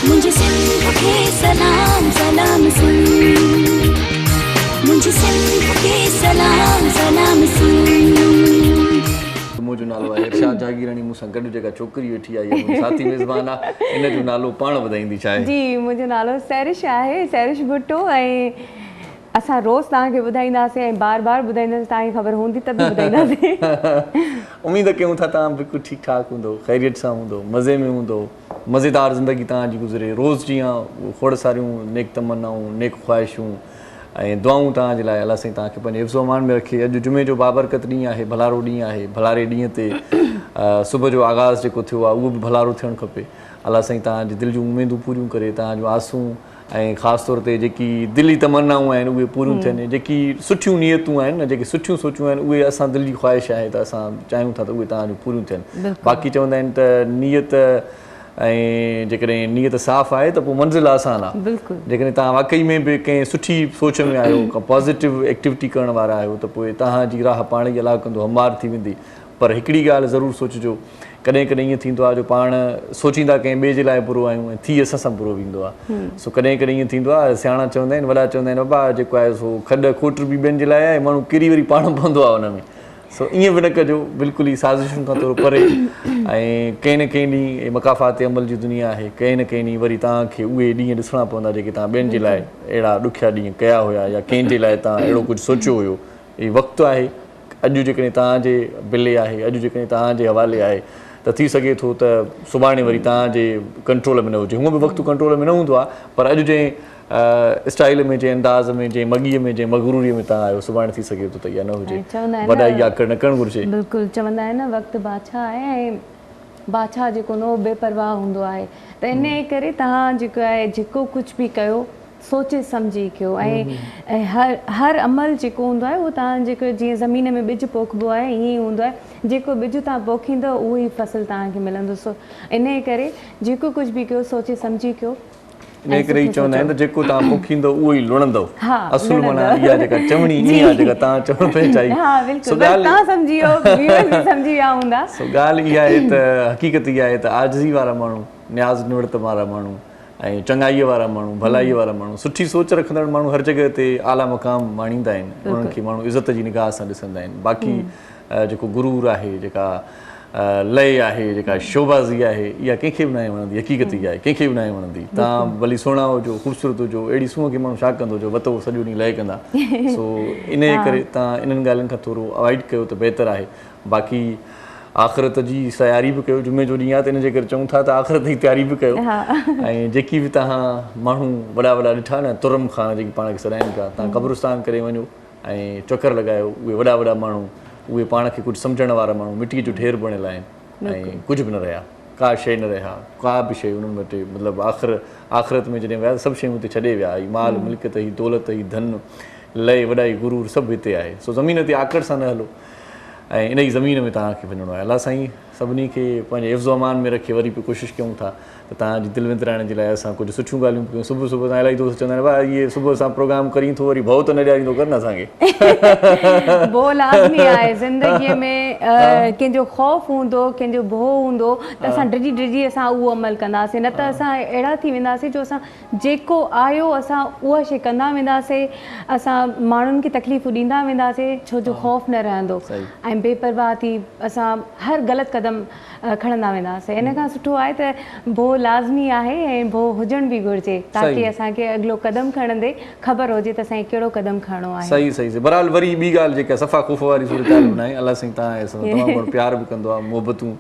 मुझे सिंध के सलाम सलाम सुन, मुझे सिंध के सलाम सलाम सुन। मुझो नालो आहे इरशाद जागीरानी, मूंसां गॾु जेका छोकिरी वेठी आहे मुंहिंजी साथी मेज़बान आहे, इन जो नालो पाण ॿुधाईंदी छा आहे? जी, मुंहिंजो नालो सैरिश आहे, सैरिश भुट्टो। ऐं असां रोज़ तव्हांखे ॿुधाईंदासीं ऐं बार बार ॿुधाईंदासीं, तव्हांखे ख़बर हूंदी त बि ॿुधाईंदासीं। उमेद कयूं था तव्हां बिल्कुलु ठीकु ठाकु हूंदो, ख़ैरियत सां हूंदो, मज़े में हूंदो, मज़ेदार ज़िंदगी तव्हांजी गुज़रे। रोज़ जीअं खोड़ सारियूं नेक तमन्नाऊं, नेक ख़्वाहिशूं ऐं दुआऊं तव्हांजे लाइ अलाह साईं तव्हांखे पंहिंजे हिफ़्ज़ो अमान में रखे। अॼु जुमे जो बाबरकत ॾींहुं आहे, भलारो ॾींहुं आहे। भलारे ॾींहं ते सुबुह जो आगाज़ जेको थियो आहे उहो बि भलारो थियणु खपे। अलाह साईं तव्हांजी दिलि जूं उमेदूं पूरियूं करे, तव्हांजूं आसूं ऐं ख़ासि तौर ते जेकी दिली तमन्नाऊं आहिनि उहे पूरियूं थियनि। जेकी सुठियूं नियतूं आहिनि न, जेकी सुठियूं सोचूं आहिनि, उहे असां दिलि जी ख़्वाहिश आहे त असां चाहियूं था त उहे तव्हांजूं पूरियूं थियनि। बाक़ी चवंदा आहिनि त नियत ऐं जेकॾहिं नियत साफ़ आहे त पोइ मंज़िल आसान आहे। जेकॾहिं तव्हां वाक़ई में बि कंहिं सुठी सोच में आहियो, का पॉज़िटिव एक्टिविटी करण वारा आहियो, त पोइ तव्हांजी राह पाण ई अलाह कंदो, हमवार थी वेंदी। पर हिकिड़ी ॻाल्हि ज़रूरु सोचिजो, कॾहिं कॾहिं ईअं थींदो आहे जो पाण सोचींदा कंहिं ॿिए जे लाइ बुरो आहियूं ऐं थी असां सां बुरो वेंदो आहे। सो कॾहिं कॾहिं ईअं थींदो आहे, सियाणा चवंदा आहिनि, वॾा चवंदा आहिनि, बाबा जेको आहे सो खॾ खोट बि ॿियनि जे लाइ आहे, माण्हू किरी वरी पाण पवंदो आहे हुन में। सो ईअं बि न कजो, बिल्कुलु ई साज़िशुनि खां थोरो परे। ऐं कंहिं न कंहिं ॾींहुं मकाफ़ात अमल जी दुनिया आहे, कंहिं न कंहिं ॾींहुं वरी तव्हांखे उहे ॾींहं ॾिसणा पवंदा जेके तव्हां ॿियनि जे लाइ अहिड़ा ॾुखिया ॾींहं कया हुया, या कंहिंजे लाइ तव्हां अहिड़ो कुझु सोचियो हुयो। इहो वक़्तु आहे, अॼु जेकॾहिं तव्हांजे बिले आहे, अॼु जेकॾहिं तव्हांजे हवाले आहे, त थी सघे थो त सुभाणे वरी तव्हांजे कंट्रोल में न हुजे। हूअं बि वक़्तु कंट्रोल में न हूंदो आहे, पर अॼु जंहिं स्टाइल में, जंहिं अंदाज़ में, जंहिं मॻीअ में, जंहिं मगरूरीअ में तव्हां आहियो, सुभाणे थी सघे थो त इहा न हुजे। वॾाई आकर न करणु घुरिजे। बिल्कुलु, चवंदा आहिनि न वक़्तु बादशाह आहे ऐं बादशाह जेको न बेपरवाह हूंदो आहे। त इन करे तव्हां जेको आहे, जेको कुझु बि कयो सोचे सम्झी कयो। ऐं हर अमल जेको हूंदो आहे उहो तव्हां जेको जीअं ज़मीन में ॿिज पोखिबो आहे, ईअं ई हूंदो आहे। जेको ॿिज तव्हां पोखींदो उहो ई फ़सुलु तव्हांखे मिलंदो। सो इन करे जेको कुझु बि कयो सोचे सम्झी कयो। इन करे ई चवंदा आहिनि त जेको तव्हां पोखींदो उहो ई लुणंदो। असुलु माना इहा जेका चवणी ईअं आहे जेका तव्हां चवण पिया चाहियो। सो ॻाल्हि इहा आहे त हक़ीक़त इहा आहे त आजिज़ी वारा माण्हू, न्याज़ निवड़त वारा माण्हू ऐं चङाईअ वारा माण्हू, भलाईअ वारा माण्हू, सुठी सोच रखंदड़ माण्हू हर जॻह ते आला मक़ाम माणींदा आहिनि। उन्हनि खे माण्हू इज़त जी निगाह सां ॾिसंदा आहिनि। बाक़ी जेको गुरूर आहे, जेका लय आहे, जेका शोबाज़ी आहे, इहा कंहिंखे बि न वणंदी। हक़ीक़त इहा आहे, कंहिंखे बि न वणंदी। तव्हां भली सुहिणा हुजो, ख़ूबसूरत हुजो, अहिड़ी सूंहं खे माण्हू छा कंदो जो वतो सॼो ॾींहुं लय कंदा। सो इन करे तव्हां इन्हनि ॻाल्हियुनि खां थोरो अवॉइड कयो त बहितरु आहे। बाक़ी आख़िरत जी तयारी बि कयो, जुमे जो ॾींहुं आहे त इन जे करे चऊं था त आख़िरत जी तयारी बि कयो। ऐं जेकी बि तव्हां माण्हू वॾा वॾा ॾिठा न, तुरम खान जेकी पाण खे सॾाइनि पिया, तव्हां क़ब्रिस्तान करे वञो ऐं चकर लॻायो। उहे वॾा वॾा माण्हू, उहे पाण खे कुझु सम्झण वारा माण्हू मिटीअ जो ढेर बणियल आहिनि ऐं कुझु बि न रहिया, का शइ न रहिया, का बि शइ उन्हनि वटि। मतिलबु आख़िरत में जॾहिं विया सभु शयूं हुते छॾे विया। ही माल मिल्कियत, ही दौलत, ही धन, लय, वॾाई, गुरूर सभु हिते आहे। सो ज़मीन ते आकड़ सां न हलो ऐं इन ई ज़मीन में तव्हांखे वञिणो आहे। अलाह साईं सभिनी खे पंहिंजे हिफ़्ज़ो अमान में रखे। वरी बि कोशिशि कयूं था त तव्हांजी दिलि विंदराइण जे लाइ असां कुझु सुठियूं ॻाल्हियूं कयूं। सुबुह सुबुह सां इलाही दोस्त चवंदा आहिनि, भाउ इहे सुबुह सां प्रोग्राम करीं थो, वरी भउ त न ॾियारींदो कर न असांखे। भउ लाज़मी आहे ज़िंदगीअ में। कंहिंजो ख़ौफ़ हूंदो, कंहिंजो भउ हूंदो त असां डिॼी असां उहो अमल कंदासीं। न त असां अहिड़ा थी वेंदासीं जो असां जेको आयो असां उहा शइ कंदा वेंदासीं। असां माण्हुनि खे तकलीफ़ूं ॾींदा वेंदासीं छो जो ख़ौफ़ न रहंदो। ऐं बेपरवाह थी असां हर ग़लति क़दम खणंदा वेंदासीं। इन खां सुठो आहे त भउ लाज़मी आहे ऐं भउ हुजण बि घुरिजे, ताकी असांखे अॻिलो क़दम खणंदे ख़बर हुजे त असांखे कहिड़ो क़दम खणणो आहे। सही सही सही। बहरहाल वरी ॿी ॻाल्हि जेका सफ़ा ख़ौफ़ वारी सूरत न आहे। अलाह साईं तव्हां तमामु घणो प्यार बि कंदो आहे, मोहबतूं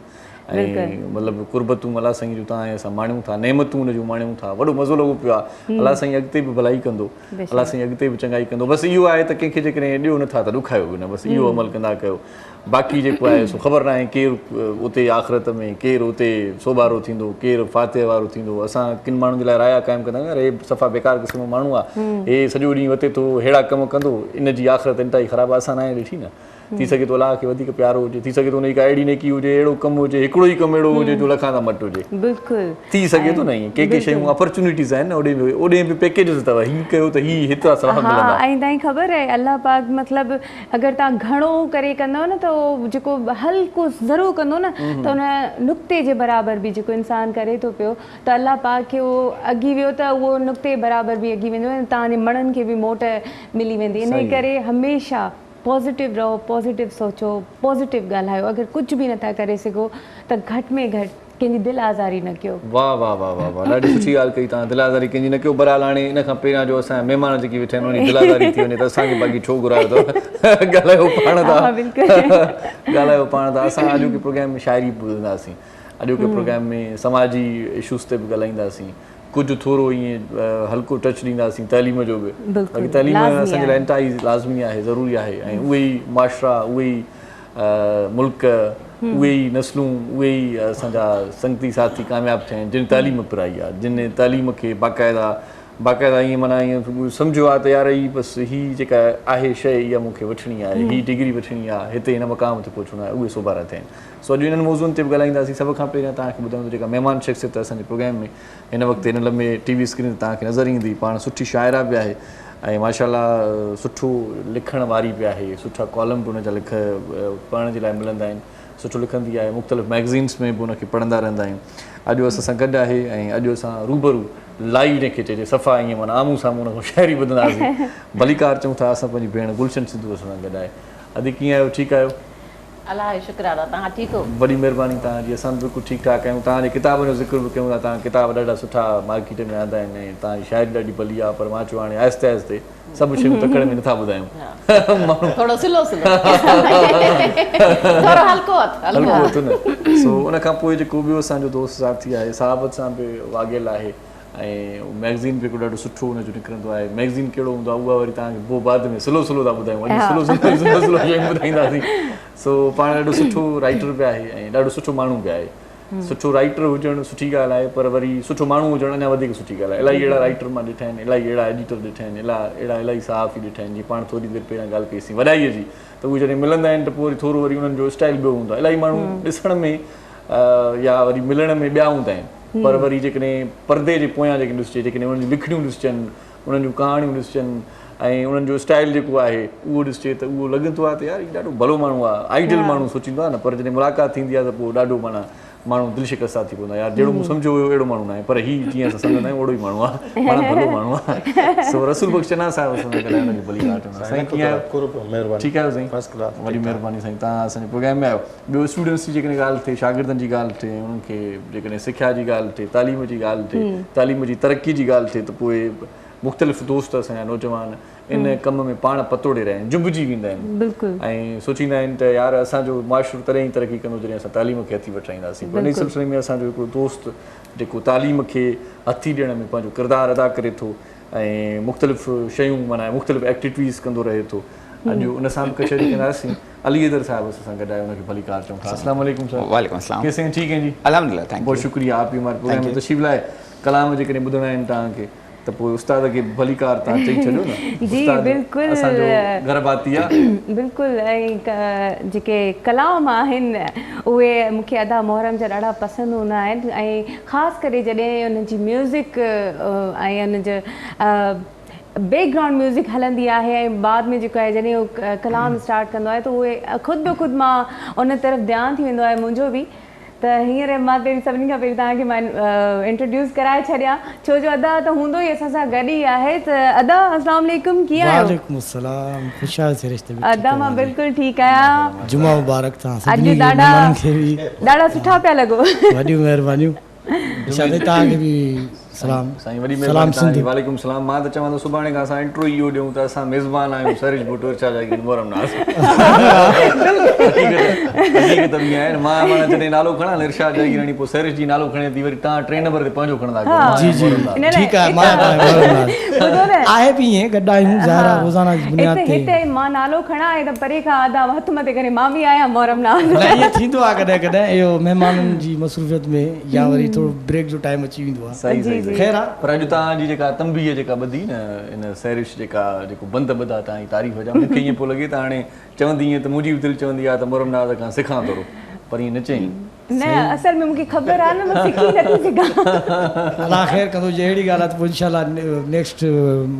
ऐं मतिलबु कुर्बतूं अलाह साईं जूं तव्हां असां माणियूं था, नेमतूं उन जूं माणियूं था। वॾो मज़ो लॻो पियो आहे। अलाह साईं अॻिते बि भलाई कंदो, अलाह साईं अॻिते बि चङाई कंदो। बसि इहो आहे त कंहिंखे जेकॾहिं ॾियो नथा त ॾुखायो बि न, बसि इहो अमल कंदा कयो। बाक़ी जेको आहे सो ख़बर न आहे केरु उते आख़िरत में, केरु उते सोबारो थींदो, केरु फातिह वारो थींदो। असां किन माण्हुनि जे लाइ राया क़ाइमु कंदा आहियूं, अरे सफ़ा बेकार क़िस्म जो माण्हू आहे, हे सॼो ॾींहुं वते थो, अहिड़ा कम कंदो, इन जी आख़िरत इंतिहाई ख़राबु। असां न आहे ॾिठी न। थी सघे थो अलाह खे वधीक प्यारो हुजे, थी सघे थो उनजी का अहिड़ी नेकी हुजे, अहिड़ो कमु हुजे, हिकिड़ो ई कमु अहिड़ो हुजे जो लखां तां मटि हुजे, बिल्कुलु थी सघे थो न ईअं के शयूं अपॉर्चुनिटीज़ आहिनि न, ओॾे बि पैकेजिस अथव, हीअ कयो त हीअ हेतिरा सवाब मिलंदा। ऐं तव्हांखे ख़बर आहे अलाह पाक मतिलबु अगरि तव्हां घणो करे कंदव न त उहो जेको हल्को ज़रूरु कंदो न त उन नुक़्ते जे बराबरि बि जेको इंसानु करे थो पियो त अलाह पाक खे उहो अॻी वियो त उहो नुक़्ते बराबरि बि अॻी वेंदो ऐं तव्हांजे मणनि खे बि मोट मिली वेंदी। इन करे हमेशह पॉज़िटिव रहो, पॉज़िटिव सोचो, पॉज़िटिव ॻाल्हायो। अगरि कुझु बि नथा करे सघो त घटि में घटि कंहिंजी दिलि आज़ारी न कयो। वाह वाह वाह वाह वाह, ॾाढी सुठी ॻाल्हि कई तव्हां, दिलि आज़ारी कंहिंजी न कयो। बरहाल हाणे इन खां पहिरियां जो असांजा महिमान जेके वेठा आहिनि उनजी दिलि आज़ारी थी वञे त असांखे बाक़ी छो घुरायो अथव, ॻाल्हायो पाण था, ॻाल्हायो पाण था। असां अॼोके प्रोग्राम में शाइरी ॿुधंदासीं, अॼोके प्रोग्राम में समाजी इशूज़ ते बि ॻाल्हाईंदासीं, कुझु थोरो ईअं हल्को टच ॾींदासीं तइलीम जो बि, बाक़ी तइलीम असांजे लाइ इंतिहाई लाज़मी आहे, ज़रूरी आहे। ऐं उहे ई माशरा, उहे ई मुल्क, उहे ई नस्लूं, उहे ई असांजा संगती साथी कामयाबु थिया आहिनि जिन तइलीम पिराई आहे, जिन तइलीम खे बाक़ाइदा ईअं माना ईअं सम्झो आहे त यार ही बसि हीअ जेका आहे शइ इहा मूंखे वठणी आहे, हीअ डिग्री वठणी आहे, हिते हिन मक़ाम ते पहुचणो आहे, उहे सोभारा थिया आहिनि। सो अॼु इन्हनि मौज़ूअनि ते बि ॻाल्हाईंदासीं। सभ खां पहिरियां तव्हांखे ॿुधायूं त जेका महिमान शख़्सियत असांजे प्रोग्राम में हिन वक़्तु हिन लम्हे TV स्क्रीन ते तव्हांखे नज़र ईंदी, पाण सुठी शाइरा बि आहे ऐं माशाल्लाह सुठो लिखण वारी बि आहे, सुठा कॉलम बि हुनजा पढ़ण जे लाइ मिलंदा आहिनि, सुठो लिखंदी आहे, मुख़्तलिफ़ मैगज़ीन्स में बि हुनखे पढ़ंदा रहंदा आहियूं। अॼु असां सां गॾु आहे ऐं अॼु असां रूबरू लाइव जंहिंखे चइजे सफ़ा ईअं माना आम्हूं साम्हूं हुन खां शाइरी ॿुधंदासीं। भलीकार चऊं था, असां पंहिंजी भेण गुलशन सिद्धू असां सां गॾु आहे। अदी कीअं आहियो, ठीकु आहियो? अलाह जो शुक्र आहे, तव्हां ठीकु हो? वॾी महिरबानी तव्हांजी, असां बि बिल्कुलु ठीकु ठाक आहियूं। तव्हांजे किताब जो ज़िक्र बि कयूं था, तव्हां किताब ॾाढा सुठा मार्केट में आंदा आहिनि ऐं तव्हांजी शाइरी ॾाढी भली आहे, पर मां चयो हाणे आहिस्ते आहिस्ते सभु शयूं तकड़ि में नथा ॿुधायूं, थोरो स्लो थोरो हल्को हल्को न। सो उन खां पोइ जेको ॿियो असांजो दोस्त साथी आहे, सहाबत सां बि वागियल आहे ऐं मैगज़ीन बि हिकिड़ो ॾाढो सुठो हुनजो निकिरंदो आहे। मैगज़ीन कहिड़ो हूंदो आहे उहा वरी तव्हांखे पोइ बाद में स्लो था ॿुधायूं, अॼु स्लो शयूं ॿुधाईंदासीं। सो पाण ॾाढो सुठो राइटर बि आहे ऐं ॾाढो सुठो माण्हू बि आहे। सुठो राइटर हुजणु सुठी ॻाल्हि आहे, पर वरी सुठो माण्हू हुजणु अञा वधीक सुठी ॻाल्हि आहे। इलाही अहिड़ा राइटर मां ॾिठा आहिनि, इलाही अहिड़ा एडिटर ॾिठा आहिनि, इलाही सहाफ़ी ॾिठा आहिनि। जीअं पाण थोरी देरि पहिरियां ॻाल्हि कईसीं वॾाईअ जी, त उहे जॾहिं मिलंदा आहिनि त पोइ वरी थोरो वरी उन्हनि जो स्टाइल ॿियो हूंदो आहे। इलाही माण्हू ॾिसण में या वरी मिलण में ॿिया हूंदा आहिनि, पर वरी जेकॾहिं परदे जे पोयां जेके ॾिसजे, जेकॾहिं उन्हनि जूं लिखणियूं ॾिसजनि, उन्हनि जूं कहाणियूं ॾिसजनि ऐं उन्हनि जो स्टाइल जेको आहे उहो ॾिसजे त उहो लॻंदो आहे त यार हीउ ॾाढो भलो माण्हू आहे, आइडियल माण्हू सोचींदो आहे न। पर जॾहिं मुलाक़ात थींदी आहे त पोइ ॾाढो माना माण्हू दिलि शिकस्त थी पवंदो आहे, यार जहिड़ो मूं सम्झो हुयो अहिड़ो माण्हू न आहे, पर हीउ जीअं असां सम्झंदा आहियूं ओड़ो ई माण्हू आहे, माना भलो माण्हू आहे। सो रसूल बख़्श चना साहिब असां सां ॻाल्हाइण जी भली ॻाल्हि आहे। साईं कीअं आहियो? ठीकु आहियो साईं? फर्स्ट क्लास, वॾी महिरबानी साईं, तव्हां असांजे प्रोग्राम में आहियो। ॿियो स्टूडेंट्स जी जेकॾहिं ॻाल्हि थिए, शागिर्दनि जी ॻाल्हि थिए, उन्हनि खे जेकॾहिं सिख्या जी ॻाल्हि थिए, तालीम जी ॻाल्हि थिए, तालीम जी तरक़ी जी ॻाल्हि थिए, त पोइ मुख़्तलिफ़ दोस्त असांजा नौजवान इन कम में पाण पतोड़े रहिया आहिनि, जुंबिजी वेंदा आहिनि ऐं सोचींदा आहिनि त यार असांजो मुआशिरो तॾहिं ई तरक़ी कंदो जॾहिं असां तालीम खे हथी वठाईंदासीं। पर इन सिलसिले में असांजो हिकिड़ो दोस्त जेको तालीम खे हथी ॾियण में पंहिंजो किरदारु अदा करे थो ऐं मुख़्तलिफ़ शयूं माना मुख़्तलिफ़ एक्टिविटीज़ कंदो रहे थो। अॼु उन सां बि कचहरी कंदासीं। अली हैदर साहिब असां गॾु आहे, उनखे भली कार चऊं था। अस्सलाम वालेकुम सर। वालेकुम अस्सलाम। कैसे हैं? ठीक हैं जी, अल्हम्दुलिल्लाह, थैंक यू। बहुत शुक्रिया आप भी हमारे प्रोग्राम में तशरीफ़ लाए। कलाम जेकॾहिं ॿुधणा आहिनि तव्हांखे त पोइ उस्ताद खे भली कार तव्हां चई छॾियो न। जी बिल्कुलु, असांजो घर भाती आहे। बिल्कुलु। ऐं जेके कलाम आहिनि उहे मूंखे अदा मुहर्रम जा ॾाढा पसंदि हूंदा आहिनि ऐं ख़ासि करे जॾहिं उनजी म्यूज़िक ऐं उनजो बैकग्राउंड म्यूज़िक हलंदी आहे ऐं बाद में जेको आहे जॾहिं उहो कलाम स्टार्ट कंदो आहे त उहे ख़ुदि ब ख़ुदि मां उन तरफ़ ध्यानु थी वेंदो आहे मुंहिंजो बि। त हींअर मां पहिरीं सभिनी खां पहिरीं तव्हांखे मां इंट्रोड्यूस कराए छॾियां, छो जो अदा त हूंदो ई असां सां गॾु ई आहे। त अदा अस्सलाम वालेकुम, कीअं आहियो? वालेकुम अस्सलाम, ख़ुशहाल सिरिश्ते में। अदा मां बिल्कुलु ठीकु आहियां। जुमा मुबारक तव्हां अॼु ॾाढा सुठा पिया लॻो। वॾियूं महिरबानियूं। तव्हांखे बि सलाम। साईं वॾी महिरबानी। वालेकुम सलाम। मां त चवां थो सुभाणे खां असां इंट्रो इहो ॾियूं त असां मेज़बान आहियूं सरिश भुट्टो छा जागी मोहरम नाज़। हक़ीक़त बि आहिनि। मां माना जॾहिं नालो खणा इरशाद जागीरानी, पोइ सरिश जी नालो खणे थी वरी तव्हां 3 नंबर ते पंहिंजो खणंदा कयो। जी जी ठीकु आहे। मां आहे बि ईअं गॾु आहियूं ज़ाहिरा रोज़ाना जी बुनियाद ते। हिते मां नालो खणा ऐं त परे खां अदा हथ मथे करे मां बि आहियां मोहरम नाज़। ईअं थींदो आहे कॾहिं कॾहिं, इहो महिमाननि जी मसरूफ़ियत में या वरी थोरो ब्रेक जो टाइम अची वेंदो आहे। जी ख़ैर आहे पर अॼु तव्हांजी जेका तंबीअ जेका ॿधी न इन सैरिश जेका जेको बंद ॿधा तव्हांजी तारीफ़ जा मूंखे ईअं पियो लॻे त हाणे चवंदी ईअं त मुंहिंजी बि दिलि चवंदी आहे त मुरमनाद खां सिखां थोरो पर ईअं न चई न असल में मूंखे ख़बर आहे न मां सिखी नथी सघां अलाह ख़ैर कंदो जे अहिड़ी ॻाल्हि आहे त पोइ इनशाला नेक्स्ट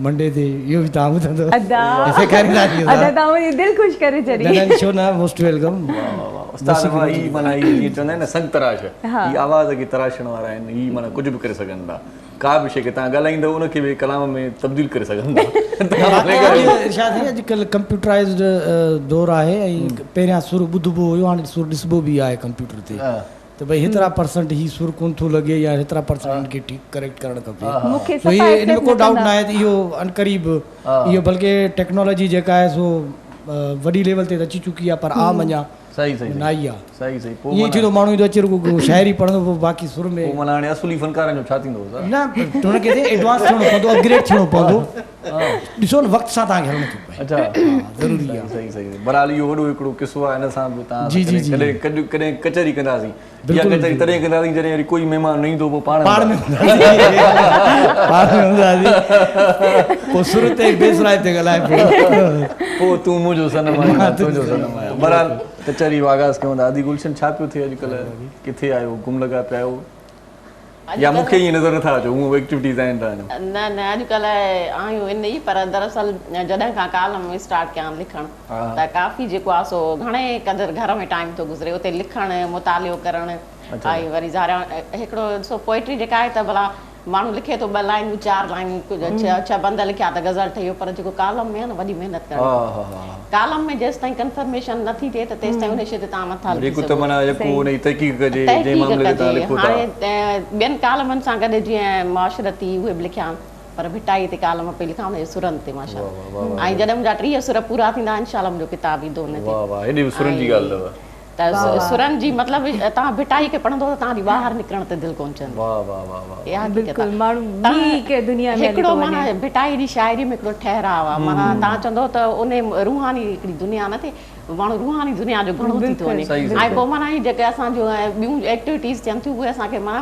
मंडे ते इहो बि तव्हां ॿुधंदो तव्हां मुंहिंजी दिलि ख़ुशि करे छॾी छो न मोस्ट वेलकम उस्ताद ही माना ही जीअं चवंदा आहिनि न संग तराश ही आवाज़ खे तराशण वारा आहिनि ही माना कुझु बि करे सघनि था का बि शइ खे तव्हां ॻाल्हाईंदव उनखे बि कलाम में तब्दील करे सघनि था अॼुकल्ह कंप्यूटराइज़्ड दौरु आहे ऐं पहिरियां सुर ॿुधबो हुयो हाणे सुर ॾिसबो बि आहे कंप्यूटर ते त भई हेतिरा परसेंट ही सुर कोन थो लॻे या हेतिरा परसेंट हिनखे ठीकु करेक्ट करणु खपे तो इहे इन में को डाउट न आहे त इहो अनक़रीब इहो बल्कि टेक्नोलॉजी जेका आहे सो वॾी लेवल ते अची चुकी आहे पर आम अञा सही सही न आई आहे सही सही पोइ ईअं थींदो माण्हू ईंदो अचे रुॻो शाइरी पढ़ंदो पोइ बाक़ी सुर में पोइ माना हाणे असुली फनकारनि जो छा थींदो न हुनखे एडवांस थियणो पवंदो अपग्रेड थियणो पवंदो ॾिसो न वक़्त सां तव्हांखे हलणो थो पए अच्छा ज़रूरी आहे सही सही बहरहाल इहो वॾो हिकिड़ो किसो आहे हिन सां बि तव्हां जी, जी, जी। कॾहिं कॾहिं कचहरी कंदासीं या कचहरी तॾहिं कंदासीं जॾहिं वरी कोई महिमान न ईंदो पोइ पाण में हूंदासीं पोइ सुर ते बेसराए ते ॻाल्हाए पियो पोइ तूं मुंहिंजो सनम आहियां तुंहिंजो सनम आहियां बहरहाल कचहरी वागास कयूं था आदि गुलशन छा पियो थिए अॼुकल्ह किथे आहियो गुम लॻा पिया आहियो या मूंखे ईअं नज़र नथा अचो हूअं एक्टिविटीज़ आहिनि तव्हां न न अॼुकल्ह आहियूं इन ई पर दरअसल जॾहिं खां कालम स्टार्ट कयां लिखणु त काफ़ी जेको आहे सो घणे क़दुरु घर में टाइम थो गुज़रे उते लिखणु मुतालियो करणु ऐं वरी ज़ारा हिकिड़ो ॾिसो पोइट्री जेका आहे त भला माण्हू लिखे थो 2 लाइनूं 4 लाइनूं 6 बंद लिखिया त गज़ल ठही वियो पर जेको कालम में आहे न वॾी महिनत करणी कालम में जेसि ताईं कंफर्मेशन नथी थिए त तेसि ताईं उन शइ ते तव्हां नथा लिखी सघो हाणे ॿियनि कालमनि सां गॾु जीअं मुआशरती उहे बि लिखिया आहिनि पर भिटाई ते कालम पई लिखां हुनजे सुरनि ते माशाअल्लाह ऐं जॾहिं मुंहिंजा 30 सुर पूरा थींदा इनशाअल्लाह मुंहिंजो किताब ईंदो हुन ते त सुरनि जी मतिलबु तव्हां भिटाई खे पढ़ंदो त तव्हांजी ॿाहिरि निकिरण ते दिलि कोन चवंदो हिकिड़ो माना भिटाई जी शाइरी में हिकिड़ो ठहराव आहे माना तव्हां चवंदो त उन रूहानी हिकिड़ी दुनिया न थिए माण्हू रूहानी दुनिया जो घणो थी थो वञे ऐं पोइ माना जेके असांजो ॿियूं एक्टिविटीज़ थियनि थियूं उहे असांखे माना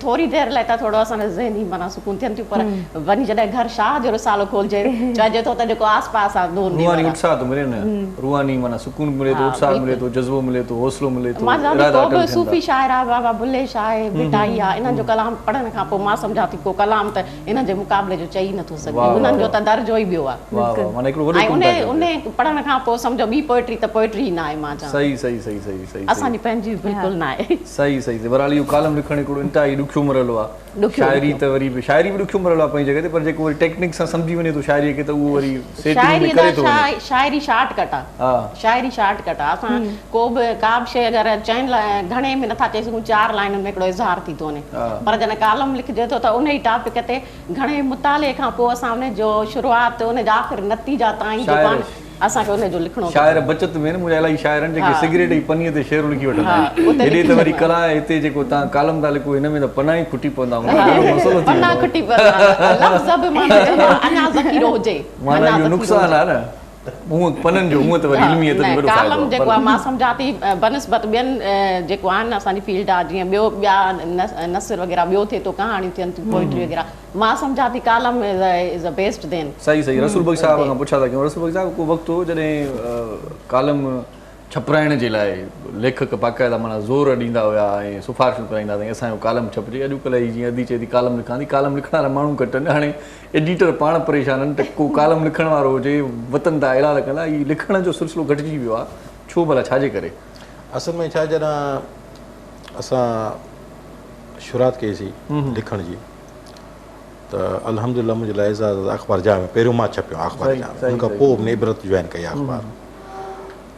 थोरी देरि लाइ त थोरो असांजो ज़हनी माना सुकून थियनि थियूं पर वञी जॾहिं घर शाह जो रिसालो खोलिजे चइजे थो त जेको आस पास आहे उत्साह थो मिले न रूहानी माना सुकून मिले थो उत्साह मिले थो जज़्बो मिले थो हौसलो मिले थो को बि सूफ़ी शाइर आहे बाबा बुल्ले शाह आहे भिटाई आहे इन्हनि जो कलाम पढ़ण खां पोइ मां सम्झां थी को कलाम त इन जे मुक़ाबले जो चई नथो सघे उन्हनि जो त दर्जो ई ॿियो आहे ऐं उन पढ़ण खां पोइ सम्झो ॿी पोइट्री त पोइट्री ई न आहे मां चवां सही सही सही सही सही असांजी पंहिंजी बिल्कुलु न आहे सही सही बहरहाल इहो कालम लिखणु हिकिड़ो इंतिहाई ॾुखियो मरहलो आहे शाइरी त वरी बि शाइरी बि ॾुखियो मरहलो आहे पंहिंजी जॻह ते पर जेको वरी टेक्निक सां सम्झी वञे थो शाइरीअ खे त उहो वरी शाइरी शॉर्टकट आहे शाइरी शॉर्टकट आहे असां को बि का बि शइ अगरि चइनि लाइ घणे में नथा चई सघूं 4 लाइनुनि में हिकिड़ो इज़हार थी थो वञे पर जॾहिं कालम लिखिजे थो त उन ई टॉपिक ते घणे मुताले खां पोइ असां उनजो शुरूआति उनजा आख़िर नतीजा ताईं जेको आहे असांखे उनजो लिखणो शाइर बचत में न मुंहिंजा इलाही शाइर आहिनि जेके सिगरेट जी पनीअ ते शेर लिखी वठंदा आहिनि हेॾे त वरी कला हिते जेको तव्हां कालम था लिखो हिन में त पना ई खुटी पवंदा पना खुटी पवंदा लफ़्ज़ बि माना अञा ज़ख़ीरो हुजे माना इहो नुक़सानु आहे न हूअं पननि जो हूअं त वरी इल्मीअत में वॾो कालम जेको आहे मां सम्झां थी बनस्बत ॿियनि जेको आहिनि असांजी फील्ड आहे जीअं ॿिया नसर वग़ैरह ॿियो थिए थो कहाणियूं थियनि थियूं पोइट्री वग़ैरह मां सम्झां थी कालम इज़ अ बेस्ट देन सही सही रसूल बख़्श साहिब खां पुछा था कयूं रसूल बख़्श साहिब को वक़्तु हो जॾहिं कालम छपराइण जे लाइ लेखक बाक़ाइदा माना ज़ोर ॾींदा हुआ ऐं सिफ़ारिशूं कराईंदा हुआ असांजो कालम छपिजे अॼुकल्ह जी जीअं अदी चए थी कालम लिखां थी कालम लिखण वारा माण्हू घटि आहिनि हाणे एडिटर पाण परेशान आहिनि त को कालम लिखण वारो हुजे वतन था ऐलान कंदा हीउ लिखण जो सिलसिलो घटिजी वियो आहे छो भला छाजे करे असल में छा जॾहिं असां शुरूआत कईसीं लिखण जी त अल्हम्दुलिल्लाह मुंहिंजे लाइ एज़ाज़ अख़बार जा में पहिरियों मां छपियो अख़बार जा में उन खां पोइ नेबरत जॉइन कई अख़बार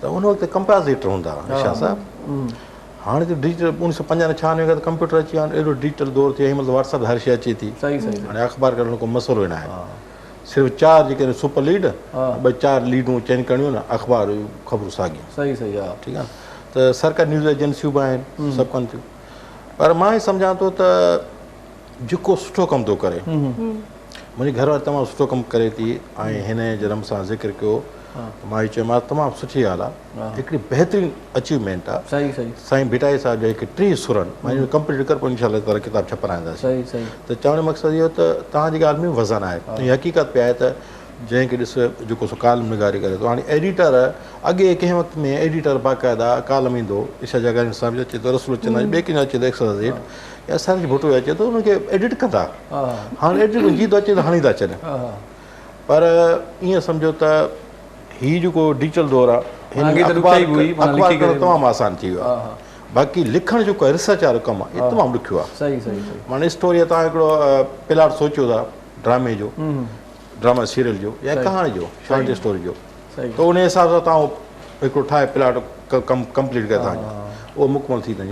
त उन वक़्तु कंपोज़िटर हूंदा हुआ निशा साहिबु हाणे त डिजिटल 1995 खां त कंप्यूटर अची विया आहिनि एॾो डिजिटल दौर थी मतिलबु व्हाट्सअप हर शइ अचे थी हाणे अख़बार करण को मसइलो न आहे सिर्फ़ु 4 जेके सुपर लीड 2-4 लीडूं चेंज करणियूं न अख़बार ख़बरूं साॻियूं सही सही आहे ठीकु आहे त सरकारी न्यूज़ एजेंसियूं बि आहिनि सभु कनि थियूं पर मां ई सम्झां थो त जेको सुठो कमु थो करे मुंहिंजी घरवारी तमामु सुठो कमु करे थी ऐं हिन जनम सां ज़िक्र कयो मां इहो चयोमांसि तमामु सुठी ॻाल्हि आहे, हिकिड़ी बहितरीनु अचीवमेंट आहे। सही सही साईं भिटाई साहिब जा हिकु 3 सुरनि मां इहो कंप्लीट कर पोइ इंशाल्लाह ताला किताब छपाईंदासीं। सही सही त चवण जो मक़सदु इहो त तव्हांजी ॻाल्हि में वज़न आहे, हीअ हक़ीक़त पिया आहे त जंहिंखे ॾिस जेको सो कालम निगारी करे थो। हाणे एडिटर अॻे कंहिं वक़्त में एडिटर बाक़ाइदा कालम ईंदो, ईशा जगानी साहिब अचे थो, रसूल चंदा ॿिए कंहिंजो अचे थो एक्सरसाइज़ या असांजी भुटो अचे थो उनखे एडिट कंदा। हाणे एडिट जी थो अचे त हणी था अचनि, पर ईअं सम्झो त हीउ जेको डिजिटल दौरु आहे अख़बार करणु तमामु आसान थी वियो आहे। बाक़ी लिखणु जेको आहे रिसर्च वारो कमु आहे इहो तमामु ॾुखियो आहे। सही सही सही माना स्टोरी तव्हां हिकिड़ो प्लाट सोचियो था ड्रामे जो, ड्रामा सीरियल जो या कहाणी जो, शॉर्ट स्टोरी जो, त उन हिसाब सां तव्हां हिकिड़ो ठाहे प्लाट कंप्लीट करे तव्हांजो उहो मुकमल थी वञे।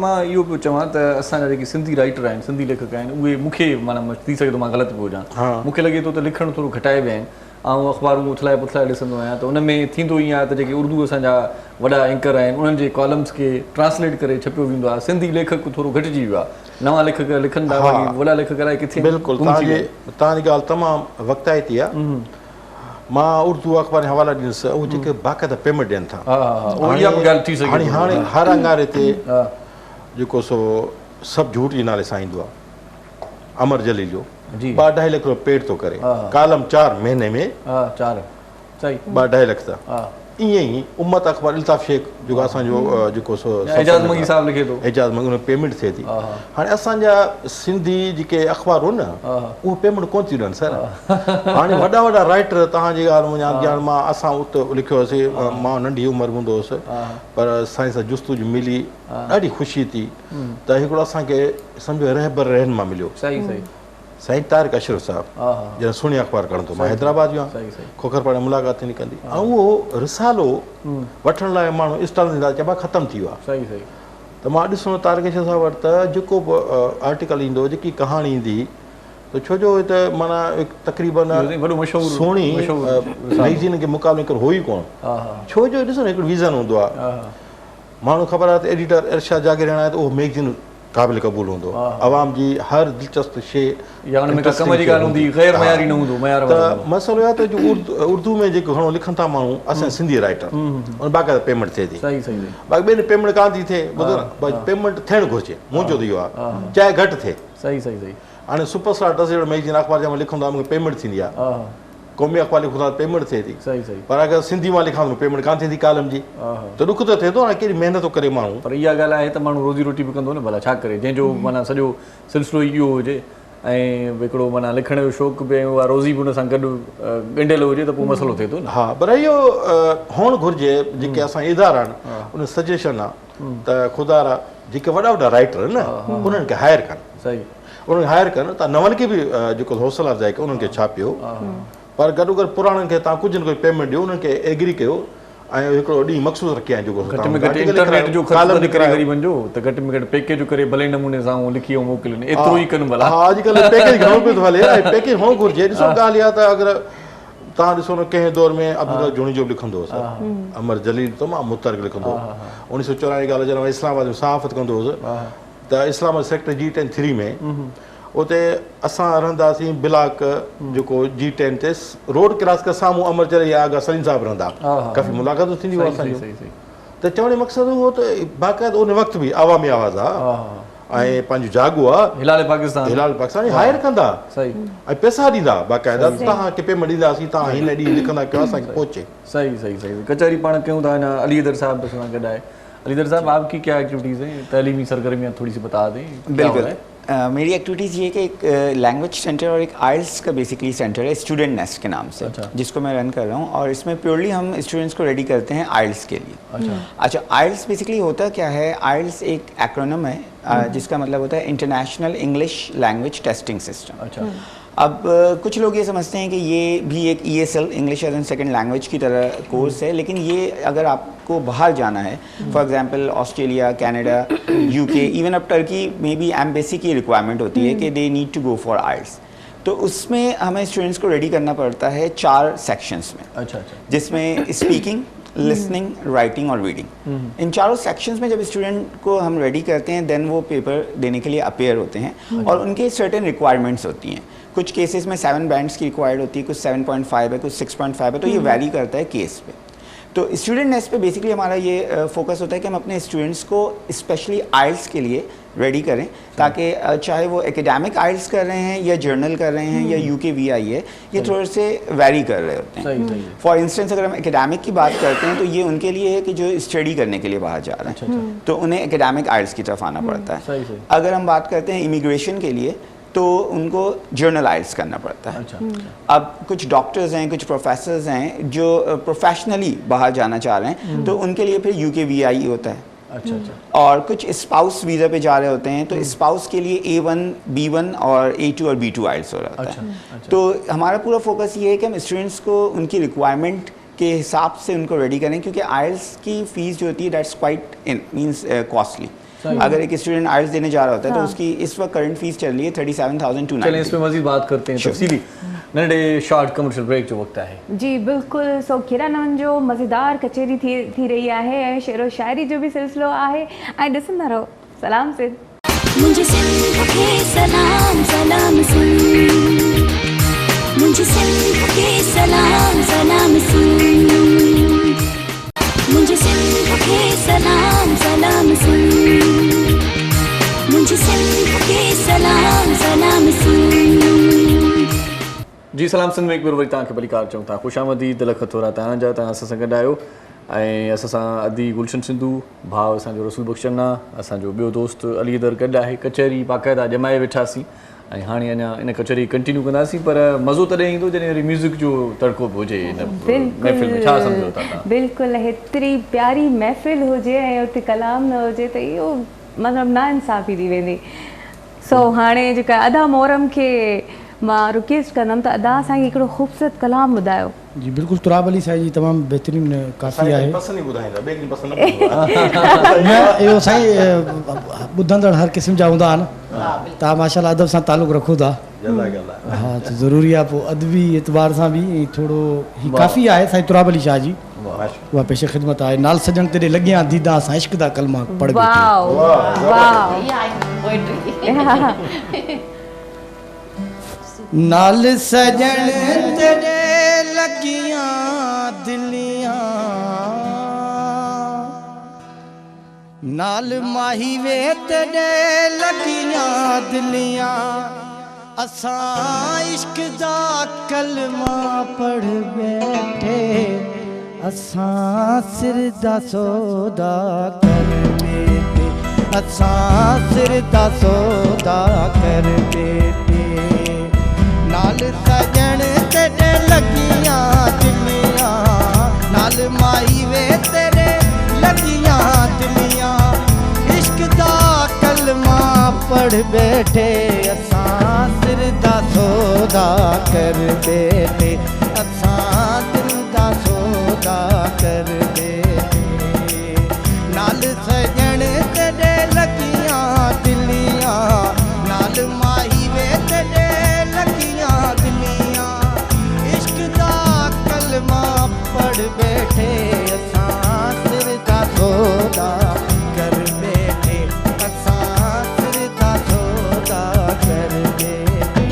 मां इहो पियो चवां त असांजा जेके सिंधी राइटर आहिनि, सिंधी लेखक आहिनि, उहे मूंखे माना थी सघे थो मां ग़लति पियो हुजां, मूंखे लॻे थो त लिखणु थोरो घटाए विया आहिनि। ऐं अख़बारूं उथलाए पुथलाए ॾिसंदो आहियां त उन में थींदो ईअं आहे त जेके उर्दू असांजा वॾा एंकर आहिनि उन्हनि जे कॉलम्स खे ट्रांसलेट करे छपियो वेंदो आहे। सिंधी लेखक थोरो घटिजी वियो आहे, नवां लेखक लिखनि था, वॾा लेखक अलाए किथे। बिल्कुलु तव्हांजी ॻाल्हि तमामु वक़्ताइती आहे। मां उर्दू अख़बार हवाला ॾिनसि, उहे जेके बाक़ाइदा पेमेंट ॾियनि था, हाणे हर अंगारे ते जेको सो सभु झूठ जे नाले सां ईंदो आहे। अमर जलील जो 2.5 लख पेड थो करे, कालम 4 महीने में 2.5 लख था। ईअं ई उम्मत अख़बार इल्ताफ़ शेख जेको असांजो जेको सो एजाज़ मंगी उन पेमेंट थिए थी। हाणे असांजा सिंधी जेके अख़बार हुन उहे पेमेंट कोन थियूं ॾियनि सर। हाणे वॾा वॾा राइटर तव्हांजी ॻाल्हि मुंहिंजा ॼाण मां असां उते लिखियो हुयोसीं, मां नंढी उमिरि हूंदो हुउसि, पर साईं सां जुस्तजू मिली ॾाढी ख़ुशी थी त हिकिड़ो असांखे सम्झो रहबर रहनुमा मिलियो। साईं तारिक अशरफ साहिबु जॾहिं सुहिणी अख़बार कढंदो, मां हैदराबाद जो आहियां, खोखरपाड़े मुलाक़ात थी निकिरंदी, ऐं उहो रिसालो वठण लाइ माण्हू स्टॉल ॾींदा, चइबा ख़तमु थी वियो आहे। त मां ॾिसो तारिक अशरफ साहिबु वटि त जेको बि आर्टिकल ईंदो, जेकी कहाणी ईंदी, त छो जो हिते माना तक़रीबन सुहिणी मैगज़ीन खे मुक़ाबले करे हो ई कोन, छो जो ॾिसो न हिकिड़ो विज़न हूंदो आहे। माण्हू ख़बर आहे त एडिटर इरशाद जागिर आहे त उहो मैगज़ीन क़ाबिल क़बूल हूंदो, आवाम जी हर दिलचस्प शइ त मसइलो आहे त जो उर्दू में जेको घणो लिखनि था माण्हू असां सिंधी राइटर, उन बाक़ाइदा पेमेंट थिए थी। बाक़ी ॿिए पेमेंट कान थी थिए, पेमेंट थियणु घुरिजे, मुंहिंजो त इहो आहे, चाहे घटि थिए। हाणे सुपरस्टार जहिड़ो मैगज़ीन अख़बार जंहिं महिल लिखंदो आहे मूंखे पेमेंट थींदी आहे, क़ौमी अख़बार लिखंदो आहे पेमेंट थिए थी, पर अगरि सिंधी मां लिखां त पेमेंट कान थींदी कालम जी, त ॾुख त थिए थो न, कहिड़ी महिनत करे माण्हू। पर इहा ॻाल्हि आहे त माण्हू रोज़ी रोटी बि कंदो न, भला छा करे, जंहिंजो माना सॼो सिलसिलो इहो हुजे ऐं हिकिड़ो माना लिखण जो शौक़ु बि उहा रोज़ी बि हुन सां गॾु ॻंढियल हुजे त पोइ मसइलो थिए थो न। हा, पर इहो हुअणु घुरिजे, जेके असां इदारा आहिनि उन सजेशन आहे त ख़ुदा जेके वॾा वॾा राइटर आहिनि न उन्हनि खे हायर कनि, उन्हनि खे हायर कनि, त नवनि खे बि जेको हौसला अफ़ज़ाई कयो, उन्हनि खे छापियो, पर गॾो गॾु पुराणनि खे तव्हां कुझु न कुझु पेमेंट ॾियो, उन्हनि खे एग्री कयो ऐं हिकिड़ो ॾींहुं मख़सूस रखी आहे जेको इंटरनेट जो ख़र्चु निकिरी वञो त घटि में घटि पैकेज करे भले नमूने सां लिखी ऐं मोकिलियो, एतिरो ई कनि भला। हा, अॼुकल्ह पैकेज घणो पियो थो हले, पैकेज हुअणु घुरिजे। ॾिसो ॻाल्हि इहा त अगरि तव्हां ॾिसो न कंहिं दौर में अब्दुल जुणी जो बि लिखंदो हुउसि, अमर जलील तमामु मुतरक लिखंदो हो। 1994 ॻाल्हि जॾहिं इस्लामाबाद में सहाफ़त कंदो हुउसि त इस्लामाबाद सेक्टर G10-3 में उते असां रहंदासीं ब्लॉक जेको G10 ते रोड क्रॉस करे साम्हूं अमर जलील आगा सलीम साहिबु रहंदा, काफ़ी मुलाक़ातूं थींदियूं हुयूं असांजूं। त चवण जो मक़सदु उहो त बाक़ाइदा उन वक़्तु बि आवामी आवाज़ आहे ऐं पंहिंजो जागो आहे, हिलाल पाकिस्तान हायर कंदा ऐं पैसा ॾींदा बाक़ाइदा, तव्हांखे पेमेंट ॾींदासीं, तव्हां हिन ॾींहुं लिखंदा कयो, असांखे पहुचे। सही कचहरी पाण कयूं था। अलीदर साहब सां गॾु आहे। अलीदर साहब, आपकी क्या एक्टिविटीज़ हैं, तलीमी सरगर्मियाँ थोड़ी सी बता दें। बिल्कुल, मेरी एक्टिविटीज़ ये कि एक लैंग्वेज सेंटर और एक आइल्स का बेसिकली सेंटर है, स्टूडेंट नेस्ट के नाम से, जिसको मैं रन कर रहा हूँ, और इसमें प्योरली हम स्टूडेंट्स को रेडी करते हैं आइल्स के लिए। अच्छा, आइल्स बेसिकली होता क्या है, आइल्स एक एक्रोनिम है जिसका मतलब होता है international English language testing system. अच्छा, अब कुछ लोग ये समझते हैं कि ये भी एक ESL English as an second language की तरह कोर्स है, लेकिन ये अगर आपको बाहर जाना है, for example Australia, Canada, UK, even अब टर्की में भी एम्बेसी की रिक्वायरमेंट होती है कि they need to go for IELTS. तो उसमें हमें स्टूडेंट्स को रेडी करना पड़ता है 4 सेक्शंस में। अच्छा, जिसमें स्पीकिंग, लिसनिंग, राइटिंग और रीडिंग, इन चारों सेक्शंस में जब स्टूडेंट को हम रेडी करते हैं, देन वो पेपर देने के लिए अपेयर होते हैं और उनके सर्टेन रिक्वायरमेंट्स होती हैं। कुछ केसेस में 7 बैंड्स की रिक्वायर्ड होती है, कुछ 7.5 है, कुछ 6.5 है, तो ये वैरी करता है केस पे। तो स्टूडेंट नेस्ट पे बेसिकली हमारा ये फोकस होता है कि हम अपने स्टूडेंट्स को स्पेशली आइल्स के लिए रेडी करें, ताकि चाहे वो एकेडमिक आइल्स कर रहे हैं या जर्नल कर रहे हैं या UKVI है, ये थोड़े से वैरी कर रहे होते हैं। फॉर इंस्टेंस अगर हम एकेडमिक की बात करते हैं तो ये उनके लिए है कि जो स्टडी करने के लिए बाहर जा रहे हैं, तो उन्हें एकेडमिक आइल्स की तरफ आना पड़ता है। अगर हम बात करते हैं इमिग्रेशन के लिए तो उनको जर्नल आइल्स करना पड़ता है। अब कुछ डॉक्टर्स हैं, कुछ प्रोफेसर्स हैं जो प्रोफेशनली बाहर जाना चाह रहे हैं, तो उनके लिए फिर UKVI होता है। और कुछ स्पाउस वीज़ा पे जा रहे होते हैं, तो स्पाउस के लिए A1, B1 और A2 और B2 आइल्स हो रहा है। तो हमारा पूरा फोकस ये है कि हम स्टूडेंट्स को उनकी रिक्वायरमेंट के हिसाब से उनको रेडी करें, क्योंकि आइल्स की फ़ीस जो होती है दैट्स क्वाइट मीन्स कॉस्टली। अगर एक स्टूडेंट आइल्स देने जा रहा होता है तो उसकी इस वक्त करंट फीस चल रही है 37,290। चलें इस पे मजीद बात करते हैं तफसीली। नंढे शॉर्ट कमर्शियल ब्रेक जो वक्त है जी बिल्कुल। सो किराननि जो मज़ेदार कचेरी थी रही है ऐं शेरो शाइरी जो भी सिलसिलो आहे ऐं ॾिसंदा रहो सलाम सिंध। मुझे सिंध के सलाम सलाम सिंध, मुझे सिंध के सलाम सलाम सिंध, मुझे सिंध के सलाम सलाम सिंध, मुझे सिंध के सलाम सलाम सिंध। जी सलाम सिंध में एक बार वरी तव्हांखे भली कार चऊं था। ख़ुशि आमदीद, दिल खतोरा तव्हांजा, तव्हां असां सां गॾु आहियो। ऐं असां सां अदी गुलशन सिंधू, भाउ असांजो रसूल बख्शना, असांजो ॿियो दोस्त अली दर गॾु आहे। कचहरी बाक़ाइदा ॼमाए वेठासीं ऐं हाणे अञा इन कचहरी कंटिन्यू कंदासीं, पर मज़ो तॾहिं ईंदो जॾहिं वरी म्यूज़िक जो तड़को बि हुजे इन महफ़िल में। छा सम्झो था तव्हां? बिल्कुलु हेतिरी प्यारी महफ़िल हुजे ऐं उते कलाम न हुजे त इहो मतिलबु नाइंसाफ़ी थी वेंदी। सो हाणे जेका अदा मोहरम खे मां रिक्वेस्ट कंदमि त अदा असांखे हिकिड़ो ख़ूबसूरत कलाम ॿुधायो। जी बिल्कुलु, तुराब अली साईं जी तमामु बहितरीन काफ़ी आहे। इहो साईं ॿुधंदड़ हर क़िस्म जा हूंदा आहिनि, तव्हां माशाल्लाह अदब सां तालुक़ु रखो था। हा त ज़रूरी आहे, पोइ अदबी एतबार सां बि थोरो ही काफ़ी आहे। साईं तुराब अली शाह जी उहा पेश ख़िदमत आहे। नाल सजण तेरे लॻियां दीदा सां इश्क दा कलमा पढ़ नाल सजण तेरे लगियां दिलियां, नाल माही वे तेरे लगियां दिलियां, असां इश्क दा कलमा पढ़ बैठे, असां सिर दा सौदा कर बैठे, असां सिर दा सौदा कर बैठे। नाल सजण तेरे लगियां दिलियां, नाल माही वे तेरे लगियां दिलियां, इश्क दा कलमा पढ़ बैठे, असां सिर दा सौदा कर बैठे, असां दिल दा सौदा कर बैठे। नाल सजण तेरे लगियां दिलियां, नाल माही वे तेरे लगियां दिलियां, इश्क दा कलमा पढ़ बैठे, असां सिर दा सौदा कर बैठे, असां सिर दा सौदा कर बैठे।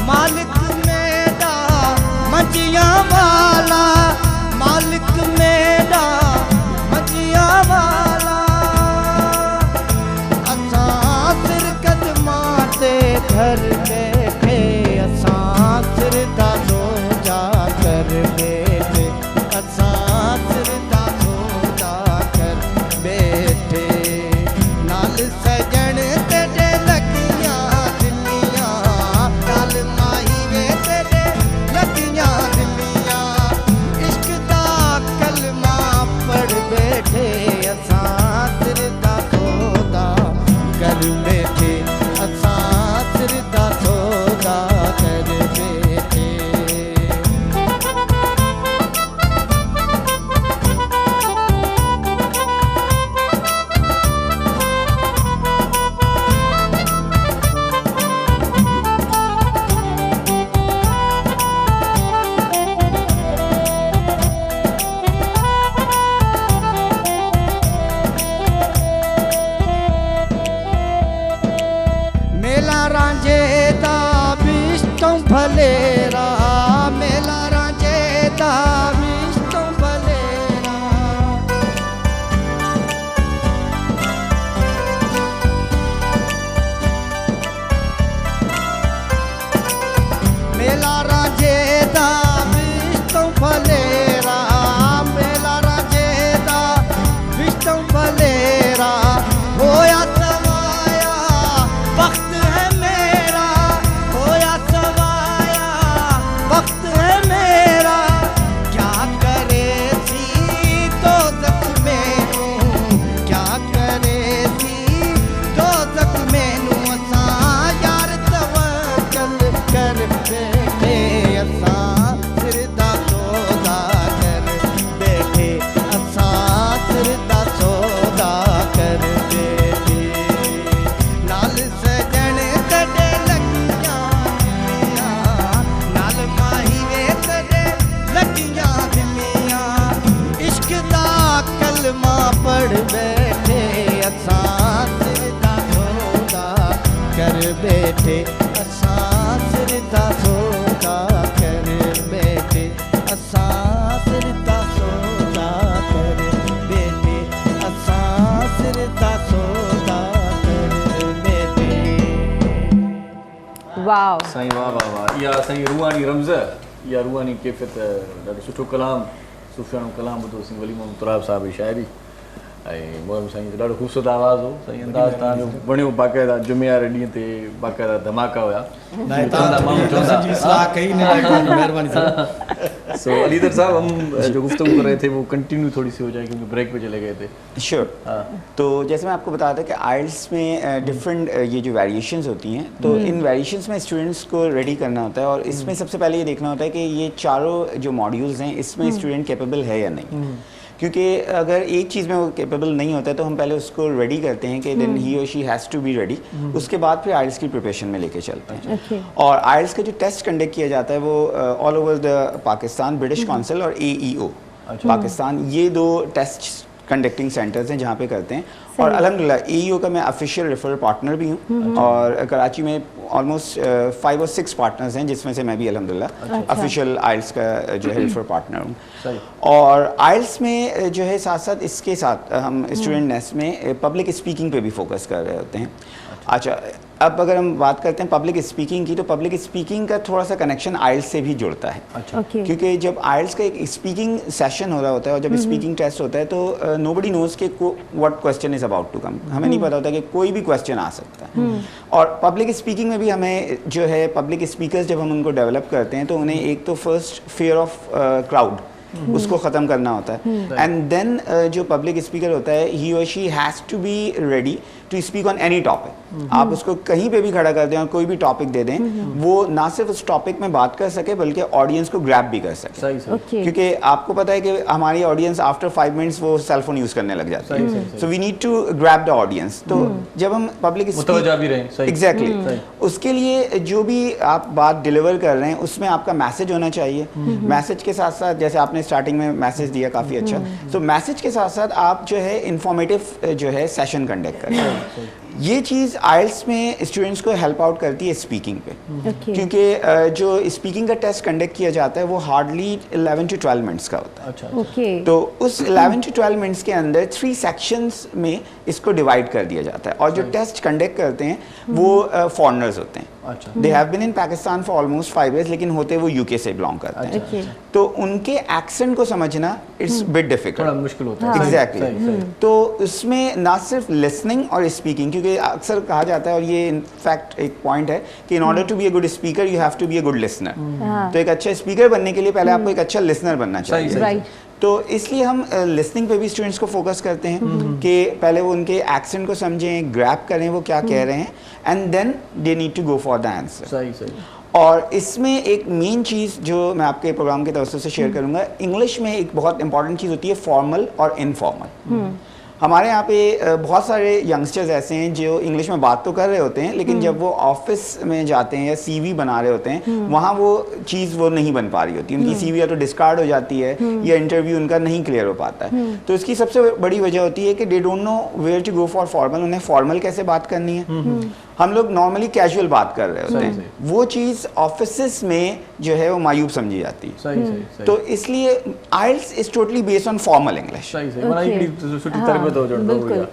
मालिक मेरा मजिया वाला, मालिक मेरा मजिया वाला, असां सिर कदमां ते घर बैठे, असां सिर दा सौदा कर बैठे, असां सिर दा सौदा कर बैठे। नाल सजण तेरे कर बैठे असां सिर दा सौदा कर बैठे मेला रांझे दा विष्णु भलेरा मेला रांझे दा विष्णु भलेरा मेला रांझे दा विष्णु भलेरा मेला रांझे दा विष्णु भलेरा होया सवाया वक्त है मेरा होया सवाया वक्त है मेरा क्या करे सी तो तक मैनू क्या करे सी तो तक मैनू असां यार तवक्कल कर बैठे असां सिर दा सौदा कर बैठे असां सिर दा सौदा कर बैठे नाल सजण तड़े लगियां बिल्लियां नाल माही वे तड़े लगियां बिल्लियां इश्क दा कलमा पढ़ बैठे असां सिर दा सौदा कर बैठे असां सिर दा सौदा कर बैठे असां सिर दा सौदा कर बैठे असां सिर दा सौदा कर बैठे वाव साईं वाह वाह वाह इहा साईं रूहानी रमज़ इहा रूहानी कैफ़ियत ॾाढो सुठो कलाम सुफ़ियानो कलाम ॿुधोसीं वली मोहम्मद तुराब साहिब जी शाइरी ऐं मोहम्मद साईं जो ॾाढो ख़ूबसूरत आवाज़ हो साईं अंदाज़ तव्हांजो बणियो बाक़ाइदा जुमेवार ॾींहं ते बाक़ाइदा धमाका हुया जी सलाह कही नहीं मेहरबानी सर सो अलीदर साहब हम जो गुफ्तगू कर रहे थे वो कंटिन्यू थोड़ी सी हो जाए क्योंकि ब्रेक पे चले गए थे श्योर हाँ तो जैसे मैं आपको बताया था कि आइल्स में डिफरेंट ये जो वेरिएशंस होती हैं तो इन वेरिएशंस में स्टूडेंट्स को रेडी करना होता है और इसमें सबसे पहले ये देखना होता है कि ये चारों जो मॉड्यूल्स हैं इसमें स्टूडेंट कैपेबल है या नहीं क्योंकि अगर एक चीज़ में वो कैपेबल नहीं होता है तो हम पहले उसको रेडी करते हैं कि देन ही और she has to be ready उसके बाद फिर आइल्स की प्रिपरेशन में लेके चलते हैं और आइल्स का जो टेस्ट कंडक्ट किया जाता है वो all over the Pakistan British council और AEO पाकिस्तान ये दो टेस्ट कंडक्टिंग सेंटर्स हैं जहाँ पे करते हैं और अल्हम्दुलिल्लाह AEO का मैं ऑफिशियल रेफरल पार्टनर भी हूँ और कराची में ऑलमोस्ट 5 और 6 पार्टनर्स हैं जिसमें से मैं भी अल्हम्दुलिल्लाह ऑफिशियल आइल्स का जो है रेफरल पार्टनर हूँ और आइल्स में जो है साथ साथ इसके साथ हम स्टूडेंट नेस्ट में पब्लिक स्पीकिंग पे भी फोकस कर रहे होते हैं अच्छा अब अगर हम बात करते हैं पब्लिक स्पीकिंग की तो पब्लिक स्पीकिंग का थोड़ा सा कनेक्शन आइल्स से भी जुड़ता है क्योंकि जब आइल्स का एक स्पीकिंग सेशन हो रहा होता है और जब स्पीकिंग टेस्ट होता है तो नोबडी नोज के what question is about to come हमें नहीं पता होता कि कोई भी क्वेश्चन आ सकता है और पब्लिक स्पीकिंग में भी हमें जो है पब्लिक स्पीकर्स जब हम उनको डेवलप करते हैं तो उन्हें एक तो फर्स्ट फियर ऑफ क्राउड उसको ख़त्म करना होता है एंड देन जो पब्लिक स्पीकर होता है ही और she has to be ready to speak on any topic आप उसको कहीं पे भी खड़ा कर दें और कोई भी टॉपिक दे दें वो ना सिर्फ उस टॉपिक में बात कर सके बल्कि ऑडियंस को ग्रैब भी कर सके क्योंकि आपको पता है कि हमारी ऑडियंस आफ्टर 5 मिनट्स वो सेल फोन यूज़ करने लग जाती है so we need to grab the audience तो जब हम पब्लिक एग्जैक्टली उसके लिए जो भी आप बात डिलीवर कर रहे हैं उसमें आपका मैसेज होना चाहिए मैसेज के साथ साथ जैसे आपने स्टार्टिंग में मैसेज दिया काफ़ी अच्छा तो मैसेज के साथ साथ आप जो है इंफॉर्मेटिव जो है सेशन कंडक्ट करें ये चीज़ आइल्स में स्टूडेंट्स को हेल्प आउट करती है स्पीकिंग पे क्योंकि जो स्पीकिंग का टेस्ट कंडक्ट किया जाता है वो हार्डली 11 to 12 मिनट्स का होता है तो उस 11 to 12 मिनट्स के अंदर 3 सेक्शंस में इसको डिवाइड कर दिया जाता है और जो टेस्ट कंडक्ट करते हैं वो फॉरेनर्स होते हैं they have been in Pakistan for almost 5 years लेकिन होते वो यूके से बिलोंग करते हैं तो उनके एक्सेंट को समझना इट्स बिट डिफिकल्ट थोड़ा मुश्किल होता है एग्जैक्टली तो उसमें ना सिर्फ लिसनिंग और स्पीकिंग क्योंकि अक्सर कहा जाता है और ये इनफैक्ट एक पॉइंट है कि in order to be a good speaker you have to be a good listener तो एक अच्छा स्पीकर बनने के लिए पहले आपको एक अच्छा लिसनर बनना चाहिए तो इसलिए हम लिसनिंग पे भी स्टूडेंट्स को फोकस करते हैं कि पहले वो उनके एक्सेंट को समझें, ग्रैब करें वो क्या कह रहे हैं, and then they need to go for the answer. सही सही। और इसमें एक मेन चीज़ जो मैं आपके प्रोग्राम के तवज्जो से शेयर करूंगा, इंग्लिश में एक बहुत इंपॉर्टेंट चीज़ होती है फॉर्मल और इनफॉर्मल। हमारे यहाँ पे बहुत सारे यंगस्टर्स ऐसे हैं जो इंग्लिश में बात तो कर रहे होते हैं, लेकिन जब वो ऑफिस में जाते हैं या सीवी बना रहे होते हैं, वहाँ वो चीज़ वो नहीं बन पा रही होती, उनकी सीवी या तो डिस्कार्ड हो जाती है या इंटरव्यू उनका नहीं क्लियर हो पाता है। तो इसकी सबसे बड़ी वजह होती है कि they don't know where two go for formal, उन्हें फॉर्मल कैसे बात करनी है। हम लोग नॉर्मली कैजुअल बात कर रहे होते हैं, वो चीज़ ऑफिस में जो है वो मायूब समझी जाती है। सही सही। तो इसलिए IELTS is totally based on formal English. सही सही। मना इकड़ी सुठी तरबियत हो जोड़ बिल्कुल।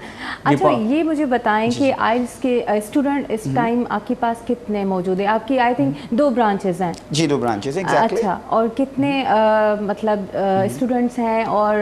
अच्छा, ये मुझे बताएं कि आइल्स के स्टूडेंट इस टाइम आपके पास कितने मौजूद हैं? आपकी आई थिंक 2 ब्रांचेस हैं। जी 2 ब्रांचेस एग्जैक्टली। अच्छा, और कितने मतलब स्टूडेंट्स हैं, और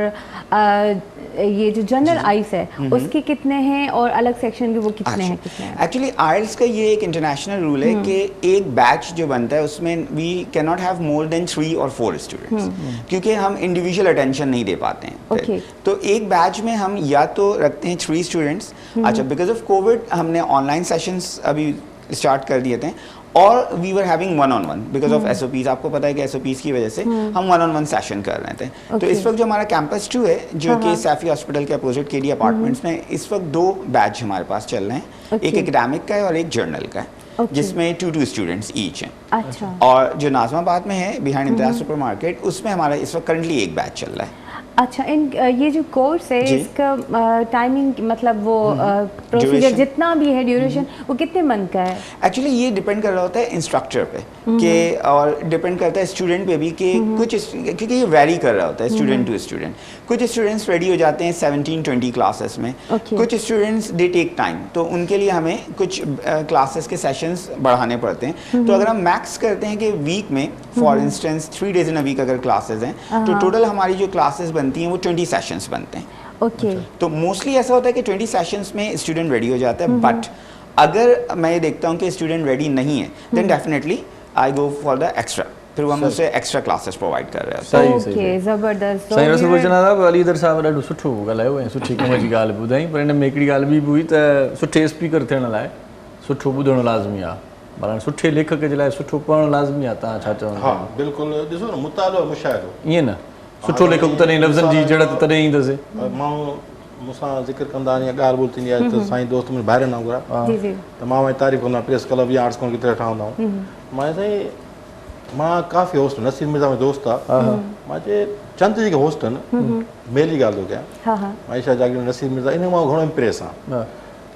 ये जो जनरल आइल्स है उसके कितने हैं, और अलग सेक्शन के वो कितने हैं? एक्चुअली आइल्स का ये एक इंटरनेशनल रूल है कि एक बैच जो बनता है उसमें we can not have more than 3 और 4 स्टूडेंट्स, क्योंकि हम इंडिविजुअल अटेंशन नहीं दे पाते हैं। तो एक बैच में हम या तो रखते हैं 3 स्टूडेंट्स। अच्छा, बिकॉज ऑफ कोविड हमने ऑनलाइन सेशंस अभी स्टार्ट कर दिए थे, और we were having 1-on-1 because of SOPs। आपको पता है कि SOPs की वजह से हम 1-on-1 सेशन कर रहे थे। तो इस वक्त जो हमारा कैंपस 2 है, जो कि सैफी हॉस्पिटल के अपोजिट KD अपार्टमेंट्स में, इस वक्त 2 बैच हमारे पास चल रहे हैं। एक एकेडमिक का है और एक जर्नल का है, जिसमें 2 स्टूडेंट्स ईच हैं। अच्छा। और जो नाज़माबाद में है बिहाइंड इम्तियाज सुपर मार्केट, उसमें हमारा इस वक्त करंटली एक बैच चल रहा है। अच्छा, ये जो कोर्स है इसका टाइमिंग मतलब वो प्रोसीजर जितना भी है, ड्यूरेशन, वो कितने मंथ का है? एक्चुअली ये डिपेंड कर रहा होता है इंस्ट्रक्टर पे कि, और डिपेंड करता है स्टूडेंट पे भी कि कुछ, क्योंकि ये वेरी कर रहा होता है स्टूडेंट टू स्टूडेंट। कुछ स्टूडेंट्स रेडी हो जाते हैं 17-20 क्लासेस में, कुछ स्टूडेंट्स दे टेक टाइम, तो उनके लिए हमें कुछ क्लासेस के सेशंस बढ़ाने पड़ते हैं। तो अगर हम मैक्स करते हैं कि वीक में फॉर इंस्टेंस 3 days इन अ वीक अगर क्लासेस हैं, तो टोटल हमारी जो क्लासेस बनती हैं वो 20 सेशंस बनते हैं। तो मोस्टली ऐसा होता है कि 20 सेशंस में स्टूडेंट रेडी हो जाता है। बट अगर मैं ये देखता हूँ कि स्टूडेंट रेडी नहीं है, then definitely I go for the extra, फिर हम उसे एक्स्ट्रा क्लासेस प्रोवाइड कर रहे हैं। सही सही। ओके, ज़बरदस्त। साईं रसूल जनाब अलीदर साहब ॾाढो सुठो ॻाल्हायो ऐं सुठी कम जी ॻाल्हि ॿुधाई, पर हिन में हिकिड़ी ॻाल्हि बि हुई त सुठे स्पीकर थियण लाइ सुठो ॿुधणु लाज़मी आहे, माना सुठे लेखक जे लाइ सुठो पढ़णु लाज़मी आहे। तव्हां छा चवंदा? हा बिल्कुलु, ॾिसो न, मुतालो मुशाहिदो। ईअं न, सुठो लेखक तॾहिं लफ़्ज़नि जी जड़त तॾहिं ईंदसि। माण्हू मूंसां ज़िक्र कंदा आहिनि या ॻाल्हि ॿोल्हि थींदी आहे त साईं दोस्त मुंहिंजो ॿाहिरि न हुआ, त मां वञी तारीफ़ कंदो आहियां, प्रेस क्लब या आर्ट्स काउंसिल की तरह ठहंदा आहियूं। मां साईं मां काफ़ी होस्ट, नसीर मिर्ज़ा में दोस्त आहे, मां चए चंद जेके होस्ट आहिनि, मेल जी ॻाल्हि थो कयां, आयशा जागीर, नसीर मिर्ज़ा, इन मां घणो इम्प्रेस आहियां।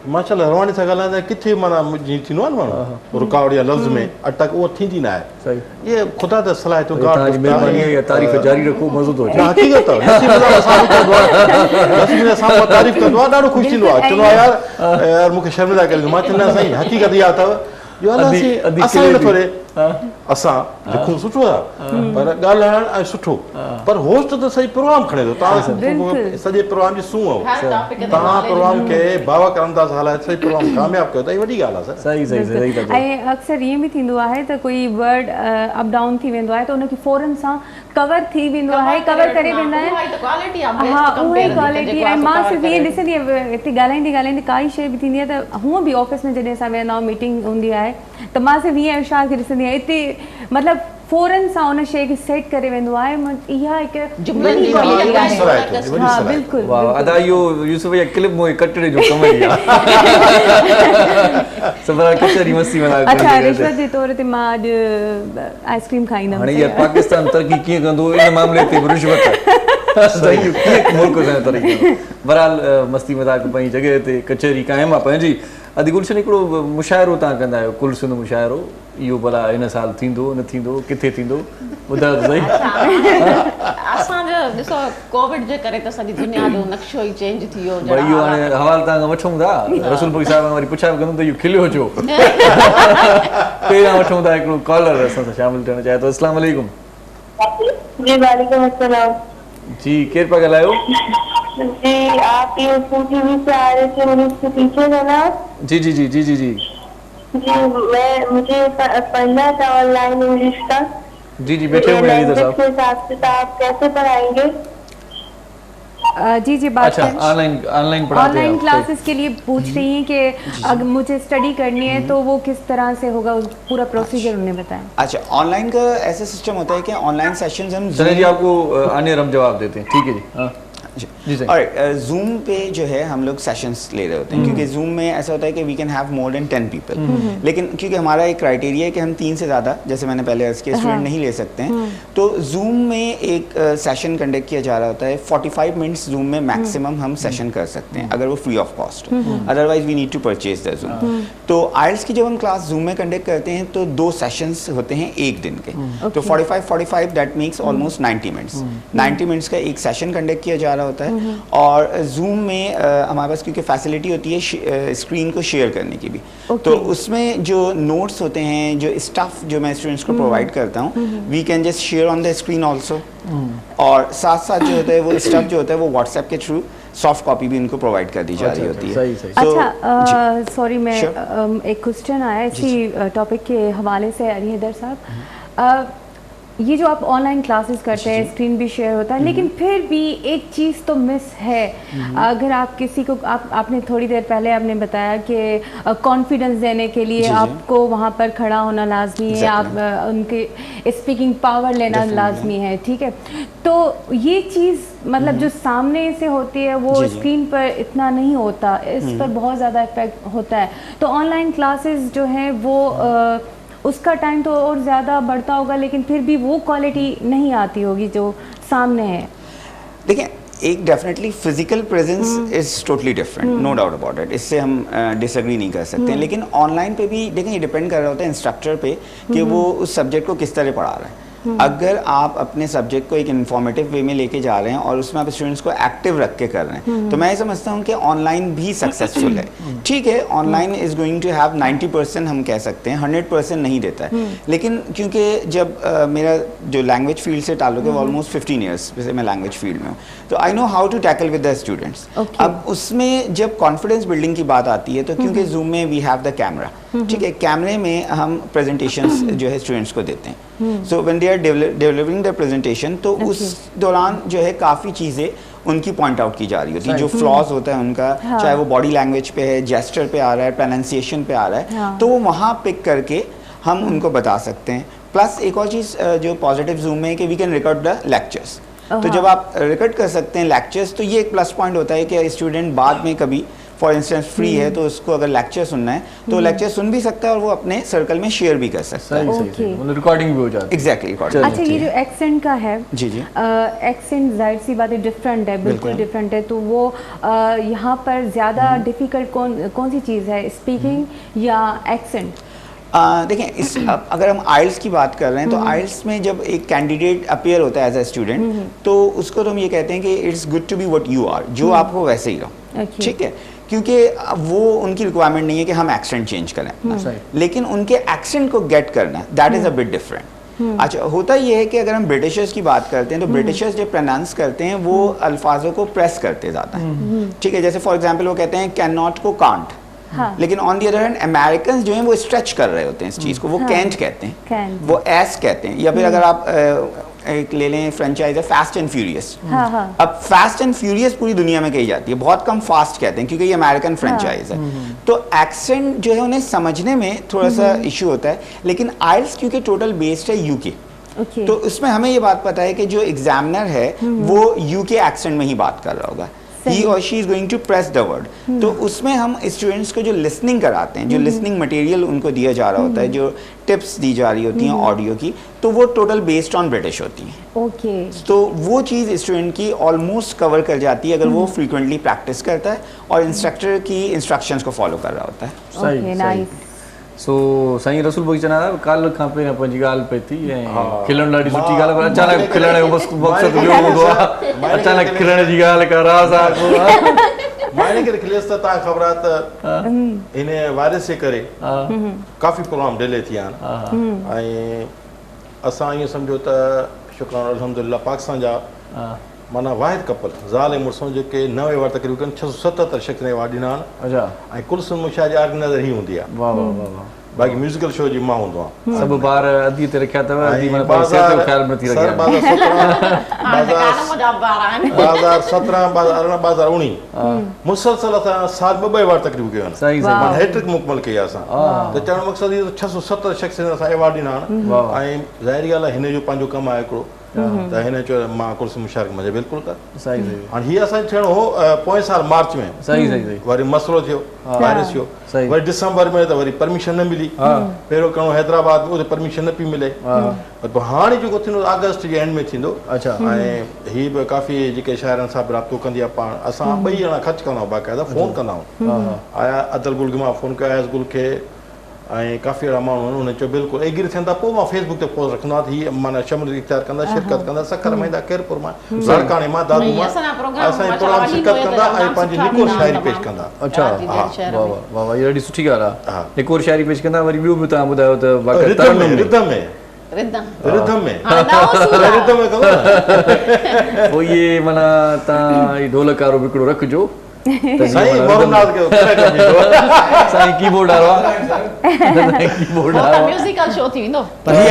माशाल्लाह रवानी सां ॻाल्हाईंदा किथे माना जीअं थींदो आहे न माण्हू रुकावट या लफ़्ज़ में अटक, उहा थींदी न आहे। ये ख़ुदा त सलाह तो तारीफ़ जारी रखो, मज़ो थो अचे। हक़ीक़त नसीर मिर्ज़ा सां तारीफ़ कंदो आहे, ॾाढो ख़ुशि थींदो आहे, चवंदो आहे यार मूंखे शर्मिंदा करे। मां चवंदो आहियां साईं हक़ीक़त इहा अथव, असां नथो रे, असां लिखूं सुठो आहे पर ॻाल्हाइण ऐं सुठो, पर होस्ट त सही प्रोग्राम खणे थो। तव्हां सॼे प्रोग्राम जी सूंह हो, तव्हां प्रोग्राम खे बाबा करमदास हलाए सही प्रोग्राम कामयाबु कयो त इहा वॾी ॻाल्हि आहे। सही सही सही। ऐं अक्सर ईअं बि थींदो आहे त कोई वर्ड अप डाउन थी वेंदो आहे त उनखे फौरन सां कवर थी वेंदो आहे, कवर करे वेंदा आहिनि। हा, उहा ई क्वालिटी। ऐं मां सिर्फ़ु ईअं ॾिसंदी आहियां, हिते ॻाल्हाईंदी काई शइ बि थींदी आहे त हूअं बि ऑफिस में जॾहिं असां वेहंदा आहियूं, मीटिंग हूंदी आहे, त मां सिर्फ़ु ईअं इशार खे ॾिसंदी आहियां, हिते मतिलबु फ़ौरन सां उन शइ खे सेट करे वेंदो आहे। इहा हिकु वॾी क्वालिटी आहे। हा बिल्कुलु। वाह, अदा इहो यूसुफ या क्लिप मोए कटड़े जो कम ई आहे। सबरा कचरी मस्ती वाला। अच्छा, रिश्वत जे तौर ते मां अॼु आइसक्रीम खाईंदमि। हाणे यार पाकिस्तान तरक़ी कीअं कंदो इन मामले ते रिश्वत सही कीअं मुल्क सां तरक़ी। बहरहाल मस्ती मज़ाक पंहिंजी जॻह ते कचहरी क़ाइमु आहे पंहिंजी। अदी गुलशन हिकिड़ो मुशाइरो तव्हां कंदा आहियो, कुल सिंध मुशाइरो, इहो भला हिन साल थींदो न थींदो, किथे थींदो, ॿुधायो त सही। असांजो ॾिसो कोविड जे करे त सॼी दुनिया जो नक्शो ई चेंज थी वियो। भई इहो हाणे हवाल तव्हां खां वठूं था, रसूल पुरी साहिब वरी पुछा बि कंदुमि त इहो खिलियो छो। पहिरियां वठूं था हिकिड़ो कॉलर असां सां शामिलु थियणु चाहे थो। अस्सलाम वालेकुम। जी वालेकुम अस्सलाम। जी केरु पिया ॻाल्हायो? जी आप ये टीवी से आ रहे थे, मुझे उसके पीछे था ना। जी जी जी जी जी जी जी मुझे पढ़ना था ऑनलाइन इंग्लिश का। जी जी बैठे हुए हैं इधर साहब। के हिसाब से आप कैसे पढ़ाएंगे? जी जी बात अच्छा, करें। ऑनलाइन पढ़ाते हैं ऑनलाइन आप? क्लासेस के लिए पूछ रही हैं कि अगर मुझे स्टडी करनी है तो वो किस तरह से होगा, उस पूरा प्रोसीजर उन्हें बताएं। अच्छा, ऑनलाइन का ऐसा सिस्टम होता है कि ऑनलाइन सेशंस हम चलिए जी, आपको आने हम जवाब देते हैं, ठीक है जी। हाँ जी सही। और जूम पे जो है हम लोग सेशंस ले रहे होते हैं, क्योंकि जूम में ऐसा होता है कि we can have more than 10 people, लेकिन क्योंकि हमारा एक क्राइटेरिया है कि हम 3 से ज़्यादा, जैसे मैंने पहले अर्ज किया, स्टूडेंट नहीं ले सकते हैं। तो जूम में एक सेशन कंडक्ट किया जा रहा होता है, 45 मिनट्स जूम में मैक्सिमम हम सेशन कर सकते हैं अगर वो free of cost, otherwise we need to purchase the zoom. तो आइल्स की जब हम क्लास जूम में कंडक्ट करते हैं तो 2 सेशंस होते हैं एक दिन के, तो 45 that makes almost 90 minutes. 90 minutes का एक सेशन कंडक्ट किया जा रहा होता है। और जूम में हमारे पास क्योंकि फैसिलिटी होती है स्क्रीन को शेयर करने की भी, तो उसमें जो नोट्स होते हैं, जो स्टफ जो मैं स्टूडेंट्स को प्रोवाइड करता हूँ, we can just share on the screen also. और साथ साथ जो होता है वो स्टफ जो होता है वो व्हाट्सएप के थ्रू सॉफ्ट कॉपी भी इनको प्रोवाइड कर दी जा रही होती है। सही सही। अच्छा सॉरी, मैं एक क्वेश्चन आया इसी टॉपिक के हवाले से अली हैदर साहब, ये जो आप ऑनलाइन क्लासेस करते हैं, स्क्रीन भी शेयर होता है, लेकिन फिर भी एक चीज़ तो मिस है। अगर आप किसी को आपने थोड़ी देर पहले आपने बताया कि कॉन्फिडेंस देने के लिए आपको वहाँ पर खड़ा होना लाजमी है, आप उनके स्पीकिंग पावर लेना लाजमी है, ठीक है। तो ये चीज़ मतलब जो सामने से होती है वो स्क्रीन पर इतना नहीं होता, इस पर बहुत ज़्यादा इफेक्ट होता है। तो ऑनलाइन क्लासेस जो हैं वो उसका टाइम तो और ज़्यादा बढ़ता होगा, लेकिन फिर भी वो क्वालिटी नहीं आती होगी जो सामने है। देखिए, एक definitely physical presence is totally different, no doubt about it, इससे हम डिसएग्री नहीं कर सकते। लेकिन ऑनलाइन पे भी देखें, ये डिपेंड कर रहा होता है इंस्ट्रक्टर पे कि वो उस सब्जेक्ट को किस तरह पढ़ा रहा है। अगर आप अपने सब्जेक्ट को एक इन्फॉर्मेटिव वे में लेके जा रहे हैं और उसमें आप स्टूडेंट्स को एक्टिव रख के कर रहे हैं, तो मैं समझता हूँ कि ऑनलाइन भी सक्सेसफुल है। ठीक है, online is going to have 90% हम कह सकते हैं, 100% नहीं देता है। लेकिन क्योंकि जब मेरा जो लैंग्वेज फील्ड से ताल्लुक है वो ऑलमोस्ट 15 ईयर्स जैसे मैं लैंग्वेज फील्ड में हूँ, तो I know how to tackle with the students. अब उसमें जब कॉन्फिडेंस बिल्डिंग की बात आती है, तो क्योंकि जूम में वी हैव द कैमरा, ठीक है, कैमरे में हम प्रेजेंटेशंस जो है स्टूडेंट्स को देते हैं। So when they are delivering the presentation, तो उस दौरान जो है काफ़ी चीज़ें उनकी पॉइंट आउट की जा रही होती है, जो फ्लॉज होता है उनका, चाहे वो बॉडी लैंग्वेज पे है, जेस्चर पे आ रहा है, प्रोनाउंसिएशन पे आ रहा है, तो वो वहाँ पिक करके हम उनको बता सकते हैं। प्लस एक और चीज़ जो पॉजिटिव जूम में है कि we can record the lectures. तो जब आप रिकॉर्ड कर सकते हैं लेक्चर्स, तो ये एक प्लस पॉइंट होता है कि स्टूडेंट बाद में कभी फॉर इंस्टेंस फ्री है तो उसको अगर लेक्चर सुनना है तो लेक्चर सुन भी सकता है और वो अपने सर्कल में शेयर भी कर सकता है। मतलब रिकॉर्डिंग भी हो जाती है। Exactly, recording. अच्छा, ये जो एक्सेंट का है, जी जी, एक्सेंट जाहिर सी बात है डिफरेंट है, बिल्कुल डिफरेंट है, तो वो यहाँ पर ज़्यादा डिफिकल्ट कौन सी चीज़ है, स्पीकिंग या एक्सेंट? देखें, अगर हम आइल्स की बात कर रहे हैं, तो आइल्स में जब एक कैंडिडेट अपीयर होता है एज ए स्टूडेंट, तो उसको तो हम ये कहते हैं कि it's good to be what you are, जो आप हो वैसे ही रहो, ठीक है। क्योंकि वो उनकी रिक्वायरमेंट नहीं है कि हम एक्सेंट चेंज करें, लेकिन उनके एक्सेंट को गेट करना, that is a bit different. अच्छा, होता ये है कि अगर हम ब्रिटिशर्स की बात करते हैं, तो ब्रिटिशर्स जब प्रोनाउंस करते हैं वो अल्फाजों को प्रेस करते ज़्यादा है, ठीक है। जैसे फॉर एग्जांपल वो कहते हैं कैन नॉट को कांट, लेकिन on the other hand American जो हैं वो स्ट्रेच कर रहे होते हैं इस चीज़ को, वो कैंट कहते हैं, वो एस कहते हैं। या फिर अगर आप एक ले लें फ्रेंचाइज है फास्ट एंड फ्यूरियस, अब फास्ट एंड फ्यूरियस पूरी दुनिया में कही जाती है, बहुत कम फास्ट कहते हैं क्योंकि ये अमेरिकन फ्रेंचाइज है। तो एक्सेंट जो है उन्हें समझने में थोड़ा सा इशू होता है, लेकिन आइल्स क्योंकि टोटल बेस्ड है यूके, तो उसमें हमें ये बात पता है कि जो एग्जामिनर है वो यूके एक्सेंट में ही बात कर रहा होगा, he or she is going to press the word। तो उसमें हम स्टूडेंट्स को जो लिसनिंग कराते हैं, जो लिसनिंग मटेरियल उनको दिया जा रहा होता है, जो टिप्स दी जा रही होती हैं ऑडियो की, तो वो टोटल बेस्ड ऑन ब्रिटिश होती हैं। ओके, तो वो चीज़ स्टूडेंट की ऑलमोस्ट कवर कर जाती है अगर वो फ्रीक्वेंटली प्रैक्टिस करता है और इंस्ट्रक्टर की इंस्ट्रक्शंस को फॉलो कर रहा होता है। सही सही। सो साईं रसूल भाई चना कल खां पहिरियों पंहिंजी ॻाल्हि पई थी ऐं खिलण ॾाढी सुठी ॻाल्हि पर अचानक खिलण जो मक़सदु ॿियो हूंदो आहे, अचानक खिलण जी ॻाल्हि कर माने के खिलेस त तव्हां ख़बर आहे त इन वायरस जे करे काफ़ी प्रोग्राम डिले थी विया आहिनि ऐं असां ईअं सम्झो त शुक्राना अल्हम्दुलिल्लाह पाकिस्तान जा माना वाहिद कपल ज़ाल ऐं मुड़ुसु जेके 9 अवार्ड तक़रीबन 677 शख़्स ने अवार्ड ॾिना आहिनि। अच्छा, ऐं कुल मुशाह जी ऑर्गेनाइज़र ही हूंदी आहे। वाह वाह वाह, बाक़ी म्यूज़िकल शो जी मां हूंदो आहियां सभु ॿार अधी ते रखिया अथव अधी माना ॿ सिहत जो ख़्यालु नथी रखिया 2017 मुसलसल असां साल ॿ अवार्ड तकरीब कयो आहिनि सही सही हैट्रिक मुकमल कई आहे असां त चवण मक़सदु इहो 670 शख़्स असां अवार्ड ॾिना आहिनि ऐं ज़ाहिरी ॻाल्हि आहे हिन जो पंहिंजो कमु आहे हिकिड़ो त हिन चयो मां कुर्सी मुशारक मुंहिंजे बिल्कुलु कर सही सही हाणे हीअ असांजो थियणो हो पोएं साल मार्च में सही सही सही वरी मसइलो थियो वायरस थियो सही वरी दिसंबर में त वरी परमिशन न मिली पहिरियों करिणो हैदराबाद में उते परमिशन न पई मिले पर पोइ हाणे जेको थींदो अगस्त जे एंड में थींदो अच्छा ऐं हीअ बि काफ़ी जेके शाइरनि सां बि राब्तो कंदी आहे पाण असां ॿई ॼणा ख़र्चु कंदा आहियूं बाक़ाइदा फ़ोन कंदा आहियूं आया अदल गुल खे मां फ़ोन कयो अयाज़ गुल खे ऐं काफ़ी अहिड़ा माण्हू आहिनि हुन चयो बिल्कुलु एग्री थियनि था पोइ मां फेसबुक ते पोस्ट रखंदो आहियां हीअ माना शमूलियत इख़्तियार कंदा शिरकत कंदा सकर माईंदा केरपुर मां सरकाणे मां दादू मां असांजे प्रोग्राम शिरकत कंदा ऐं पंहिंजी निकोर शाइरी पेश कंदा अच्छा वाह वाह वाह इहा ॾाढी सुठी ॻाल्हि आहे हिकु और शाइरी पेश कंदा वरी ॿियो बि तव्हां ॿुधायो त रिदम में पोइ इहे माना तव्हां ढोलक वारो बि हिकिड़ो रखिजो साईं कीबोर्ड वारो कीबोर्ड वारो म्यूजिकल शो थी वेंदो पर ही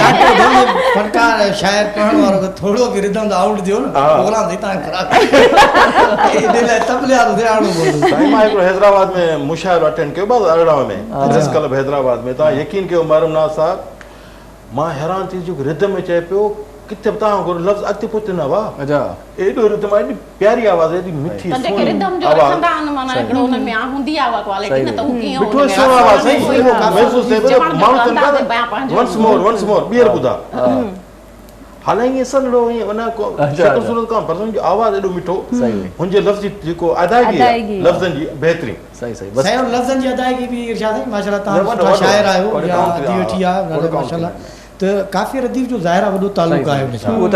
फनकार शायर पढ़ण वारो खे थोरो की रिदम आउट दियो न प्रोग्राम दे ता खराब इने लाइ तबले वारो ध्यानु बोलो साईं मां हिकिड़ो हैदराबाद में मुशाइरो अटेंड कयो 2018 में प्रेस क्लब हैदराबाद में तव्हां यकीन कयो मरम नाज़ साहब मां हैरान थी जो रिदम में चए पियो किथे तव्हां को लफ़्ज़ अॻिते पुछे न वाह अच्छा एॾो रिदम एॾी प्यारी आवाज़ एॾी मिठी त जेके रिदम जो रखंदा आहिनि माना हिकिड़ो हुन में हूंदी आहे उहा क्वालिटी न त हू कीअं मिठो सुहिणो आवाज़ साईं महसूस थिए पियो माण्हू वंस मोर ॿीहर ॿुधा हालांकि सनड़ो ईअं वञा को शक्ल सूरत खां पर जो आवाज़ एॾो मिठो हुनजे लफ़्ज़ जी जेको अदायगी आहे लफ़्ज़नि जी बहितरीन सही सही बस साईं लफ़्ज़नि जी अदायगी बि इरशाद है माशाल्लाह तव्हां शाइर आहियो या वेठी आहे माशाल्लाह त काफ़ी रदीफ़ जो ज़ाहिर वॾो तालुक़ आहे हुन सां उहो त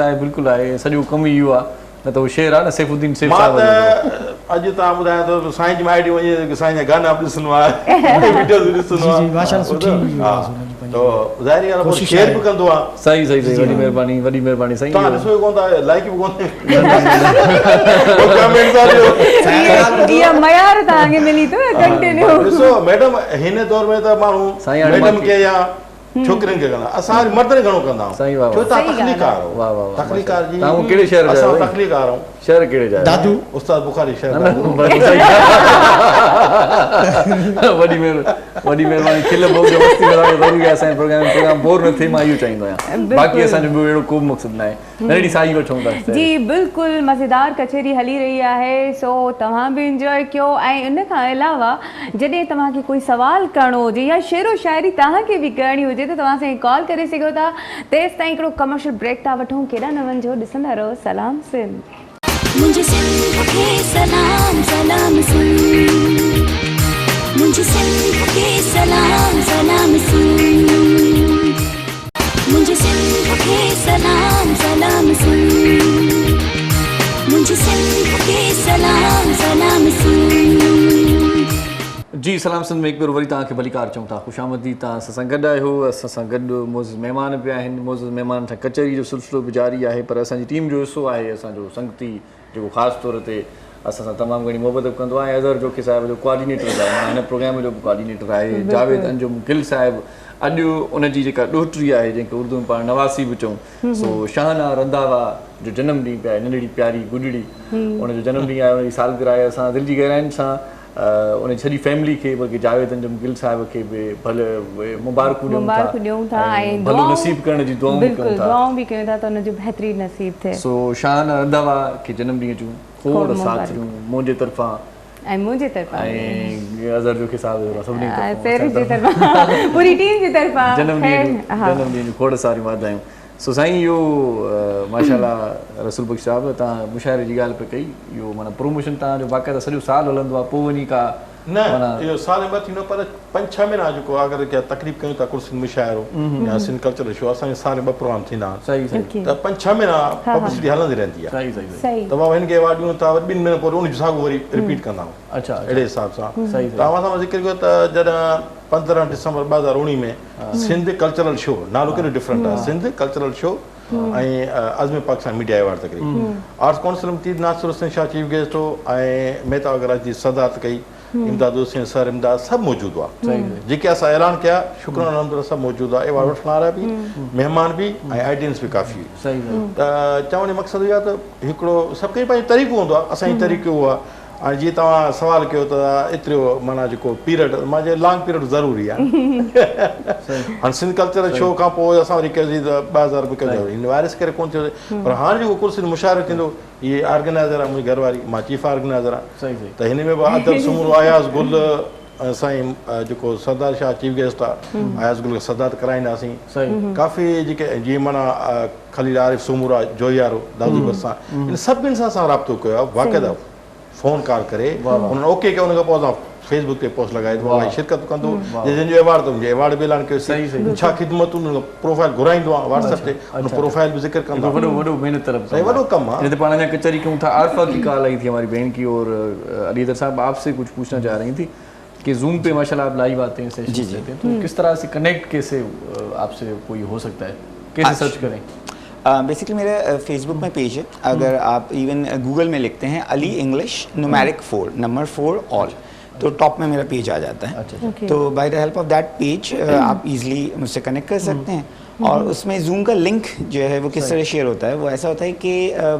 आहे बिल्कुलु आहे सॼो कमु ई इहो आहे न त उहो शेर आहे न सैफुद्दीन सेफ मां त अॼु तव्हां ॿुधायां थो साईं जी मां हेॾी वञी साईं जा गाना बि ॾिसणो आहे वीडियोस बि ॾिसणो आहे माशाल्लाह सुठी तो ज़ाहिरी ॻाल्हि आहे शेर बि कंदो आहे सही सही सही वॾी महिरबानी साईं तव्हां ॾिसो कोन था लाइक बि कोन इहा मयार तव्हांखे मिली अथव कंटिन्यू ॾिसो मैडम हिन दौर में त माण्हू मैडम खे या छोकिरियुनि खे कंदा असां मर्दनि घणो कंदा आहियूं छो तव्हां तख़लीकार हो तख़लीकार जी तव्हां कहिड़े शहर जा असां तख़लीकार आहियूं शहर कहिड़े जा दादू उस्ताद बुखारी शहर वॾी महिरबानी खिल बोल जो मस्ती करणु ज़रूरी आहे असांजे प्रोग्राम बोर न थिए मां इहो चाहींदो आहियां बाक़ी असांजो ॿियो अहिड़ो को बि मक़सदु न आहे नंढड़ी साई वठूं था जी बिल्कुलु मज़ेदार कचेरी हली रही आहे सो तव्हां बि इंजॉय कयो ऐं इन खां अलावा जॾहिं तव्हांखे कोई सवाल करणो हुजे या शेरो शाइरी तव्हांखे बि करणी हुजे त तव्हां असांखे कॉल करे सघो था तेसि ताईं हिकिड़ो कमर्शियल ब्रेक था वठूं केॾा न वञिजो ॾिसंदा रहो सलाम सिंध मुझे सिंध के सलाम सलाम सिंध मुझे सिंध के सलाम सलाम सिंध मुझे सिंध के सलाम सलाम सिंध मुझे सिंध के सलाम सलाम सिंध जी सलाम सिंध में हिकु भेरो वरी तव्हांखे भलीकार चऊं था ख़ुशि आमदी तव्हां असां सां गॾु आहियो असां सां गॾु मोज़िज़ महिमान बि आहिनि मोज़िज़ महिमान सां कचहरी जो सिलसिलो बि जारी आहे पर असांजी टीम जो हिसो आहे असांजो संगती जेको ख़ासि तौर ते असां सां तमामु घणी मोहबत बि कंदो आहे अज़हर जोकी साहिब जो कोऑर्डिनेटर आहे माना हिन प्रोग्राम जो बि कोऑर्डिनेटर आहे जावेद अंजुम गिल साहिबु अॼु उनजी जेका ॾोहिटी आहे जंहिंखे उर्दू में पाण नवासी बि चऊं सो शाहना रंधावा जो जनमु ॾींहुं पिया आहे नंढड़ी प्यारी गुॾड़ी उनजो जनमु ॾींहुं आहे उनजी सालगिरह आहे असां दिलि जी गहराइनि सां उन सॼी फैमिली खे बल्कि जावेद अंजुम गिल साहिब खे बि भले मुबारकूं ॾियूं था ऐं भलो नसीब करण जी दुआऊं बि कयूं था त उनजो बहितरीनु नसीब थिए सो शाहना रंधावा खे जनमु ॾींहं जूं खोड़ साथियूं मुंहिंजे तरफ़ां ऐं मुंहिंजे तरफ़ां ऐं अज़हर जोकी साहिब सभिनी तरफ़ां पूरी टीम जी तरफ़ां जनमु ॾींहं जूं खोड़ सारियूं वाधायूं सो साईं इहो माशाल्लाह रसूल बख़्श साहिब तव्हां मुशाइरे जी ॻाल्हि पिया कई इहो माना प्रमोशन तव्हांजो बाक़ाइदा सॼो साल हलंदो आहे पोइ वञी का न इहो साल में थींदो पर 5-6 महीना जेको अगरि क्या तकरीब कयूं था कुर्सिन मुशाइरो या सिंध कल्चरल शो असांजे साल में 2 प्रोग्राम थींदा आहिनि सही त 5-6 महीना पब्लिसिटी हलंदी रहंदी आहे सही त मां हिनखे अवार्ड ॾियूं था 2 महीने पोइ उन जो साॻियो वरी रिपीट कंदा आहियूं अच्छा अहिड़े हिसाब सां तव्हां सां ज़िक्र कयो त जॾहिं 15 दिसंबर 2019 में सिंध कल्चरल शो नालो कहिड़ो डिफरेंट आहे सिंध कल्चरल शो ऐं अज़म पाकिस्तान मीडिया अवार्ड तकरीब आर्ट्स काउंसिल में तीर नासिर हुसैन शाह चीफ गेस्ट हो ऐं मेहता वग़ैरह जी सदारत कई इमदाद हुसैन सर इमदाद सभु मौजूदु आहे जेके असां ऐलान कया शुक्राना अलहमदुलिल्लाह सभु मौजूदु आहे एवॉर्ड वठण वारा बि महिमान बि ऐं ऑडियंस बि काफ़ी त चवण जो मक़सदु इहो आहे त हिकिड़ो सभु कंहिं पंहिंजो तरीक़ो हूंदो आहे असांजी तरीक़ो उहो आहे हाणे जीअं तव्हां सवाल कयो त एतिरो माना जेको पीरियड मां चयो लॉन्ग पीरियड ज़रूरी आहे हाणे सिंध कल्चर शो खां पोइ असां वरी कयोसीं त 2000 रुपया कयो हिन वायरस करे कोन थियो पर हाणे जेको कुर्सी मुशाइरो थींदो इहे ऑर्गेनाइज़र आहे मुंहिंजी घरवारी मां चीफ ऑर्गेनाइज़र आहे त हिन में बि अदल सुमूर अयाज़ गुल साईं जेको सरदार शाह चीफ गेस्ट आहे अयाज़ गुल खे सदात कराईंदासीं काफ़ी जेके जीअं माना खलील आरिफ सुमूर आहे जोयारो दादूगर सां इन सभिनी सां असां राब्तो कयो आहे बाक़ाइदा फ़ोन कॉल करे उन्हनि ओके कयो उनखां पोइ असां फेसबुक ते पोस्ट लॻाए थो भाई शिरकत कंदो जंहिंजो एवॉर्ड थो मुंहिंजे एवॉर्ड बि ऐलान कयोसीं छा ख़िदमतूं उनजो प्रोफाइल घुराईंदो आहे व्हाट्सएप ते उन प्रोफाइल बि ज़िक्र कंदो वॾो महिनत तलब वॾो कमु आहे पाण अञा कचहरी कयूं था आरफा की कॉल आई थी हमारी बहन की और अलीदर साहब आपसे कुछ पूछना चाह रही थी कि जूम पे माशाल्लाह आप लाइव आते हैं सेशन देते हैं तो किस तरह से कनेक्ट कैसे आपसे कोई हो सकता है कैसे सर्च करें बेसिकली मेरा फेसबुक में पेज है अगर आप इवन गूगल में लिखते हैं Ali English numeric 4 number 4 all तो टॉप में मेरा पेज आ जाता है तो by the help of that page आप इजीली मुझसे कनेक्ट कर सकते हैं और उसमें जूम का लिंक जो है वो किस तरह शेयर होता है वो ऐसा होता है कि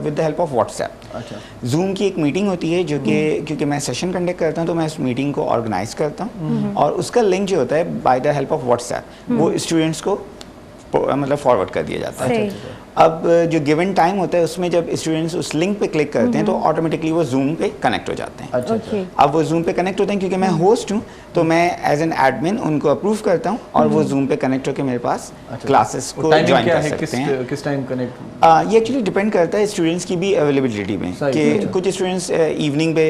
with the help of WhatsApp zoom की एक मीटिंग होती है जो कि क्योंकि मैं सेशन कंडक्ट करता हूँ तो मैं उस मीटिंग को ऑर्गेनाइज करता हूँ और उसका लिंक जो होता है by the help of WhatsApp वो स्टूडेंट्स को मतलब फॉरवर्ड कर दिया जाता है अब जो गिवन टाइम होता है उसमें जब स्टूडेंट्स उस लिंक पे क्लिक करते हैं तो ऑटोमेटिकली वो जूम पे कनेक्ट हो जाते हैं अब वो जूम पे कनेक्ट होते हैं क्योंकि मैं होस्ट हूँ तो मैं एज एन एडमिन उनको अप्रूव करता हूँ और वो जूम पे कनेक्ट होकर मेरे पास क्लासेस को ज्वाइन कर सकते हैं किस टाइम कनेक्ट ये एक्चुअली डिपेंड करता है स्टूडेंट्स की भी अवेलेबिलिटी में कि कुछ स्टूडेंट्स इवनिंग पे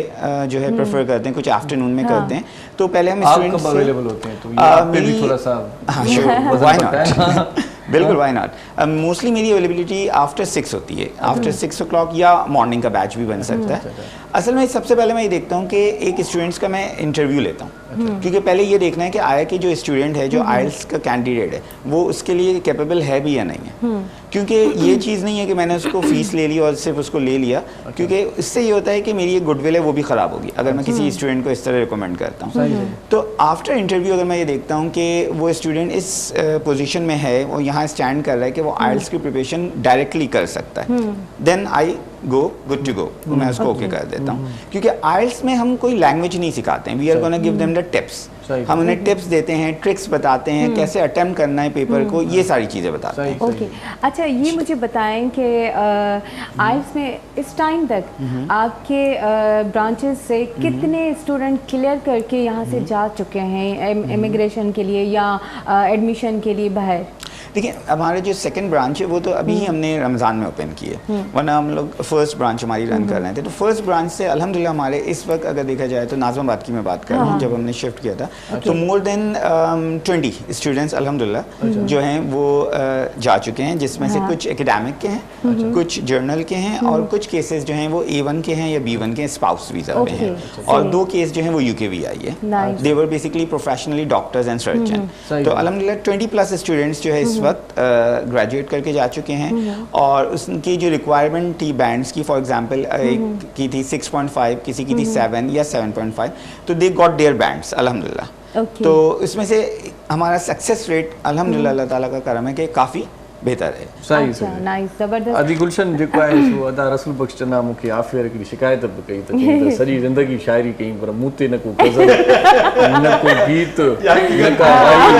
जो है प्रेफर करते हैं कुछ आफ्टरनून में करते हैं तो पहले हम स्टूडेंट्स अवेलेबल होते हैं तो आप पे भी थोड़ा सा व्हाई नॉट बिल्कुल वाई नॉट मोस्टली मेरी अवेलेबिलिटी आफ्टर 6 होती है आफ्टर 6 o'clock या मॉर्निंग का बैच भी बन सकता है असल में सबसे पहले मैं ये देखता हूँ कि एक स्टूडेंट्स का मैं इंटरव्यू लेता हूँ क्योंकि पहले ये देखना है कि आया कि जो स्टूडेंट है जो आइल्स का कैंडिडेट है वो उसके लिए कैपेबल है भी या नहीं है क्योंकि ये चीज़ नहीं है कि मैंने उसको फीस ले ली और सिर्फ उसको ले लिया क्योंकि इससे ये होता है कि मेरी ये गुडविल है वो भी ख़राब होगी अगर मैं किसी स्टूडेंट को इस तरह रिकमेंड करता हूँ तो आफ्टर इंटरव्यू अगर मैं ये देखता हूँ कि वो स्टूडेंट इस पोजीशन में है वो यहाँ स्टैंड कर रहा है कि वो आइल्स की प्रिपरेशन डायरेक्टली कर सकता है then I go good to go मैं उसको ओके कर देता हूँ क्योंकि आइल्स में हम कोई लैंग्वेज नहीं सिखाते हैं we are gonna give them the tips हम उन्हें टिप्स देते हैं ट्रिक्स बताते हैं कैसे अटेम्प्ट करना है पेपर को ये सारी चीज़ें बताते हैं ओके अच्छा ये मुझे बताएं कि आइल्स में इस टाइम तक आपके ब्रांचेस से कितने स्टूडेंट क्लियर करके यहाँ से जा चुके हैं इमिग्रेशन के लिए या एडमिशन के लिए बाहर देखिए हमारे जो सेकंड ब्रांच है वो तो अभी ही हमने रमज़ान में ओपन की है वरना हम लोग फर्स्ट ब्रांच हमारी रन कर रहे थे तो फर्स्ट ब्रांच से अल्हम्दुलिल्लाह हमारे इस वक्त अगर देखा जाए तो नाज़िमाबाद की मैं बात कर रहा हूँ जब हमने शिफ्ट किया था तो मोर देन 20 स्टूडेंट्स अल्हम्दुलिल्लाह जो हैं वो जा चुके हैं जिसमें से कुछ एकेडमिक के हैं कुछ जर्नल के हैं और कुछ केसेस जो हैं वो A1 के हैं या B1 के स्पाउस वीज़ा पे हैं और 2 केस जो हैं वो UKVI है they were basically professionally doctors and surgeon तो अल्हम्दुलिल्लाह 20+ स्टूडेंट्स जो है इस वक्त ग्रेजुएट करके जा चुके हैं और उसकी जो रिक्वायरमेंट थी बैंड्स की फॉर एग्जांपल एक की थी 6.5 किसी की थी 7 या 7.5 तो दे गॉट देयर बैंड्स अल्हम्दुलिल्लाह तो इसमें से हमारा सक्सेस रेट अल्हम्दुलिल्लाह अल्लाह ताला का करम है कि काफ़ी बेहतर है सही सही नाइस ज़बरदस्त अदी गुलशन जेको आहे सो अदा रसूल बख्श चंदा मूंखे आफ़ियर हिकिड़ी शिकायत बि कई त सॼी ज़िंदगी शाइरी कई पर मूं ते न को गज़ल न को गीत न का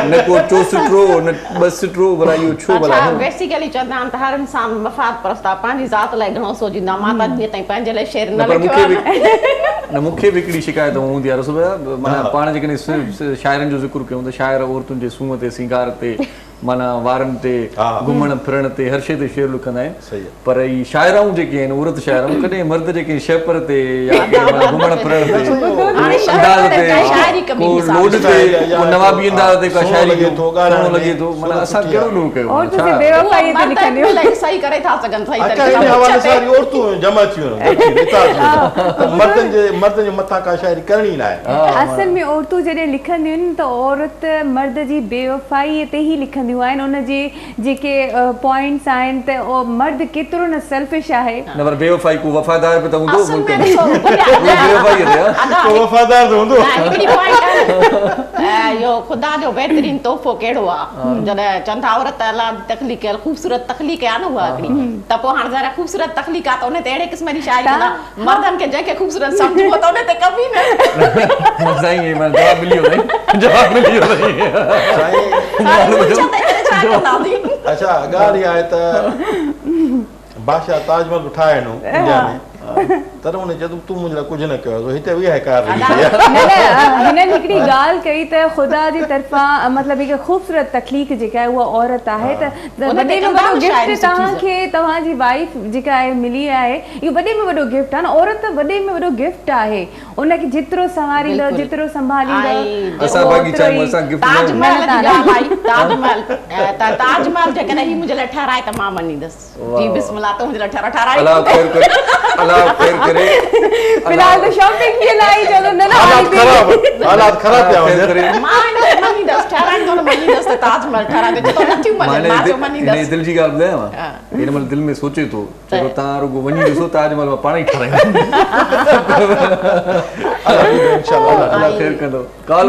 न को चोसटरो न बसटरो भला इहो छो भला बेसिकली चवंदा आहिनि त हर इंसान मफ़ाद परस्त आहे पंहिंजी ज़ात लाइ घणो सोचींदा मां त अॼु ताईं पंहिंजे लाइ शेर न लिखियो न मूंखे बि हिकिड़ी शिकायत हूंदी आहे रसूल माना पाण जेकॾहिं शाइरनि जो ज़िक्र कयूं त शाइर औरतुनि जे सूंहं ते सिंगार ते माना वारनि ते घुमण फिरण ते हर शइ ते शेर लिखंदा आहिनि पर ई शाइराऊं जेके आहिनि औरत शाइराऊं कॾहिं मर्द जेके शेपर ते या घुमण फिरण ते अंदाज़ ते को लोड ते को नवाबी अंदाज़ ते का शाइरी जो गानो लॻे थो माना असां कहिड़ो ॾोह कयो और तुझे बेवफाई ते लिखंदे हो सही करे था सघनि सही तरीक़े सां हवाले सां औरतूं जमा थी वञनि मर्दनि जे मथां का शाइरी करणी न आहे असल में औरतूं जॾहिं लिखंदियूं आहिनि त औरत मर्द जी बेवफाई ते ई लिखंदियूं हूंदियूं आहिनि उन जी जेके पॉइंट्स आहिनि त उहो मर्द केतिरो न सेल्फिश आहे न पर बेवफाई को वफ़ादार बि त हूंदो असल मुल्क में में ॾिसो, बेवफाई आहे को वफ़ादार त हूंदो हिकिड़ी point आहे, इहो ख़ुदा जो बहितरीन तोहफ़ो कहिड़ो आहे जॾहिं चवनि था औरत अलाह जी तख़लीक़ कयल ख़ूबसूरत तख़लीक़ आहे न उहा हिकिड़ी त पोइ हाणे ज़रा ख़ूबसूरत तख़लीक़ आहे त उन ते अहिड़े क़िस्म जी शाइरी कंदा मर्दनि खे जंहिंखे ख़ूबसूरत सम्झो त उन ते कभी न साईं मां जवाब मिली वियो साईं जवाब मिली वियो साईं छा कंदासीं अच्छा ॻाल्हि इहा आहे त बादशाह ताजमहल ठाहे ॾिनो इंडिया में तर उन जॾहिं तूं मुंहिंजे लाइ कुझु न कयो त हिते वीह कार हिननि हिकिड़ी ॻाल्हि कई त ख़ुदा जी तरफ़ां मतिलबु हिकु ख़ूबसूरत तख़लीक़ जेका आहे उहा औरत आहे त वॾे में वॾो गिफ्ट तव्हांखे तव्हांजी वाइफ जेका आहे मिली आहे इहो वॾे में वॾो गिफ्ट आहे न औरत वॾे में वॾो गिफ्ट आहे उनखे जेतिरो संभालींदो जेतिरो संभालींदो असां बाक़ी चाहूं असां गिफ्ट ताजमहल जी ॻाल्हि आई ताजमहल त ताजमहल जेकॾहिं ही मुंहिंजे लाइ ठहिराए त मां मञींदसि जी बिस्मिल्लाह त मुंहिंजे लाइ ठहिराए अलाह ख़ैर करे अलाह ख़ैर करे फिलहाल त शॉपिंग कीअं न आई चलो न हालात ख़राब पिया ख़ैर करे मां मञींदसि ठहिराईंदो न मञींदसि त ताजमहल ठहिराए जेको नथियूं मञनि मां जो मञींदसि दिलि जी ॻाल्हि ॿुधायांव हिन महिल दिलि में सोचे थो चलो तव्हां रुॻो वञी ॾिसो ताजमहल मां पाण ई ठाराईंदुमि अलाह ख़ैर कंदो काल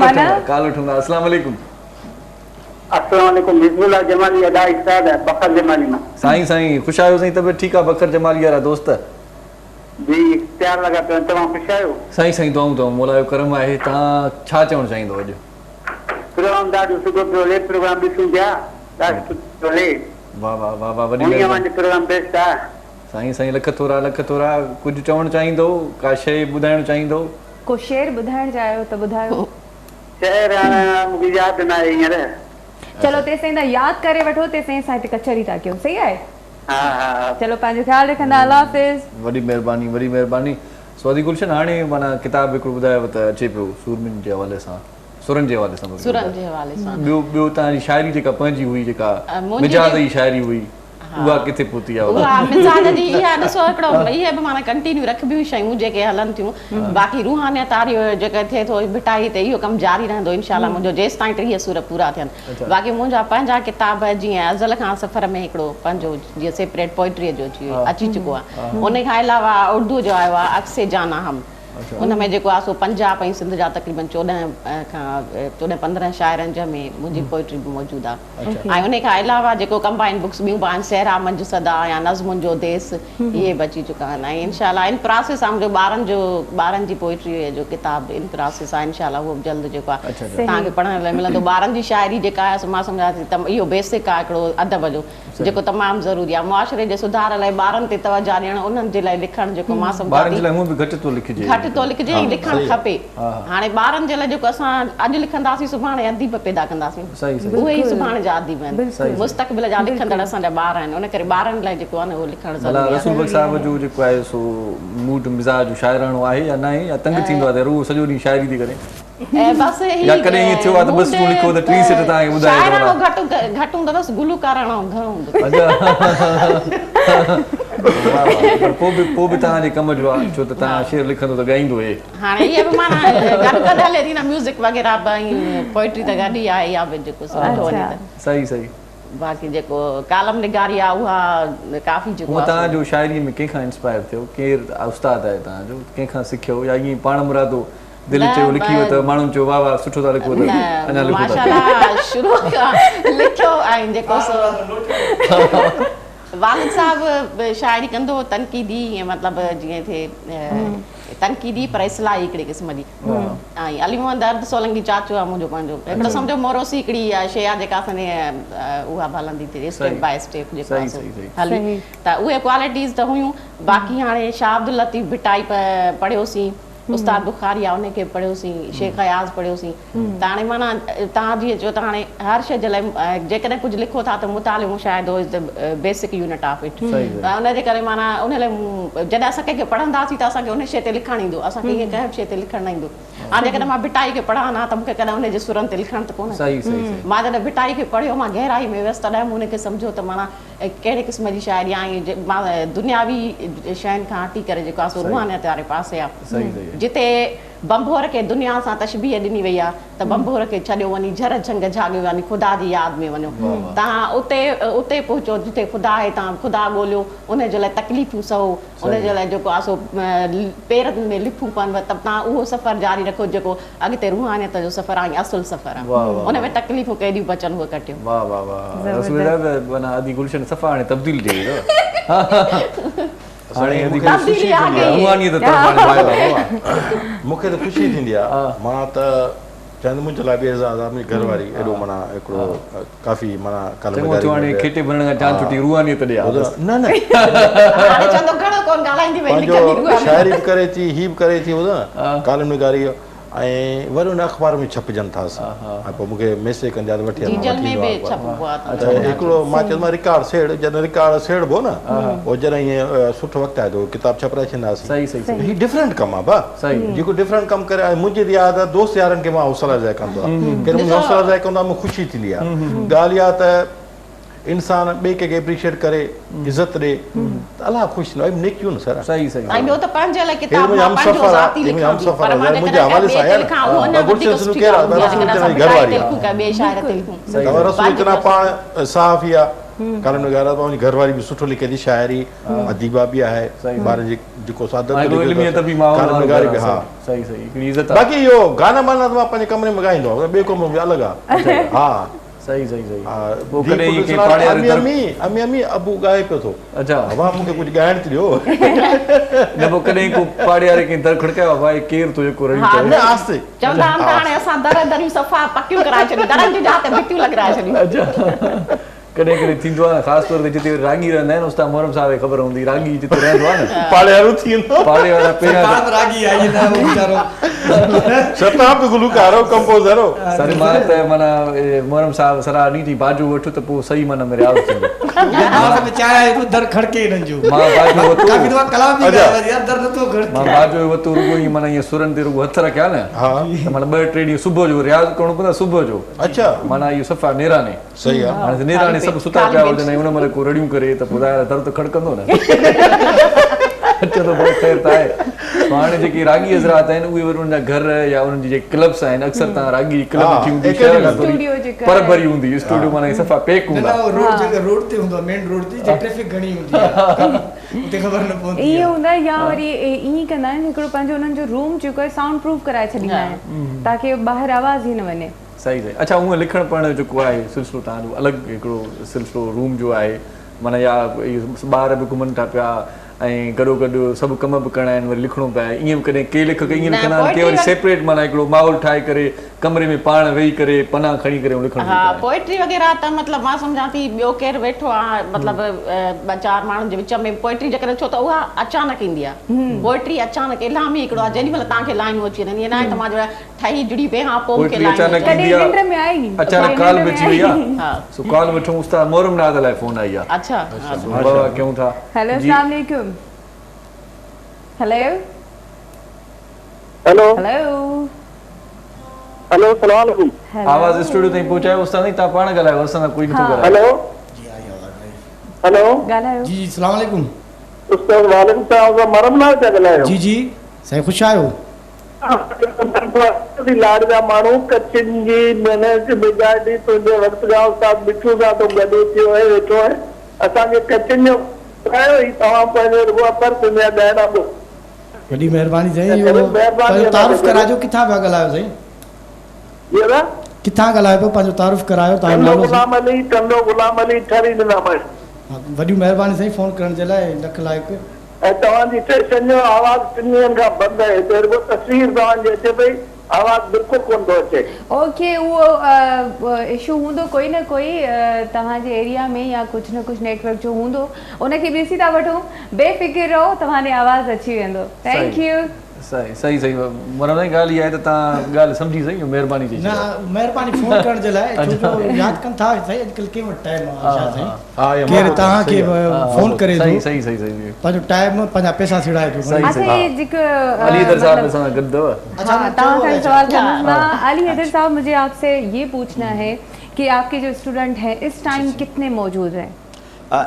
वठंदा अस्सलाम वालेकुम अस्सलामुअलैकुम हिज़बुल्लाह जमाली अदा इस्ताद है बकर जमाली में साईं ख़ुशि आहियो साईं तबियत ठीकु आहे बकर जमाली वारा दोस्त जी प्यार लगा पियो तव्हां ख़ुशि आहियो साईं दुआऊं अथव मौला जो करम आहे तव्हां छा चवणु चाहींदो अॼु प्रोग्राम ॾाढो सुठो पियो हले प्रोग्राम ॾिसूं पिया ॾाढो सुठो पियो हले वाह वाह वाह वाह वॾी दुनिया में प्रोग्राम बेस्ट आहे साईं लख थोरा कुझु चवणु चाहींदो का शइ ॿुधाइणु चाहींदो को शेर ॿुधाइणु चाहियो त ॿुधायो शहर मूंखे यादि न आहे हींअर चलो तेसिताईं तव्हां यादि करे वठो तेसिताईं असां हिते कचहरी था कयूं सही आहे हा हा चलो पंहिंजो ख़्यालु रखंदा अल्लाह हाफ़िज़ वॾी महिरबानी सौदी गुलशन हाणे माना किताब हिकिड़ो ॿुधायो त अचे पियो सूरमिन जे हवाले सां सुरनि जे हवाले सां ॿियो तव्हांजी शाइरी जेका पंहिंजी हुई जेका मिजाज़ जी शाइरी हुई उहा किथे पहुती आहे उहा मिजाज़ जी इहा ॾिसो हिकिड़ो इहे बि माना कंटिन्यू रखबियूं शयूं जेके हलनि थियूं बाक़ी रूहानियत वारी जेके थिए थो भिटाई ते इहो कमु जारी रहंदो इनशाला मुंहिंजो जेसि ताईं 30 सूर पूरा थियनि बाक़ी मुंहिंजा पंहिंजा किताब जीअं अज़ल खां सफ़र में हिकिड़ो पंहिंजो जीअं सेपरेट पोइट्रीअ जो अची चुको आहे उन खां अलावा उर्दू जो आयो आहे अक्से जाना हम उनमें जेको आहे सो पंजाब ऐं सिंध जा तक़रीबन 14-15 शाइरनि जंहिंमें मुंहिंजी पोइट्री बि मौजूदु आहे ऐं उन खां अलावा जेको कंबाइन बुक्स ॿियूं बि आहिनि सहरा मंझि सदा या नज़मुनि जो देस इहे बि अची चुका आहिनि ऐं इनशाला इन प्रोसेस आहे मुंहिंजो ॿारनि जी पोइट्री जो किताब इन प्रोसेस आहे इनशाला उहो बि जल्द जेको आहे तव्हांखे पढ़ण लाइ मिलंदो ॿारनि जी शाइरी जेका आहे मां सम्झां थी इहो बेसिक आहे हिकिड़ो अदब जो जेको तमामु ज़रूरी आहे मुआशरे जे सुधार लाइ ॿारनि ते तवजा ॾियणु उन्हनि जे लाइ लिखणु जेको मां सम्झां थी घटि थो लिखिजे ऐं लिखणु खपे हाणे ॿारनि जे लाइ जेको असां अॼु लिखंदासीं सुभाणे अदीब पैदा कंदासीं उहे ई सुभाणे जा अदीब आहिनि मुस्तक़बिल जा लिखंदड़ असांजा ॿार आहिनि उन करे ॿारनि लाइ जेको आहे न उहो लिखणु ज़रूरी आहे रसूल साहिब जो जेको आहे सो मूड मिज़ाज शाइराणो आहे या न आहे या तंग थींदो आहे त रोज़ सॼो ॾींहुं शाइरी थी करे बस या कॾहिं ईअं थियो आहे त बस तूं लिखो त टी सेट तव्हांखे ॿुधाए घटि हूंदो अथसि गुलूकाराणो घणो हूंदो पोइ बि तव्हांजे कम जो आहे छो त तव्हां शेर लिखंदो त ॻाईंदो हे हाणे इहे बि माना गॾु हले थी न म्यूज़िक वग़ैरह बि ऐं पोइट्री त गॾु ई आहे इहा बि जेको सुठो वञे त सही बाक़ी जेको कालम निगारी आहे उहा काफ़ी जेको तव्हांजो शाइरी में कंहिंखां इंस्पायर थियो केरु उस्ताद आहे तव्हांजो कंहिंखां सिखियो या ईअं पाण मुरादो दिलि चयो लिखी वियो त माण्हुनि चयो वाह वाह सुठो था लिखो त अञा लिखो माशाल्लाह शुरू खां लिखियो ऐं जेको वालिद साहिबु शाइरी कंदो हो तनक़ीदी मतिलबु जीअं थिए तनक़ीदी पर इस्लाही हिकिड़े क़िस्म जी ऐं अली मोहम्मद दर्द सोलंगी चाचो आहे मुंहिंजो पंहिंजो हिकिड़ो सम्झो मोरोसी हिकिड़ी शइ आहे जेका असांजे उहा बि हलंदी थी स्टेप बाय स्टेप जेको हली त उहे क्वालिटीज़ त हुयूं बाक़ी हाणे शाह अब्दुल लतीफ़ भिटाई पढ़ियोसीं उस्ताद बुखारी आहे उनखे पढ़ियोसीं शेख अयाज़ पढ़ियोसीं त हाणे माना तव्हां जीअं चयो त हाणे हर शइ जे लाइ जेकॾहिं कुझु लिखो था त मुतालियो मुशाहिदो is the basic unit of it त उनजे करे माना उन लाइ जॾहिं असां कंहिंखे पढ़ंदासीं त असांखे उन शइ ते लिखणु ईंदो असांखे ईअं कंहिं बि शइ ते लिखणु न ईंदो हाणे जेकॾहिं मां भिटाई खे पढ़ां न त मूंखे कॾहिं उनजे सुरनि ते लिखणु त कोन्हे मां जॾहिं भिटाई खे पढ़ियो मां गहराई में वियसि तॾहिं मूं उनखे सम्झो त माना कहिड़े क़िस्म जी शाइरी आहे मां दुनियावी शयुनि खां हटी करे जेको आहे सो रूहानियत वारे पासे आहे जिते बंबोर खे दुनिया सां तशबीह ॾिनी वई आहे त बंबोर खे छॾियो वञी झर झंग जाॻियो यानी ख़ुदा जी यादि में वञो तव्हां उते पहुचो जिते ख़ुदा आहे तव्हां ख़ुदा ॻोल्हियो उनजे लाइ तकलीफ़ूं सहो उनजे लाइ जेको आहे सो पेरनि में लिफूं पवनि त तव्हां उहो सफ़र जारी रखो जेको अॻिते रूहानियत जो सफ़र आहे असुल सफ़र आहे उन में तकलीफ़ूं केॾियूं बचनि उहे कटियो वाह वाह वाह माना आदि गुलशन सफ़ा हाणे तब्दील थी वई हाणे मूंखे त ख़ुशी थींदी आहे मां त चवंदुमि मुंहिंजे लाइ बि एज़ाज़ आहे मुंहिंजी घरवारी एॾो माना हिकिड़ो काफ़ी माना खेटे भरण खां जान छुटी रूहानियत ॾे न शाइरी बि करे थी ही बि करे थी ॿुधां कालम निगारी ऐं वरी उन अख़बार में छपजनि था ऐं पोइ मूंखे मैसेज कंदा वठी हिकिड़ो मां चवंदो रिकॉर्ड सेड़ जॾहिं रिकॉर्ड सेड़बो न पोइ जॾहिं ईअं सुठो वक़्तु आहे त किताब छपाए छॾींदासीं ही डिफरेंट कमु आहे भाउ जेको डिफरेंट कमु करे मुंहिंजी रियाद आहे दोस्त यारनि खे मां हौसला अफ़ज़ाई कंदो आहे केॾी महिल हौसला अफ़ज़ाई कंदो आहे मूंखे ख़ुशी थींदी आहे ॻाल्हि इहा त इंसान ॿिए कंहिंखे एप्रिशिएट करे इज़त ॾे त अलाह ख़ुशि थींदो आहे नेकियूं न सर सही सही ऐं ॿियो त पंहिंजे लाइ किताब मां पंहिंजो ज़ाती लिखण थी पर मां मुंहिंजे हवाले सां आहे न गुलशन सुनु केर आहे रसूल घरवारी आहे ॿिए शाइर ते लिखूं रसूल जना पाण साफ़ी आहे कालम निगार मुंहिंजी घरवारी बि सुठो लिखे थी शाइरी अदीबा बि आहे ॿारनि जी जेको कालम निगारी बि हा सही सही हिकिड़ी इज़त बाक़ी इहो गाना बाना त मां पंहिंजे कमरे में ॻाईंदो आहियां ॿिए कमरे में अलॻि आहे हा सही सही सही अमी अमी अबू गाए पियो थो अच्छा वाह मूंखे कुझु ॻाइण थी ॾियो न पोइ कॾहिं को पाड़े वारे खे दर खड़कायो भाई केरु तो जेको रही न आस्ते चवंदा आहिनि त हाणे असां दरियूं सफ़ा पकियूं कराए छॾियूं दरनि जी जाइ ते भितियूं लॻाए छॾियूं अच्छा कॾहिं कॾहिं थींदो आहे ख़ासि तौर ते जिते रागी रहंदा आहिनि उस्ताद मोहरम साहिब खे ख़बर हूंदी रागी जिते रहंदो आहे न पाड़े वारो थी वेंदो पाड़े वारा पहिरियां रागी आहे न वो बेचारो शताब गुलकार हो कंपोज़र हो सर मां त माना मोहरम साहिब सराह ॾींदी बाजू वठो त पोइ सही माना में रियाज़ थींदो आवाज़ में चाहे तो दर खड़के इन्हनि जो मां बाजू वतो काफ़ी दफ़ा कलाम बि ॻायो यार दर नथो खड़के मां बाजू वतो रुगो ई माना ईअं सुरनि ते रुगो हथ रखिया न त माना 2-3 ॾींहं सुबुह जो रियाज़ करणो पवंदो आहे सुबुह जो अच्छा माना इहो सफ़ा नेराने सही आहे हाणे नेराने सभु सुता पिया हुजनि उन महिल को रड़ियूं करे त ॿुधाए दर त खड़कंदो न अच्छा तो बहुत ख़ैर त आहे हाणे जेके रागी हज़रात आहिनि उहे वरी उनजा घर या उन्हनि जी जेके क्लब्स आहिनि अक्सर तव्हां रागी क्लब थी हूंदी शहर खां थोरी पर भरी हूंदी स्टूडियो माना सफ़ा पैक हूंदा रोड ते हूंदो मेन रोड ते ट्रैफिक घणी हूंदी आहे उते ख़बर न पवंदी इहो हूंदा या वरी ईअं कंदा आहिनि हिकिड़ो पंहिंजो उन्हनि जो रूम जेको आहे साउंड प्रूफ कराए छॾींदा आहिनि ताकी ॿाहिरि आवाज़ ई न वञे सही सही अच्छा उहो लिखण पढ़ण जेको आहे सिलसिलो तव्हांजो अलॻि हिकिड़ो सिलसिलो रूम जो आहे माना या ॿार बि घुमनि था पिया ऐं गॾो गॾु सभु कम बि करणा आहिनि वरी लिखणो पिया ईअं कॾहिं के लेखक ईअं लिखंदा आहिनि के वरी सेपरेट माना हिकिड़ो माहौल ठाहे करे कमरे में पाण वेही करे पना खणी करे लिखणो हा पोएट्री वग़ैरह त मतिलबु मां सम्झां थी ॿियो केरु वेठो आहे मतिलबु 2-4 माण्हुनि जे विच में पोएट्री जेकॾहिं छो त उहा अचानक ईंदी आहे पोएट्री अचानक इलामी हिकिड़ो आहे जेॾी महिल तव्हांखे लाइनूं अची वञनि ईअं न आहे त मां जो ठही जुड़ी पई हा पोइ मूंखे अचानक कॉल बि अची वई आहे सो कॉल वठूं उस्ताद मोहरम नाज़ लाइ फोन आई आहे अच्छा बाबा क्यों था हेलो अस्सलाम वालेकुम हेलो हेलो हेलो हेलो अस्सलाम वालेकुम आवाज़ स्टूडियो ताईं पहुचायो उस्ताद नहीं तव्हां पाण ॻाल्हायो असां कोई नथो ॻाल्हाए हेलो हेलो ॻाल्हायो जी अस्सलाम वालेकुम उस्ताद वालेकुम सलाम मरम नाल था ॻाल्हायो जी जी साईं ख़ुशि आहियो लाड़ जा माण्हू कच्छनि जी महिनत मिजाजी तुंहिंजे वक़्त जा उस्ताद बिठू सां तो गॾु थियो आहे वेठो आहे असांखे कच्छनि जो ॿुधायो ई तव्हां पंहिंजो रुॻो पर तुंहिंजा ॻाइणा ॿुधो वॾी महिरबानी साईं इहो तारीफ़ कराइजो किथां पिया ॻाल्हायो साईं किथां ॻाल्हायो पियो पंहिंजो तारीफ़ करायो तव्हांजो नालो गुलाम अली कंदो गुलाम अली ठरी ॾिनामांइ वॾी महिरबानी साईं फ़ोन करण जे लाइ लख लाइक़ ऐं तव्हांजी स्टेशन जो आवाज़ 3 ॾींहंनि खां बंदि आहे हिते रुॻो तस्वीर तव्हांजी अचे पई आवाज़ बिल्कुलु कोन थो अचे ओके उहो इशू हूंदो कोई न कोई तव्हांजे एरिया में या कुझु न कुझु नेटवर्क जो हूंदो उनखे बि ॾिसी था वठूं बेफ़िक्र रहो तव्हांजी आवाज़ अची वेंदो थैंक यू सही सही सही मरम जी ॻाल्हि इहा आहे त तव्हां ॻाल्हि सम्झी सही महिरबानी जी न महिरबानी फ़ोन करण जे लाइ छो जो यादि कनि था साईं अॼुकल्ह कंहिं वटि टाइम आहे केरु तव्हांखे फ़ोन करे सही सही सही सही पंहिंजो टाइम पंहिंजा पैसा छिड़ाए थो अली हैदर साहब के साथ गद्दो अच्छा सवाल अली हैदर साहब मुझे आपसे ये पूछना है कि आपके जो स्टूडेंट हैं इस टाइम कितने मौजूद हैं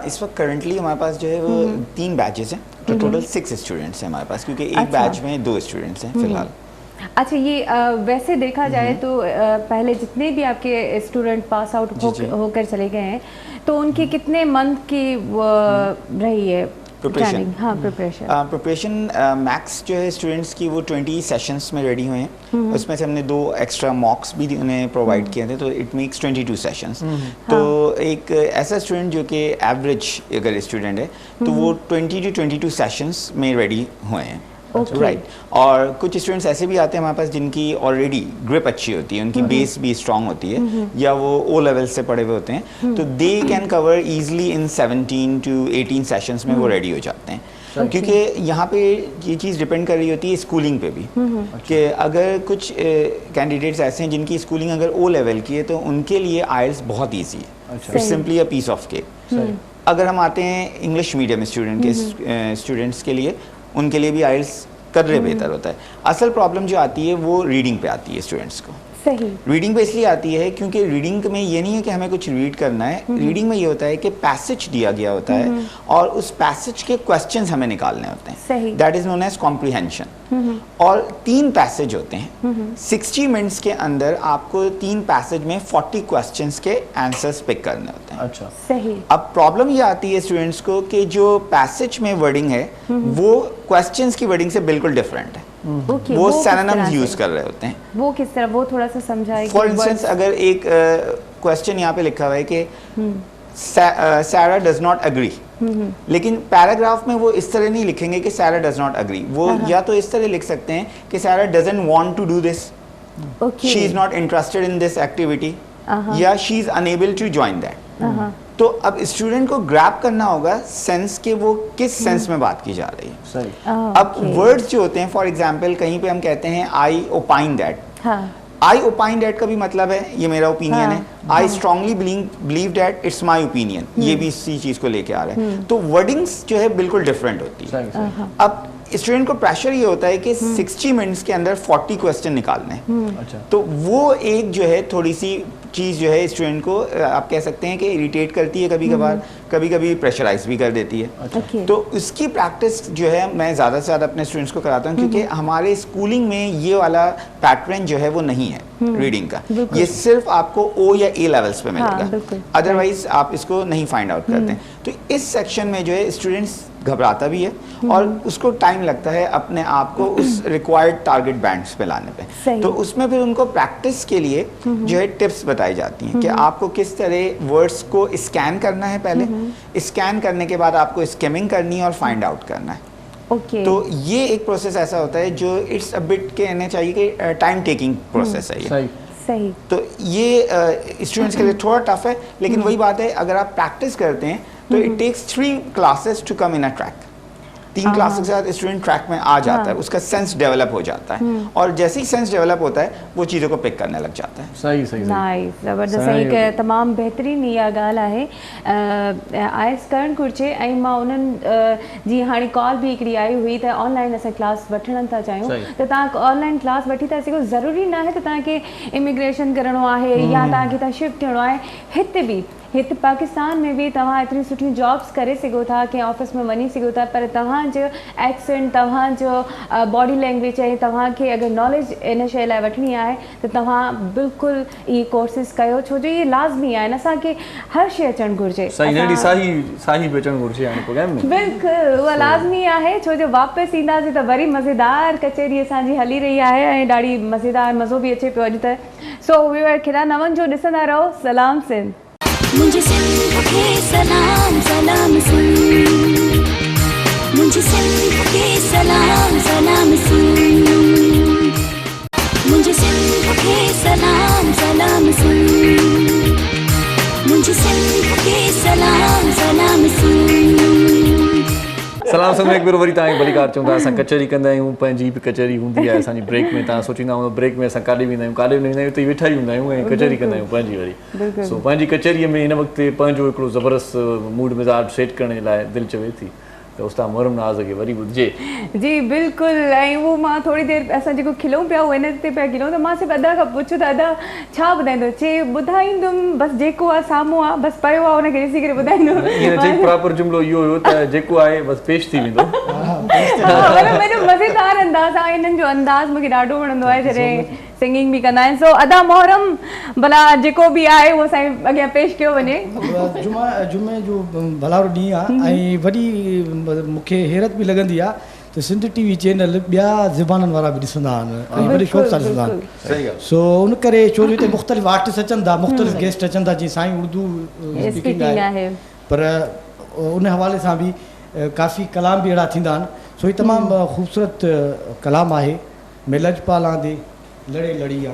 इस वक्त करंटली हमारे पास जो है वो 3 बैचेस हैं तो टोटल 6 स्टूडेंट्स हैं हमारे पास क्योंकि एक बैच में 2 स्टूडेंट्स हैं फिलहाल अच्छा, ये वैसे देखा जाए तो पहले जितने भी आपके स्टूडेंट पास आउट होकर चले गए हैं तो उनकी कितने मंथ की रही है प्रिपरेशन? हाँ, प्रिपरेशन मैक्स जो है स्टूडेंट्स की वो 20 सेशंस में रेडी हुए हैं। उसमें से हमने 2 एक्स्ट्रा मॉक्स भी उन्हें प्रोवाइड किए थे, तो इट मेक्स 22 सेशंस। तो एक ऐसा स्टूडेंट जो कि एवरेज अगर स्टूडेंट है तो वो 20 to 22 सेशंस में रेडी हुए हैं। राइट। और कुछ स्टूडेंट्स ऐसे भी आते हैं हमारे पास जिनकी ऑलरेडी ग्रिप अच्छी होती है, उनकी बेस भी स्ट्रांग होती है, या वो ओ लेवल से पढ़े हुए होते हैं, तो दे कैन कवर इजीली इन 17 to 18 सेशंस में वो रेडी हो जाते हैं। क्योंकि यहाँ पे ये चीज़ डिपेंड कर रही होती है स्कूलिंग पे भी, कि अगर कुछ कैंडिडेट्स ऐसे हैं जिनकी स्कूलिंग अगर ओ लेवल की है तो उनके लिए आइल्स बहुत ईजी है, it's simply a piece of cake. अगर हम आते हैं इंग्लिश मीडियम स्टूडेंट के स्टूडेंट्स के लिए, उनके लिए भी आइल्स कर रहे बेहतर होता है। असल प्रॉब्लम जो आती है वो रीडिंग पे आती है स्टूडेंट्स को। सही। रीडिंग पे इसलिए आती है क्योंकि रीडिंग में ये नहीं है कि हमें कुछ रीड करना है, रीडिंग में ये होता है कि पैसेज दिया गया होता है और उस पैसेज के क्वेश्चंस हमें निकालने होते हैं, that is known as comprehension. और 3 पैसेज होते हैं, 60 मिनट्स के अंदर आपको 3 पैसेज में 40 क्वेश्चंस के आंसर्स पिक करने होते हैं। अच्छा, सही। अब प्रॉब्लम ये आती है स्टूडेंट्स को कि जो पैसेज में वर्डिंग है वो क्वेश्चंस की वर्डिंग से बिल्कुल डिफरेंट है। वो सिनोनिम्स यूज कर रहे होते हैं। वो किस तरह, वो थोड़ा सा समझाएं। फॉर इंस्टेंस अगर एक क्वेश्चन यहाँ पे लिखा हुआ है कि सारा डज नॉट एग्री, लेकिन पैराग्राफ में वो इस तरह नहीं लिखेंगे कि सारा डज नॉट एग्री, वो या तो इस तरह लिख सकते हैं कि Sara doesn't want to do this, she is not interested in this activity, या she is unable to join that. तो अब स्टूडेंट को ग्रैब करना होगा सेंस के वो किस सेंस में बात की जा रही है। सही। अब वर्ड्स जो होते हैं, फॉर एग्जांपल कहीं पे हम कहते हैं I opine that, I opine that का भी मतलब है ये मेरा ओपिनियन है, I strongly believe that it's my opinion, ये भी इसी चीज को लेके आ रहा है। तो वर्डिंग्स जो है बिल्कुल डिफरेंट होती है। अब स्टूडेंट को प्रेशर ये होता है कि 60 मिनट्स के अंदर 40 क्वेश्चन निकालने हैं। अच्छा। तो वो एक जो है थोड़ी सी चीज़ जो है स्टूडेंट को आप कह सकते हैं कि इरिटेट करती है कभी कभार, कभी कभी प्रेशराइज भी कर देती है। अच्छा। तो उसकी प्रैक्टिस जो है मैं ज़्यादा से ज़्यादा अपने स्टूडेंट्स को कराता हूँ, क्योंकि हमारे स्कूलिंग में ये वाला पैटर्न जो है वो नहीं है रीडिंग का, ये सिर्फ आपको ओ या ए लेवल्स पे मिलेगा, अदरवाइज आप इसको नहीं फाइंड आउट करते हैं। तो इस सेक्शन में जो है स्टूडेंट्स घबराता भी है और उसको टाइम लगता है अपने आप को उस रिक्वायर्ड टारगेट बैंड्स पे लाने पे। तो उसमें फिर उनको प्रैक्टिस के लिए जो है टिप्स बताई जाती हैं कि आपको किस तरह वर्ड्स को स्कैन करना है, पहले स्कैन करने के बाद आपको स्किमिंग करनी है और फाइंड आउट करना है। तो ये एक प्रोसेस ऐसा होता है जो इट्स अ बिट कहना चाहिए कि टाइम टेकिंग प्रोसेस है ये। सही। तो ये स्टूडेंट्स के लिए थोड़ा टफ है, लेकिन वही बात है अगर आप प्रैक्टिस करते हैं तो it tax 3 classes to come इन अ ट्रैक। 3 क्लास के साथ स्टूडेंट ट्रैक में आ जाता है, उसका सेंस डेवलप हो जाता है, और जैसे ही सेंस डेवलप होता है वो चीज़ों को पिक करने लग जाता है। सही सही नाइस, ज़बरदस्त। सही, तमामु बहितरीन इहा ॻाल्हि आहे। आइस करणु घुरिजे। ऐं मां उन्हनि जी हाणे कॉल बि हिकिड़ी आई हुई त ऑनलाइन असां क्लास वठण था चाहियूं, त तव्हां ऑनलाइन क्लास वठी था सघो। ज़रूरी न आहे त तव्हांखे इमिग्रेशन करिणो आहे या तव्हांखे हितां शिफ्ट थियणो आहे। हिते पाकिस्तान में भी तव्हां एतिरी सुठियूं जॉब्स करे सघो था, कंहिं ऑफिस में वञी सघो था, पर तव्हांजो एक्सेंट, तव्हांजो बॉडी लैंग्वेज ऐं तव्हांखे अगरि नॉलेज इन शइ लाइ वठणी आहे त तव्हां बिल्कुलु इहे कोर्सिस कयो, छो जो इहे लाज़मी आहिनि। असांखे हर शइ अचणु घुरिजे। साही बि अचणु घुरिजे हाणे प्रोग्राम में। बिल्कुलु उहा लाज़मी आहे, छो जो वापसि ईंदासीं त वरी मज़ेदार कचेरी असांजी हली रही आहे ऐं ॾाढी मज़ेदार मज़ो बि अचे पियो अॼु त। सो व्यूअर खिड़ा न वञिजो, ॾिसंदा रहो सलाम सिंध। मुझे सिंध के सलाम सलाम सिंध, मुझे सिंध के सलाम सलाम सिंध, मुझे सिंध के सलाम सलाम सिंध, मुझे सिंध के सलाम सलाम सिंध। सलाम सिंध में एक बार वरी तव्हांखे भली कार चऊं था। असां कचहरी कंदा आहियूं, पंहिंजी बि कचहरी हूंदी आहे असांजी। ब्रेक में तव्हां सोचींदा हूंदो ब्रेक में असां काॾे वेंदा आहियूं, काॾे न वेंदा आहियूं, हिते वेठा ई हूंदा आहियूं ऐं कचहरी कंदा आहियूं पंहिंजी वरी। सो पंहिंजी कचहरीअ में हिन वक़्तु पंहिंजो हिकिड़ो ज़बरदस्त मूड मिज़ाज सेट करण जे लाइ दिलि चवे थी त उस्ताद मुहर्रम नाज़ खे वरी ॿुधिजे। जी बिल्कुलु। ऐं उहो मां थोरी देरि असां जेको खिलूं पिया उहो हिन ते पिया खिलूं त मां सिर्फ़ु अदा खां पुछो त अदा छा ॿुधाईंदो, चए ॿुधाईंदुमि बसि जेको आहे साम्हूं आहे, बसि पियो आहे हुनखे ॾिसी करे ॿुधाईंदो। प्रॉपर जुमिलो इहो हुयो त जेको आहे बसि पेश थी वेंदो। मतलब मज़ेदार अंदाज़ आहे, इन्हनि जो अंदाज़ मूंखे ॾाढो वणंदो आहे जॾहिं सिंगिंग बि कंदा आहिनि। सो अदा मोहरम भला जेको बि आहे उहो असांखे अॻियां पेश कयो वञे। जुमे जो भलारो ॾींहुं आहे ऐं वॾी मूंखे हैरत बि लॻंदी आहे त सिंध टीवी चैनल ॿिया ज़बाननि वारा बि ॾिसंदा आहिनि ऐं वॾे शौक़ सां ॾिसंदा आहिनि। सो उन करे छो जो हिते मुख़्तलिफ़ आर्टिस्ट अचनि था, मुख़्तलिफ़ गेस्ट अचनि था, जीअं साईं उर्दू स्पीकिंग आहे, पर उन हवाले सां बि काफ़ी कलाम बि अहिड़ा थींदा आहिनि। सो ही तमामु ख़ूबसूरत कलाम आहे। मैं लजपालां दे लड़े लड़िया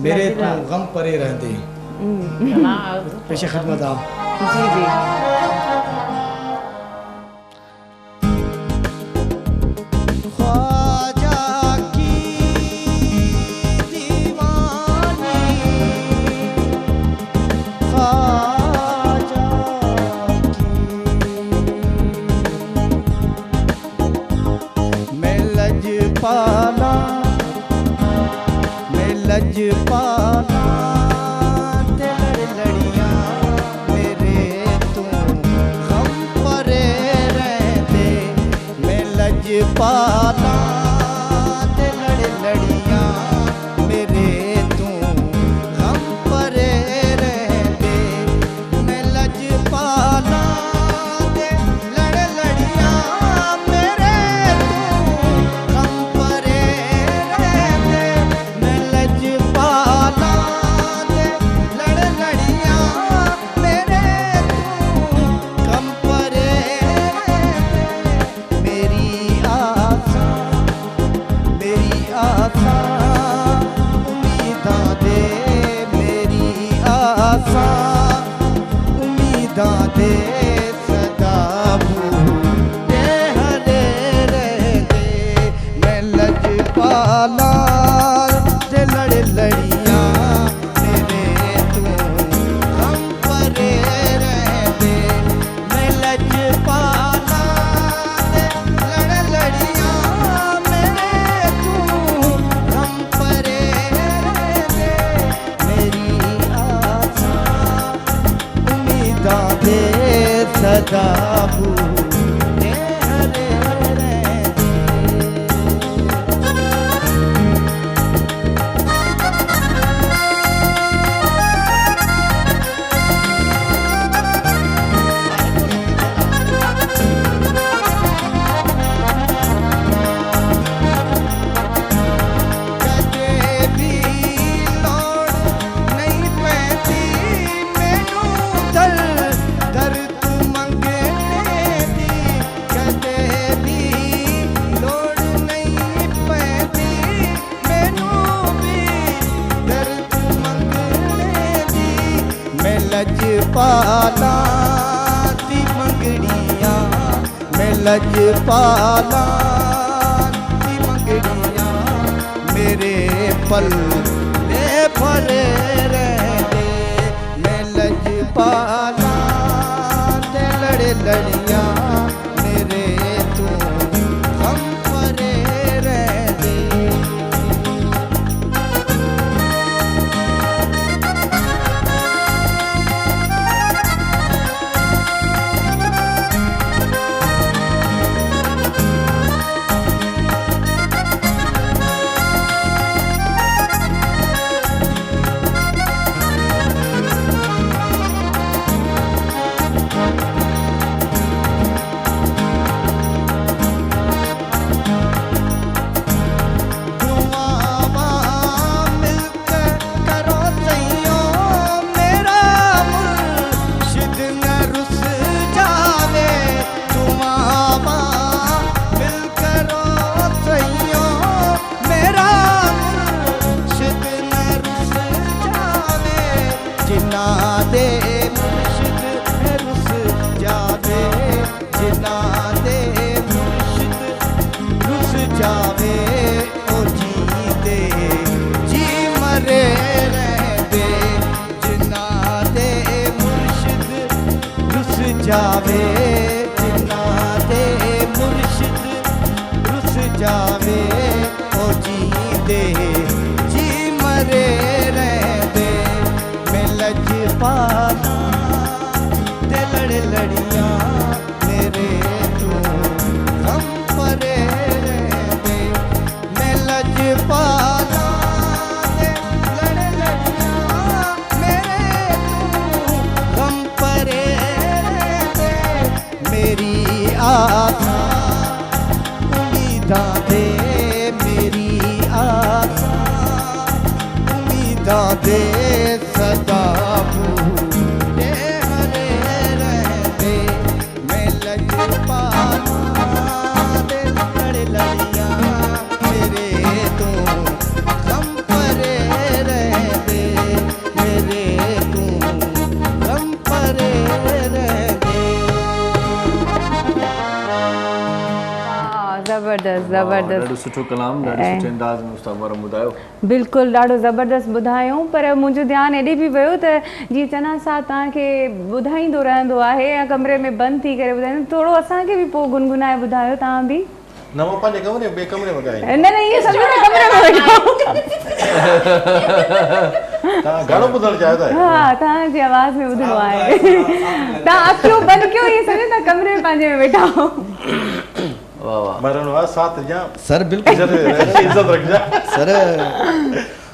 मेरे तो गम परे रहंदे, पेश ख़िदमत आप। जी जी लजपाला ते लड़िया मेरे तू गम परे रहते, मैं लजपाला ते लड़िया मेरे तू गम परे रहते, मैं लजपाला ते लड़िया मेरे तू गम परे रहते, मैं लजपाला ते लड़िया मेरे तू गम परे रहते, मेरी आशा उम्मीदां दे, मेरी आशा उम्मीदां दे सदा भूले हरे रहते, मैं लजपाला ते लड़िया मेरे तू गम परे रहते, मैं लजपाला ते लड़िया मेरे तू गम परे रहते, मेरी आशा उम्मीदां दे सदा भूले हरे रहते। कदे भी लोड़ नहीं पैंदी मैनू दर तू मंगने दी, कदे भी लोड़ नहीं पैंदी मैनू भी दर तू मंगने दी, मैं लजपाला दी मंगड़ियां, मैं लजपाला दी मंगड़ियां मेरे पल ले भरे रहते, मैं लजपाला ते लड़िया मेरे तू गम परे रहते। जावे जिन्ना दे मुर्शिद रुस जावे ओ जी दे जी मरे रहते, मैं लजपाला ते लड़िया मेरे तू गम ज़बरदस्त ज़बरदस्त ॾाढो सुठो कलाम, ॾाढे सुठे अंदाज़ में उस्ताद वारो ॿुधायो। बिल्कुलु ॾाढो ज़बरदस्त ॿुधायूं, पर मुंहिंजो ध्यानु एॾे बि वियो त जीअं चना साहब तव्हांखे ॿुधाईंदो रहंदो आहे या कमरे में बंदि थी करे ॿुधाईंदो, थोरो असांखे बि पोइ गुनगुनाए ॿुधायो तव्हां बि। न मां पंहिंजे कमरे ॿिए कमरे में ॻाईंदो। न इहे सभु कमरे में वेठो। तव्हां घणो ॿुधणु चाहियो था? हा, तव्हांजी आवाज़ में ॿुधणो आहे। तव्हां अखियूं बंदि कयो, इहे सभु तव्हां कमरे में पंहिंजे में वेठा हो। वाह वाह, मरण वाला साथ जा सर बिल्कुलु इज्जत रखजा सर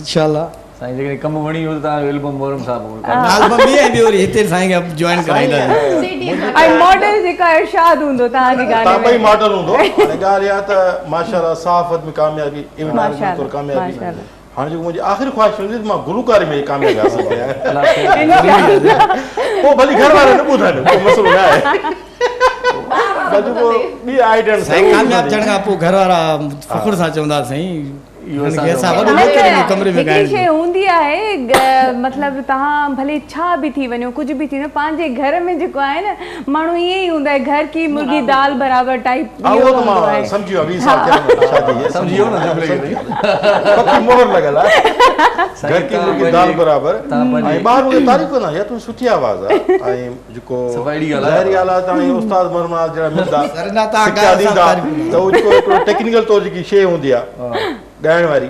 इंशाल्लाह। साईं जेकॾहिं कमु वणी वियो त तव्हां एल्बम मोहरम साहब एल्बम बि आहे ॿियो हिते साईं खे जॉइन कराईंदा। ऐं मॉडल जेका इरशाद हूंदो तव्हांजे गाने तव्हां में। ॿई मॉडल हूंदो। हाणे ॻाल्हि इहा त माशाअल्लाह साफ़त में कामयाबी, इवन में कामयाबी। हाणे जेको मुंहिंजी आख़िरी ख़्वाहिश हूंदी त मां गुलकारी में कामयाबी हासिल कयां। पोइ भली घर वारे न ॿुधनि, को मसइलो न आहे। साईं कामयाब थियण खां पोइ घर वारा फ़ख़ुर सां चवंदा साईं हिकिड़ी शइ हूंदी आहे, मतिलबु तव्हां भले छा बि थी वञो, कुझु बि थी वञो, पंहिंजे घर में जेको आहे न माण्हू ईअं ई हूंदा आहे, घर की मुर्गी दाल बराबर टाइप। सुठी आवाज़ आहे। ऐं जेको टेक्निकल तौर जेकी शइ हूंदी आहे ॻाइण वारी,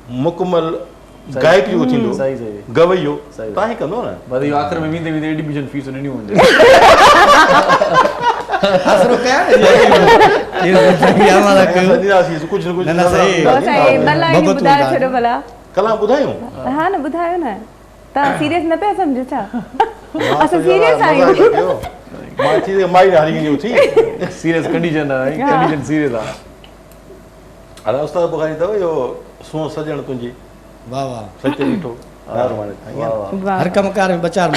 मुकमल गायक जो थींदो, गवैयो तव्हां ई कंदो न। वरी आख़िर में वेंदे वेंदे एडमिशन फीस ॾिनी हूंदी। कुझु न कुझु कलाम ॿुधायूं। हा न ॿुधायो न, तव्हां सीरियस न पिया सम्झो छा? असां सीरियस आहियूं। माई हारी थी सीरियस कंडीशन आहे, कंडीशन सीरियस आहे। हाणे उस्ताद बुखारी अथव इहो सुहिणो सजण तुंहिंजी। वाह वाह, सच ॾिठो। हर कम कार में बचार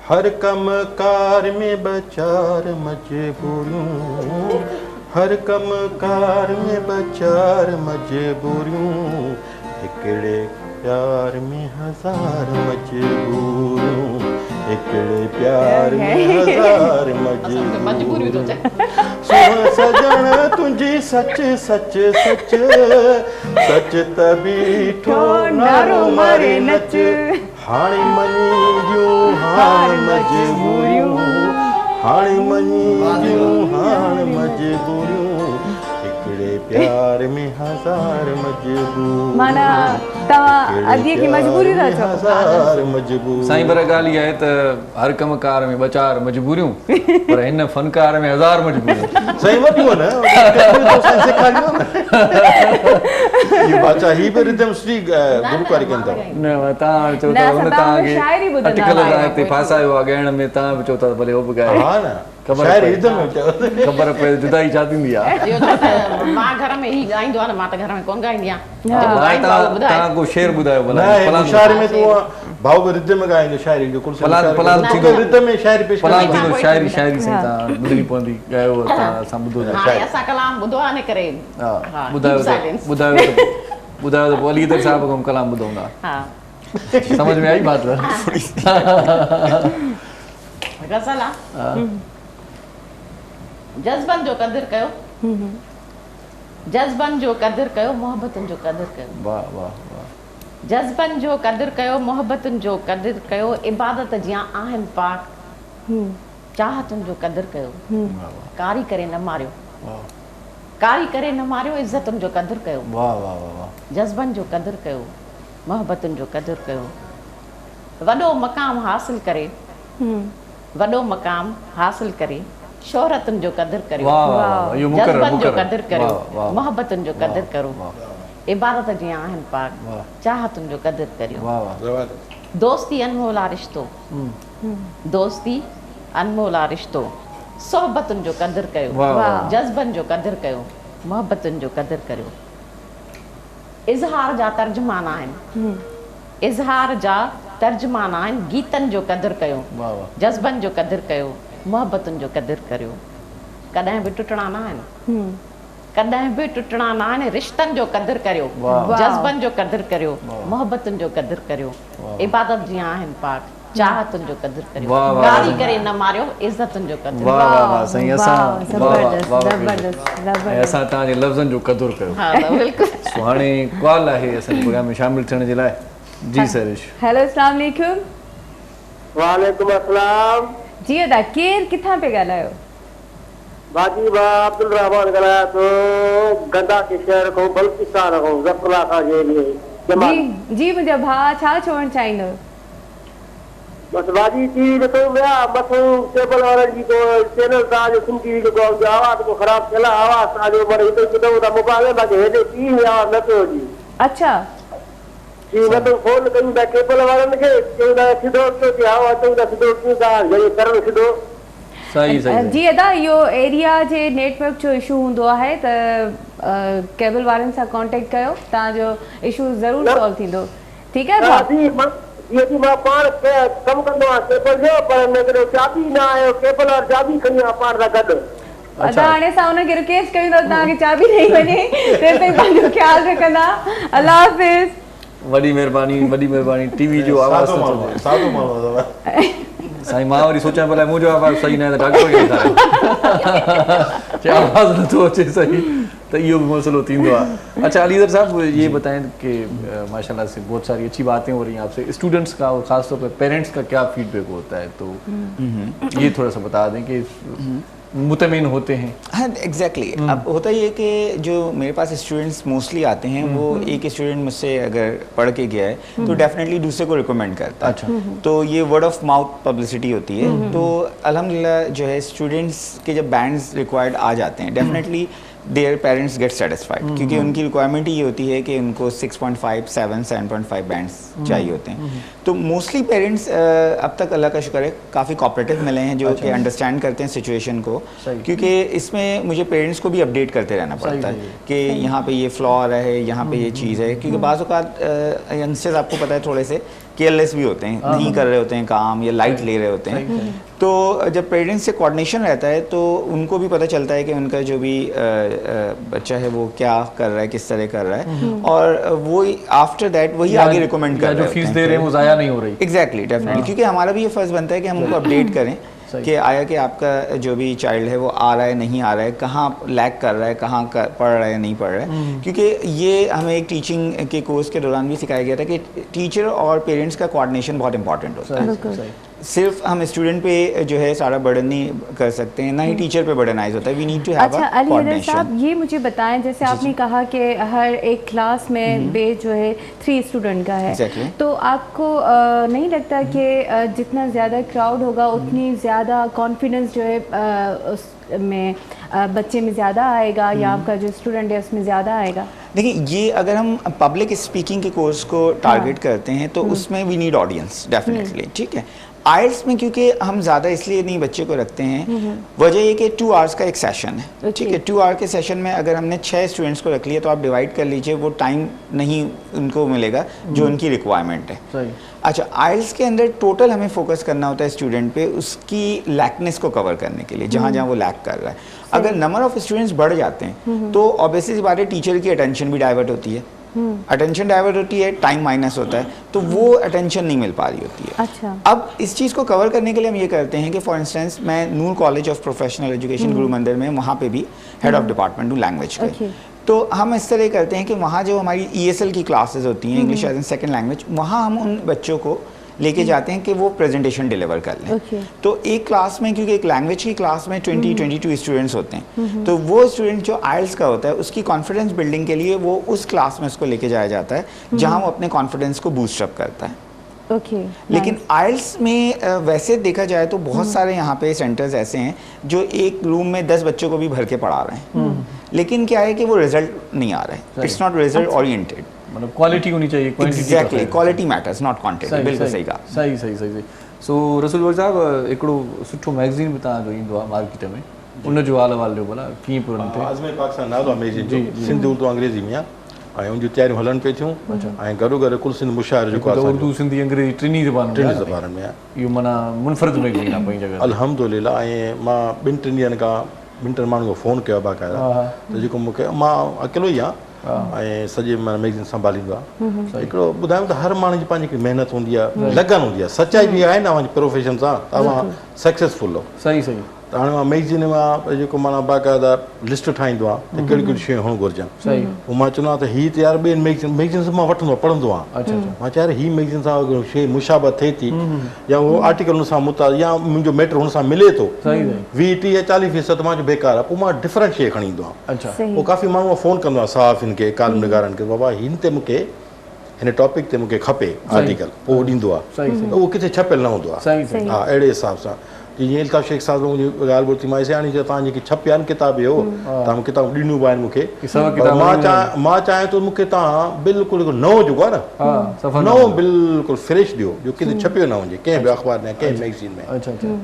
हर कम कार में बचार मजबूरियूं, हर कम कार में बचार मजबूरियूं, हिकिड़े प्यार में हज़ार मजबूरियूं, हिकिड़े प्यार में हज़ार मजबूरियूं। सुहिणो सजण तुंहिंजी सच सच सच सच त बीठो नारो मारे नच, हाणे मञी जूं हाणे मजबूरियूं, हाणे मञी जूं हाणे मजबूरियूं, हिकिड़े प्यार में हज़ार मजबूर। माना तव्हां अधीअ की मजबूरी था चओ। हज़ार मजबूर। साईं पर ॻाल्हि इहा आहे त हर कम कार में ॿ चार मजबूरियूं, पर हिन फनकार में हज़ार मजबूरियूं। सही वठियो न, सेखारियो न। ये बाचा ही पे रिदम सुठी गुलकारी कनि था। न तव्हां चओ था हुन तव्हांखे अटकल सां हिते फासायो आहे ॻाइण में, तव्हां बि चओ था भले हो बि ॻाए। हा न, ख़बर पए जुदाई छा थींदी आहे। मां घर में ही ॻाईंदो आहे न, मां त घर में कोन ॻाईंदी आहियां। तव्हां को शेर ॿुधायो भला। शाइरी में तूं भाऊ बि रिदम में ॻाईंदो, शाइरी जो रिदम में शाइरी पेश कंदो। शाइरी शाइरी साईं तव्हां ॿुधणी पवंदी, ॻायो तव्हां असां ॿुधो था। हाणे असां कलाम ॿुधो आहे न करे। हा ॿुधायो ॿुधायो त पोइ अली दर साहिब खां कलाम ॿुधूं था। हा समझ में आई बात? गज़ल आहे। जज़्बनि जो क़दुरु कयो, जज़्बनि जो क़दुरु कयो, मोहबतुनि जो क़दुरु कयो। वाह वाह वाह। जज़्बनि जो क़दुरु कयो, मोहबतुनि जो क़दुरु कयो, इबादत जीअं आहिनि पाक, चाहतुनि जो क़दुरु कयो, कारी करे न मारियो, कारी करे न मारियो, इज़तुनि जो क़दुरु कयो। वाह वाह वाह। जज़्बनि जो क़दुरु कयो, मोहबतुनि जो क़दुरु कयो, वॾो मक़ाम हासिल करे, वॾो मक़ाम हासिल करे, शोहरतुनि जो क़दुरु करियो, जज़्बनि जो क़दुरु करियो, मोहबतुनि जो क़दुरु करो, इबादत जीअं आहिनि पाक, चाहतुनि जो क़दुरु करियो। दोस्ती अनमोल आहे रिश्तो, दोस्ती अनमोल आहे रिश्तो, सोहबतुनि जो क़दुरु कयो, जज़्बनि जो क़दुरु कयो, मोहबतुनि जो क़दुरु करियो। इज़हार जा तर्जुमान आहिनि, इज़हार जा तर्जुमान आहिनि, गीतनि जो क़दुरु कयो, जज़्बनि जो क़दुरु कयो, मोहबतुनि जो क़दुरु करियो। कॾहिं बि टुटणा न आहिनि, कॾहिं बि टुटणा न आहिनि, रिश्तनि जो क़दुरु करियो, जज़्बनि जो क़दुरु करियो, मोहबतुनि जो क़दुरु करियो, इबादत जीअं आहिनि पाक, चाह तुंहिंजो क़दुरु करियो, वाह, वाह, गाली वाह। करे न मारियो, इज़त तुंहिंजो क़दुरु। वाह वाह वाह साईं, असां ज़बरदस्त ज़बरदस्त ऐं असां तव्हांजे लफ़्ज़नि जो क़दुरु कयो। हा त बिल्कुलु। सो हाणे कॉल आहे असांजे प्रोग्राम में शामिल थियण जे लाइ। जी सरिश। हेलो अस्सलाम वालेकुम। वालेकुम अस्सलाम। जी अदा केर किथां पे ॻाल्हायो? बाजी बा अब्दुल रहमान ॻाल्हायां थो, गंदा के शहर खां, बल्किस्तान खां, ज़फरला खां जे जी जी मुंहिंजा भाउ छा चवणु चाहींदो? बस बाजी थी नथो विया मथो केबल वारनि जी को चैनल तव्हांजो सिम टीवी जो आवाज़ को ख़राबु थियल आहे, आवाज़ तव्हांजो पर हिते ॿुधूं था मोबाइल में, बाक़ी हेॾे थी आवाज़ न पियो जी। अच्छा जी मथो फोन कयूं था केबल वारनि खे, चऊं था सिधो कयो थी हवा, चऊं था सिधो कयूं था करणु सिधो। सही सही जी अदा इहो एरिया जे नेटवर्क जो इशू हूंदो आहे त केबल वारनि सां कॉन्टेक्ट कयो, तव्हांजो इशू ज़रूरु सॉल्व थींदो। ठीकु आहे भाउ? जी मां पाण कमु कंदो आहियां केबल जो, पर हिन चाबी न आयो, केबल और चाबी खणी आहे पाण सां गॾु। अदा हाणे असां हुनखे रिक्वेस्ट कयूं था तव्हांखे चाबी ॾेई वञे, तेसिताईं पंहिंजो ख़्यालु रखंदा। अल्लाह हाफ़िज़। वॾी महिरबानी टीवी जो आवाज़ सादो माण्हू अथव। साईं मां वरी सोचां भला मुंहिंजो आवाज़ सही न आहे त डॉक्टर खे ॾेखारियो, आवाज़ नथो अचे सही, तो यो भी मसलो थींदो आहे। अच्छा अलीज़र साहब ये बताएं कि माशाल्लाह से बहुत सारी अच्छी बातें हो रही हैं आपसे, स्टूडेंट्स का और ख़ासतौर पर पेरेंट्स का क्या फीडबैक होता है, तो ये थोड़ा सा बता दें कि मुतमिन होते हैं। हाँ एग्जैक्टली अब होता ये कि जो मेरे पास स्टूडेंट्स मोस्टली आते हैं वो एक स्टूडेंट मुझसे अगर पढ़ के गया है तो डेफिनेटली दूसरे को रिकमेंड करता है। अच्छा। तो ये वर्ड ऑफ माउथ पब्लिसिटी होती है। तो अल्हम्दुलिल्लाह जो है स्टूडेंट्स के जब बैंड्स रिक्वायर्ड आ जाते हैं definitely their parents get satisfied, क्योंकि उनकी रिक्वायरमेंट ये होती है कि उनको 6.5, 7, 7.5 बैंड्स चाहिए होते हैं। तो मोस्टली पेरेंट्स अब तक अल्लाह का शुक्र है काफ़ी कोऑपरेटिव मिले हैं जो कि अंडरस्टैंड करते हैं सिचुएशन को, क्योंकि इसमें मुझे पेरेंट्स को भी अपडेट करते रहना पड़ता है कि यहाँ पे ये फ्लॉ आ रहा है, यहाँ पे ये चीज़ है, क्योंकि बाज़ औक़ात यंगस्टर्स आपको पता है थोड़े से केयरलेस भी होते हैं, नहीं कर रहे होते हैं काम या लाइट ले रहे होते हैं। तो जब पेरेंट्स से कोऑर्डिनेशन रहता है तो उनको भी पता चलता है कि उनका जो भी बच्चा है वो क्या कर रहा है, किस तरह कर रहा है, और वो आफ्टर दैट वही आगे रिकमेंड कर रहे हैं। जो फीस दे रहे हैं वो ज़ाया नहीं हो रही। एग्जैक्टली डेफिनेटली, क्योंकि हमारा भी ये फ़र्ज़ बनता है कि हम उनको अपडेट करें कि आया कि आपका जो भी चाइल्ड है वो आ रहा है नहीं आ रहा है, कहाँ लैक कर रहा है, कहाँ पढ़ रहा है नहीं पढ़ रहा है, क्योंकि ये हमें एक टीचिंग के कोर्स के दौरान भी सिखाया गया था कि टीचर और पेरेंट्स का कोऑर्डिनेशन बहुत इंपॉर्टेंट होता है। सिर्फ हम स्टूडेंट पे जो है सारा बर्डन नहीं कर सकते हैं, ना ही टीचर पे बर्डनाइज होता है, वी नीड टू हैव अच्छा अली साहब ये मुझे बताएं, जैसे आपने कहा कि हर एक क्लास में बेस जो है 3 स्टूडेंट का है, तो आपको नहीं लगता कि जितना ज़्यादा क्राउड होगा उतनी ज़्यादा कॉन्फिडेंस जो है उसमें बच्चे में ज़्यादा आएगा या आपका जो स्टूडेंट है उसमें ज़्यादा आएगा? देखिए ये अगर हम पब्लिक स्पीकिंग के कोर्स को टारगेट करते हैं तो उसमें वी नीड ऑडियंस डेफिनेटली, ठीक है। आइल्स में क्योंकि हम ज़्यादा इसलिए नहीं बच्चे को रखते हैं, वजह ये कि 2 आवर्स का एक सेशन है, ठीक है। 2 आवर के सेशन में अगर हमने 6 स्टूडेंट्स को रख लिया तो आप डिवाइड कर लीजिए, वो टाइम नहीं उनको मिलेगा जो उनकी रिक्वायरमेंट है। सही। अच्छा आइल्स के अंदर टोटल हमें फोकस करना होता है स्टूडेंट पे, उसकी लैकनेस को कवर करने के लिए, जहाँ जहाँ वो लैक कर रहा है। अगर नंबर ऑफ स्टूडेंट्स बढ़ जाते हैं तो ऑब्वियसली बात है टीचर की अटेंशन भी डाइवर्ट होती है, अटेंशन डाइवर्ट होती है, टाइम माइनस होता है, तो वो अटेंशन नहीं मिल पा रही होती है। अच्छा। अब इस चीज़ को कवर करने के लिए हम ये करते हैं कि फॉर इंस्टेंस मैं नूर कॉलेज ऑफ प्रोफेशनल एजुकेशन गुरु मंदिर में वहाँ पे भी हेड ऑफ डिपार्टमेंट हूँ लैंग्वेज के। तो हम इस तरह करते हैं कि वहाँ जो हमारी ESL की क्लासेस होती हैं, English as a second language, वहाँ हम उन बच्चों को लेके जाते हैं कि वो प्रेजेंटेशन डिलीवर कर लें। तो एक क्लास में, क्योंकि एक लैंग्वेज की क्लास में 22 स्टूडेंट्स होते हैं, तो वो स्टूडेंट जो आइल्स का होता है उसकी कॉन्फिडेंस बिल्डिंग के लिए वो उस क्लास में उसको लेके जाया जाता है जहां वो अपने कॉन्फिडेंस को बूस्ट अप करता है। लेकिन आइल्स में वैसे देखा जाए तो बहुत सारे यहाँ पे सेंटर्स ऐसे हैं जो एक रूम में 10 बच्चों को भी भर के पढ़ा रहे हैं, लेकिन क्या है कि वो रिजल्ट नहीं आ रहा है, इट्स नॉट रिजल्ट ओरिएंटेड, मतलब क्वालिटी होनी चाहिए, exactly quality matters not quantity. बिल्कुल सही कहा, सही सही सही। सो रसूल भाई साहब हिकिड़ो सुठो मैगज़ीन भी तव्हांजो ईंदो आहे मार्केट में, उनजो हाल हवाल ॾियो भला कीअं पियो हले? आज़मैर पाकिस्तान नालो आहे मैगज़ीन जो, सिंधी उर्दू अंग्रेज़ी में आहे ऐं उन जूं तयारियूं हलनि पियूं थियूं ऐं गॾो गॾु कुल सिंध मुशाइरो जेको आहे उर्दू सिंधी अंग्रेज़ी टिनी ज़बान में आहे, इहो माना मुनफ़रिद मैगज़ीन आहे पंहिंजी जॻह। अल्हम्दुलिल्लाह। ऐं मां 2-3 ॾींहंनि खां 2 माण्हुनि खां फ़ोन कयो आहे बाक़ाइदा, त जेको मूंखे मां अकेलो ई आहियां, ऐं सॼे माना मैगज़ीन संभालींदो आहे। हिकिड़ो ॿुधायूं त हर माण्हू जी पंहिंजी हिकिड़ी महिनत हूंदी आहे, लगन हूंदी आहे, सचाई बि आहे न तव्हांजी प्रोफेशन सां तव्हां सक्सेसफुल हो। सही सही। त हाणे मां मैगज़ीन मां जेको माना बाक़ाइदा लिस्ट ठाहींदो आहे त कहिड़ियूं कहिड़ियूं शयूं हुअणु घुरिजनि। पोइ मां चवंदो आहियां त हीअ त यार ॿियनि मैगज़ीन मां वठंदो आहे, पढ़ंदो आहियां। मां चवां यार हीअ मैगज़ीन सां अगरि शइ मुशाबत थिए थी या उहो आर्टिकल हुन सां मुता या मुंहिंजो मैटर हुन सां मिले थो 20-30 या 40% मां बेकार आहे, पोइ मां डिफरेंट शइ खणी ईंदो आहियां। पोइ काफ़ी माण्हू फ़ोन कंदो आहे सहाफ़ियुनि खे, कालम निगारनि खे, बाबा हिन ते मूंखे हिन टॉपिक ते मूंखे खपे आर्टिकल, पोइ उहो ॾींदो आहे। उहो किथे छपियल न हूंदो आहे। हा, अहिड़े हिसाब सां जीअं अल्ताफ़ शेख साहिब मुंहिंजी ॻाल्हि ॿुधी, मां सियाणी चयो तव्हां जेकी छपिया आहिनि किताब इहो तव्हां किताबूं ॾिनियूं बि आहिनि मूंखे, मां चाहियां थो मूंखे तव्हां बिल्कुलु हिकु नओं जेको आहे न, नओं बिल्कुलु फ्रेश ॾियो जो किथे छपियो न हुजे कंहिं बि अख़बार में कंहिं मैगज़ीन में।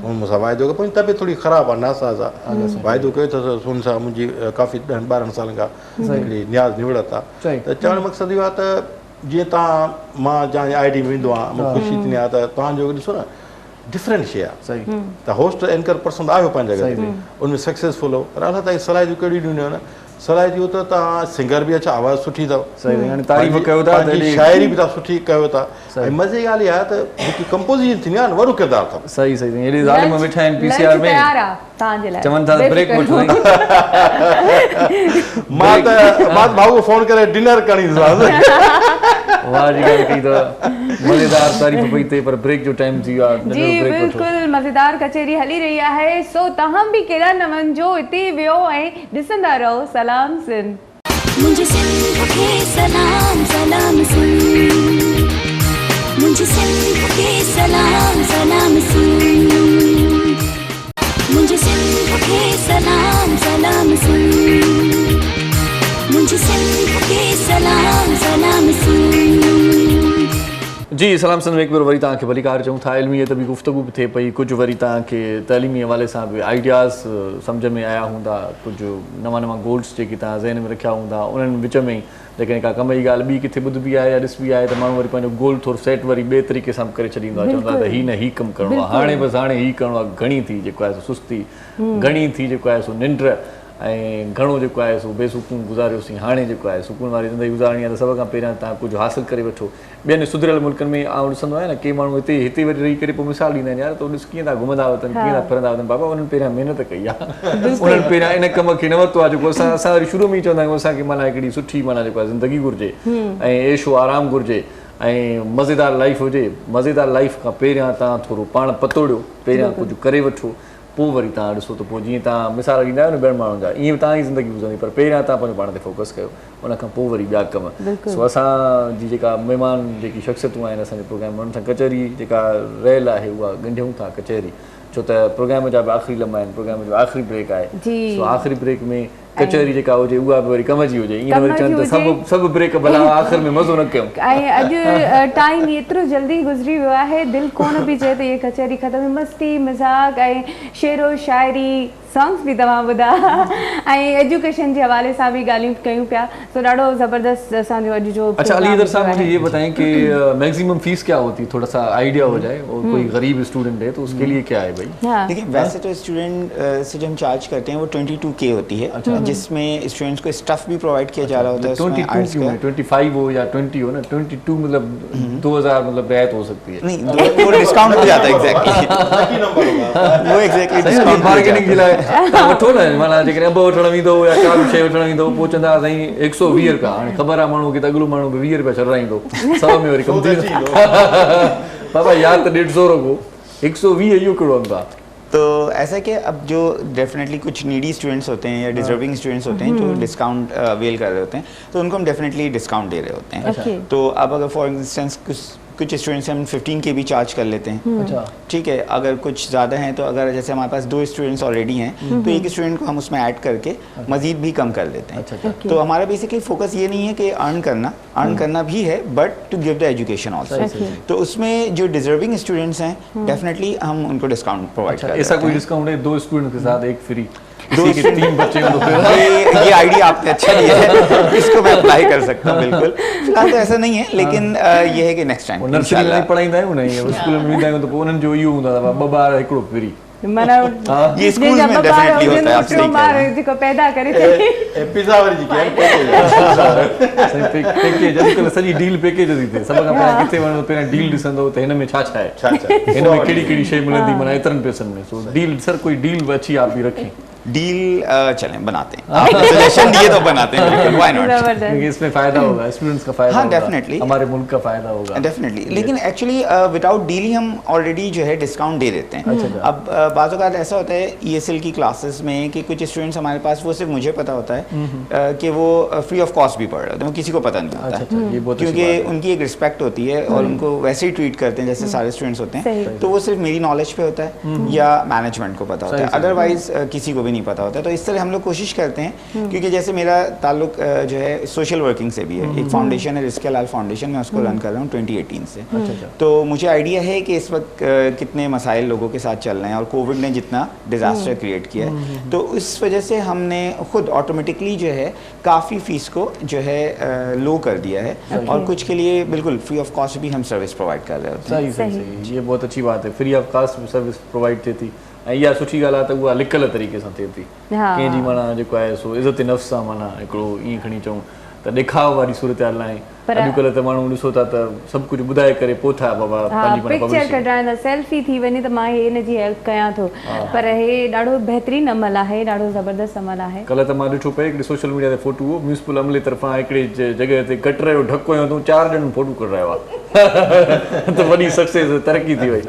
हुन मूंसां वाइदो कयो, पंहिंजी तबियत थोरी ख़राबु आहे, नासाज़ आहे, वाइदो कयो त हुन सां मुंहिंजी काफ़ी 10-12 सालनि खां हिकिड़ी न्याज़ निवड़त आहे। त चवण जो मक़सदु इहो आहे त जीअं तव्हां मां तव्हांजी आई डी में ईंदो आहियां, मूंखे ख़ुशी थींदी आहे त तव्हांजो ॾिसो न डिफरेंट शइ आहे। त होस्ट एंकर पसंदि आयो पंहिंजे घर ते, उनमें सक्सेसफुल हो, पर अलाह ताईं सलाह जूं कहिड़ियूं ॾिनियूं आहिनि। सलाह इहो त तव्हां सिंगर बि, अच्छा आवाज़ु सुठी अथव, शाइरी बि तव्हां सुठी कयो था, ऐं मज़े जी ॻाल्हि इहा आहे त जेकी कंपोज़िशन थींदी आहे न वॾो किरदारु अथव। सही सही। हेॾी ज़ालिम वेठा आहिनि पीसीआर में, चवनि था ब्रेक वठो। मां त भाऊ फ़ोन करे डिनर करणी वाह जी ॻाल्हि कई अथव, मज़ेदार तारीफ़ पई थिए, पर ब्रेक जो टाइम थी वियो आहे। जी बिल्कुलु, मज़ेदार कचेरी हली रही आहे, सो तव्हां बि केॾा न वञिजो, हिते वियो ऐं ॾिसंदा रहो सलाम सिंध। मुझे सिंध के सलाम सलाम सिंध, मुझे सिंध के सलाम सलाम सिंध, मुझे सिंध के सलाम सलाम सिंध, मुझे सिंध के सलाम सलाम सिंध। जी सलाम सिंध में हिकु भेरो वरी तव्हांखे भलीकार चऊं था। इल्मीअ ते बि गुफ़्तगू बि थिए पई, कुझु वरी तव्हांखे तइलीमी हवाले सां बि आइडियाज़ सम्झ में आया हूंदा, कुझु नवां नवां गोल्स जेके तव्हां ज़हन में रखिया हूंदा, उन्हनि विच में जेकॾहिं का कम जी ॻाल्हि ॿी किथे ॿुधबी आहे या ॾिसबी आहे त माण्हू वरी पंहिंजो गोल थोरो सेट वरी ॿिए तरीक़े सां करे छॾींदो आहे, चवंदो आहे त हीउ न हीउ कमु करिणो आहे, हाणे बसि हाणे हीउ करिणो आहे। घणी थी जेको आहे सो सुस्ती, घणी थी जेको आहे सो निंड, ऐं घणो जेको आहे सो बेसुकून गुज़ारियोसीं। हाणे जेको आहे सुकून वारी ज़िंदगी गुज़ारणी आहे त सभ खां पहिरियां तव्हां कुझु हासिलु करे वठो। ॿियनि सुधरियल मुल्कनि में आउं ॾिसंदो आहियां न, के माण्हू हिते वरी रही करे पोइ मिसाल ॾींदा आहिनि, यार तो ॾिस कीअं था घुमंदा वठनि, कीअं था फिरंदा वठनि, बाबा उन्हनि पहिरियां महिनत कई आहे, उन्हनि पहिरियां इन कम खे न वरितो आहे जेको असां वरी शुरू में ई चवंदा आहियूं असांखे माना हिकिड़ी सुठी माना जेको आहे ज़िंदगी घुरिजे ऐं ऐशो आराम घुरिजे ऐं मज़ेदार लाइफ हुजे। मज़ेदार लाइफ खां पहिरियां तव्हां थोरो पाण पतोड़ियो, पहिरियां कुझु करे वठो, पोइ वरी तव्हां ॾिसो त पोइ जीअं तव्हां मिसाल ॾींदा आहियो न ॿियनि माण्हुनि जा, ईअं तव्हांजी ज़िंदगी गुज़रंदी, पर पहिरियां तव्हां पंहिंजो पाण ते फोकस कयो, उनखां पोइ वरी ॿिया कम। सो असांजी जेका महिमान जेकी शख़्सियतूं आहिनि असांजे प्रोग्राम में, उन्हनि सां कचहरी जेका रहियल आहे उहा ॻंढियूं था कचहरी, छो त प्रोग्राम जा बि आख़िरी लम्हा आहिनि, प्रोग्राम जो आख़िरी ब्रेक आहे। सो आख़िरी ब्रेक में कचहरी जेका हुजे उहा बि वरी कम जी हुजे, ईअं वरी चवनि त सभु ब्रेक भला आख़िर में मज़ो न कयूं। ऐं अॼु टाइम एतिरो जल्दी गुज़री वियो आहे, दिलि कोन बि चए त इहे कचहरी ख़तमु, मस्ती मज़ाक़ ऐं शेरो शाइरी सॉन्ग्स बि तव्हां ॿुधा ऐं एजुकेशन जे हवाले सां बि ॻाल्हियूं कयूं पिया, सो ॾाढो ज़बरदस्त असांजो अॼु जो। अच्छा अलीदर साहब, मुझे ये बताएं कि मैक्सिमम फीस क्या होती है, थोड़ा सा आइडिया हो जाए, और कोई गरीब स्टूडेंट है तो उसके लिए क्या है भाई? देखिए वैसे तो स्टूडेंट से जो हम चार्ज करते हैं वो 22K होती है, जिसमें स्टूडेंट्स को स्टफ भी प्रोवाइड किया जा रहा होता है। 22 क्यों है, 25 हो या 20 हो ना, 22 मतलब 2000 मतलब रियायत हो सकती है। नहीं, वो डिस्काउंट हो जाता है एग्जैक्टली, वो एग्जैक्टली डिस्काउंट मार्केटिंग के लिए वठो न, माना जेकॾहिं अंब वठणु वेंदो या का बि शइ वठणु वेंदो पोइ चवंदा साईं 120 रुपया, हाणे ख़बर आहे माण्हू खे त अॻिलो माण्हू 20 रुपया छॾाईंदो, 100 में वरी कमु थी वेंदो। बाबा यार त 150 रुपयो 120 इहो कहिड़ो अंब आहे? तो ऐसा कि अब जो डेफिनेटली कुछ नीडी स्टूडेंट्स होते हैं या डिजर्विंग स्टूडेंट्स होते हैं जो डिस्काउंट अवेल कर रहे होते हैं, तो उनको हम डेफिनेटली डिस्काउंट दे रहे होते हैं। तो अब अगर फॉर इंस्टेंस कुछ स्टूडेंट्स हम 15K भी चार्ज कर लेते हैं, ठीक है। अगर कुछ ज़्यादा हैं तो अगर जैसे हमारे पास 2 स्टूडेंट्स ऑलरेडी हैं तो एक स्टूडेंट को हम उसमें ऐड करके मज़ीद भी कम कर देते हैं। तो हमारा बेसिकली फोकस ये नहीं है कि अर्न करना भी है, but to give the education also. तो उसमें जो डिजर्विंग स्टूडेंट्स हैं डेफिनेटली हम उनको डिस्काउंट प्रोवाइड करते हैं। ऐसा कोई डिस्काउंट है 2 स्टूडेंट के साथ 1 फ्री, 3 बच्चे हो तो ये आइडिया आपने अच्छा दिया है, इसको मैं अप्लाई कर सकता हूँ बिल्कुल। फिलहाल तो ऐसा नहीं है, लेकिन ये है कि नेक्स्ट टाइम नर्सरी में पढ़ाईंदा आहियूं न, स्कूल में वेंदा आहियूं त पोइ उन्हनि जो इहो हूंदो आहे 2 ॿार हिकिड़ो फ्री, माना ये स्कूल में डेफिनेटली होता है, आप सही कह रहे हैं। जेको पैदा करे पिज़्ज़ा वारी जी पैकेज पैकेज अॼुकल्ह सॼी डील पैकेज थी थिए। सभ खां पहिरियों किथे वञो पहिरियों डील ॾिसंदो त हिन में छा छा आहे, हिन में कहिड़ी कहिड़ी शइ मिलंदी, माना एतिरनि पैसनि में। सो डील सर कोई डील अच्छी आप भी रखें। डील चलें बनाते हैं, आपने सजेशन दिए तो बनाते हैं, बिल्कुल, व्हाई नॉट। क्योंकि इसमें फायदा होगा, स्टूडेंट्स का फायदा हाँ, होगा, डेफिनेटली हमारे मुल्क का फायदा होगा, डेफिनेटली। लेकिन एक्चुअली विदाउट डील ही हम ऑलरेडी जो है डिस्काउंट दे देते हैं। अब बाज़ औक़ात ऐसा होता है ESL की क्लासेस में कि कुछ स्टूडेंट्स हमारे पास, वो सिर्फ मुझे पता होता है कि वो फ्री ऑफ कॉस्ट भी पढ़ रहे होते हैं, किसी को पता नहीं होता, क्योंकि उनकी एक रिस्पेक्ट होती है और उनको वैसे ही ट्रीट करते हैं जैसे सारे स्टूडेंट्स होते हैं। तो वो सिर्फ मेरी नॉलेज पे होता है या मैनेजमेंट को पता होता है, अदरवाइज किसी को भी नहीं पता होता है। तो इस हम लोग कोशिश करते हैं, क्योंकि जैसे मेरा ताल्लुक जो है सोशल वर्किंग से भी है, एक फाउंडेशन है रिस्क हलाल फाउंडेशन, मैं उसको रन कर रहा हूँ 2018 से। तो मुझे आइडिया है कि इस वक्त कितने मसाइल लोगों के साथ चल रहे हैं और कोविड ने जितना डिज़ास्टर क्रिएट किया है, तो इस वजह से हमने खुद ऑटोमेटिकली जो है काफ़ी फ़ीस को जो है लो कर दिया है और कुछ के लिए बिल्कुल फ्री ऑफ कॉस्ट भी हम सर्विस प्रोवाइड कर रहे होते हैं। सही, ये बहुत अच्छी बात है, free of cost service provide थिए थी। ऐं इहा सुठी ॻाल्हि आहे त उहा लिकल तरीक़े सां थिए थी, कंहिंजी माना जेको आहे सो इज़त नफ़्स सां माना हिकिड़ो ईअं खणी चऊं त ॾेखाव वारी सूरत हाल आहे। अॼुकल्ह त माण्हू ॾिसो था त सभु कुझु ॿुधाए करे पोइ था बाबा पिक्चर कढाइण त सेल्फी थी वञे त मां हिन जी हेल्प कयां थो, पर हे ॾाढो बहितरीनु अमल आहे, ॾाढो ज़बरदस्त अमल आहे। कल्ह त मां ॾिठो पए हिकिड़े सोशल मीडिया ते फोटो हो, म्यूनिसिपल अमले तरफ़ां हिकिड़े जॻह ते गटर जो ढको हुयो, 4 ॼणनि फोटो कढायो आहे त वॾी सक्सेस तरक़ी थी वई।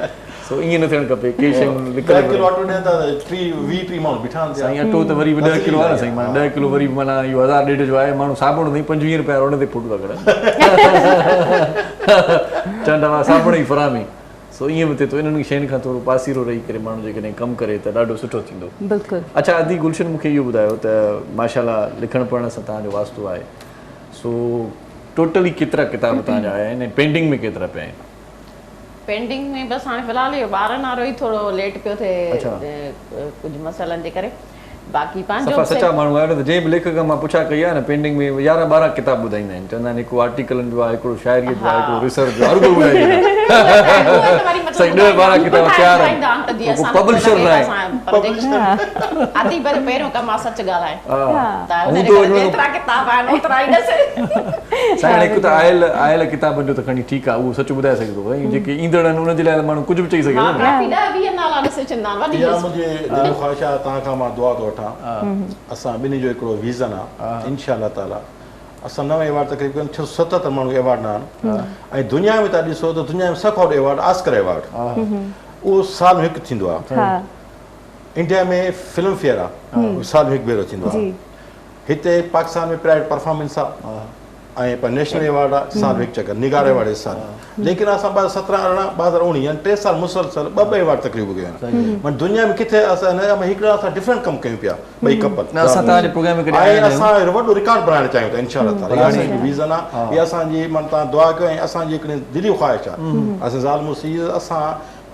सो ईअं न थियणु खपे, के शयूं लिकल किलो अटो ॾियनि त 20-30 माण्हू बीठा आहिनि। साईं अटो त वरी 10 किलो आहे न साईं, माना 10 किलो वरी माना इहो 1000-1.5 जो आहे, माण्हू साबुण ताईं 25 रुपया रोड ते फोटो था कढनि, चवनि था साबुण ई फरामी। सो ईअं बि थिए थो, इन्हनि शयुनि खां थोरो पासीरो रही करे माण्हू जेकॾहिं कमु करे त ॾाढो सुठो थींदो। बिल्कुलु। अच्छा आदि गुलशन, मूंखे इहो ॿुधायो त माशाल्लाह लिखण पढ़ण सां तव्हांजो वास्तो आहे, सो टोटली केतिरा किताब तव्हांजा आया आहिनि, पेंडिंग में केतिरा पिया आहिनि? पेंडिंग में बस हाणे फ़िलहाल इहो ॿारनि वारो ई थोरो लेट पियो थिए कुझु मसइलनि जे करे, बाक़ी पंहिंजो सच्चा माण्हू आहे न, त जंहिं बि लेखक मां पुछा कई आहे न, पेंडिंग में 11-12 किताब ॿुधाईंदा आहिनि, चवंदा आहिनि हिकिड़ो आर्टिकलनि जो आहे, हिकिड़ो शाइरीअ जो आहे, हिकिड़ो रिसर्च जो, हर को ॿुधाईंदा साईं 10-12 किताब तयार आहिनि, पब्लिशर न आहे। आदि पर पहिरियों कमु आहे सच ॻाल्हाए, त एतिरा किताब आहिनि ओतिरा ई न साईं हिकु त आयल किताबनि जो त खणी ठीकु आहे, उहो सच ॿुधाए सघे थो, ऐं जेके ईंदड़ आहिनि उन्हनि जे लाइ माण्हू कुझु बि चई सघे थो न। 10-20 नाला ॾिसे चवंदा आहिनि, इहा मुंहिंजी दिलि ख़्वाहिश आहे, तव्हांखां मां दुआ थो वठां, असां ॿिन्ही जो हिकिड़ो विज़न आहे, इंशाअल्लाह ताला असां 9 एवार्ड तक़रीबन 77 माण्हू एवार्ड न आहिनि, ऐं दुनिया में तव्हां ॾिसो त दुनिया में सखोड़ एवार्ड ऑस्कर एवार्ड उहो साल में हिकु थींदो आहे, इंडिया में फिल्म फेयर आहे साल में हिकु भेरो थींदो आहे, हिते पाकिस्तान में प्राइड परफॉर्मेंस आहे ऐं पर नेशनल एवार्ड आहे साल में हिकु चकर, निगार एवार्ड इस साल। लेकिन असां 2017, 18, 2019 3 साल मुसलसल 2 एवार्ड तकरीबन कया आहिनि, माना दुनिया में किथे असां हिन में हिकिड़ा असां डिफरेंट कमु कयूं पिया ॿई कपल, असां तव्हांजे प्रोग्राम में ऐं असां वॾो रिकॉर्ड बणाइणु चाहियूं था इंशाअल्लाह ताला, इहा असांजी विज़न आहे, इहा असांजी माना तव्हां दुआ कयो, ऐं असांजी हिकिड़ी दिली ख़्वाहिश आहे, असां ज़ाल मुसीर असां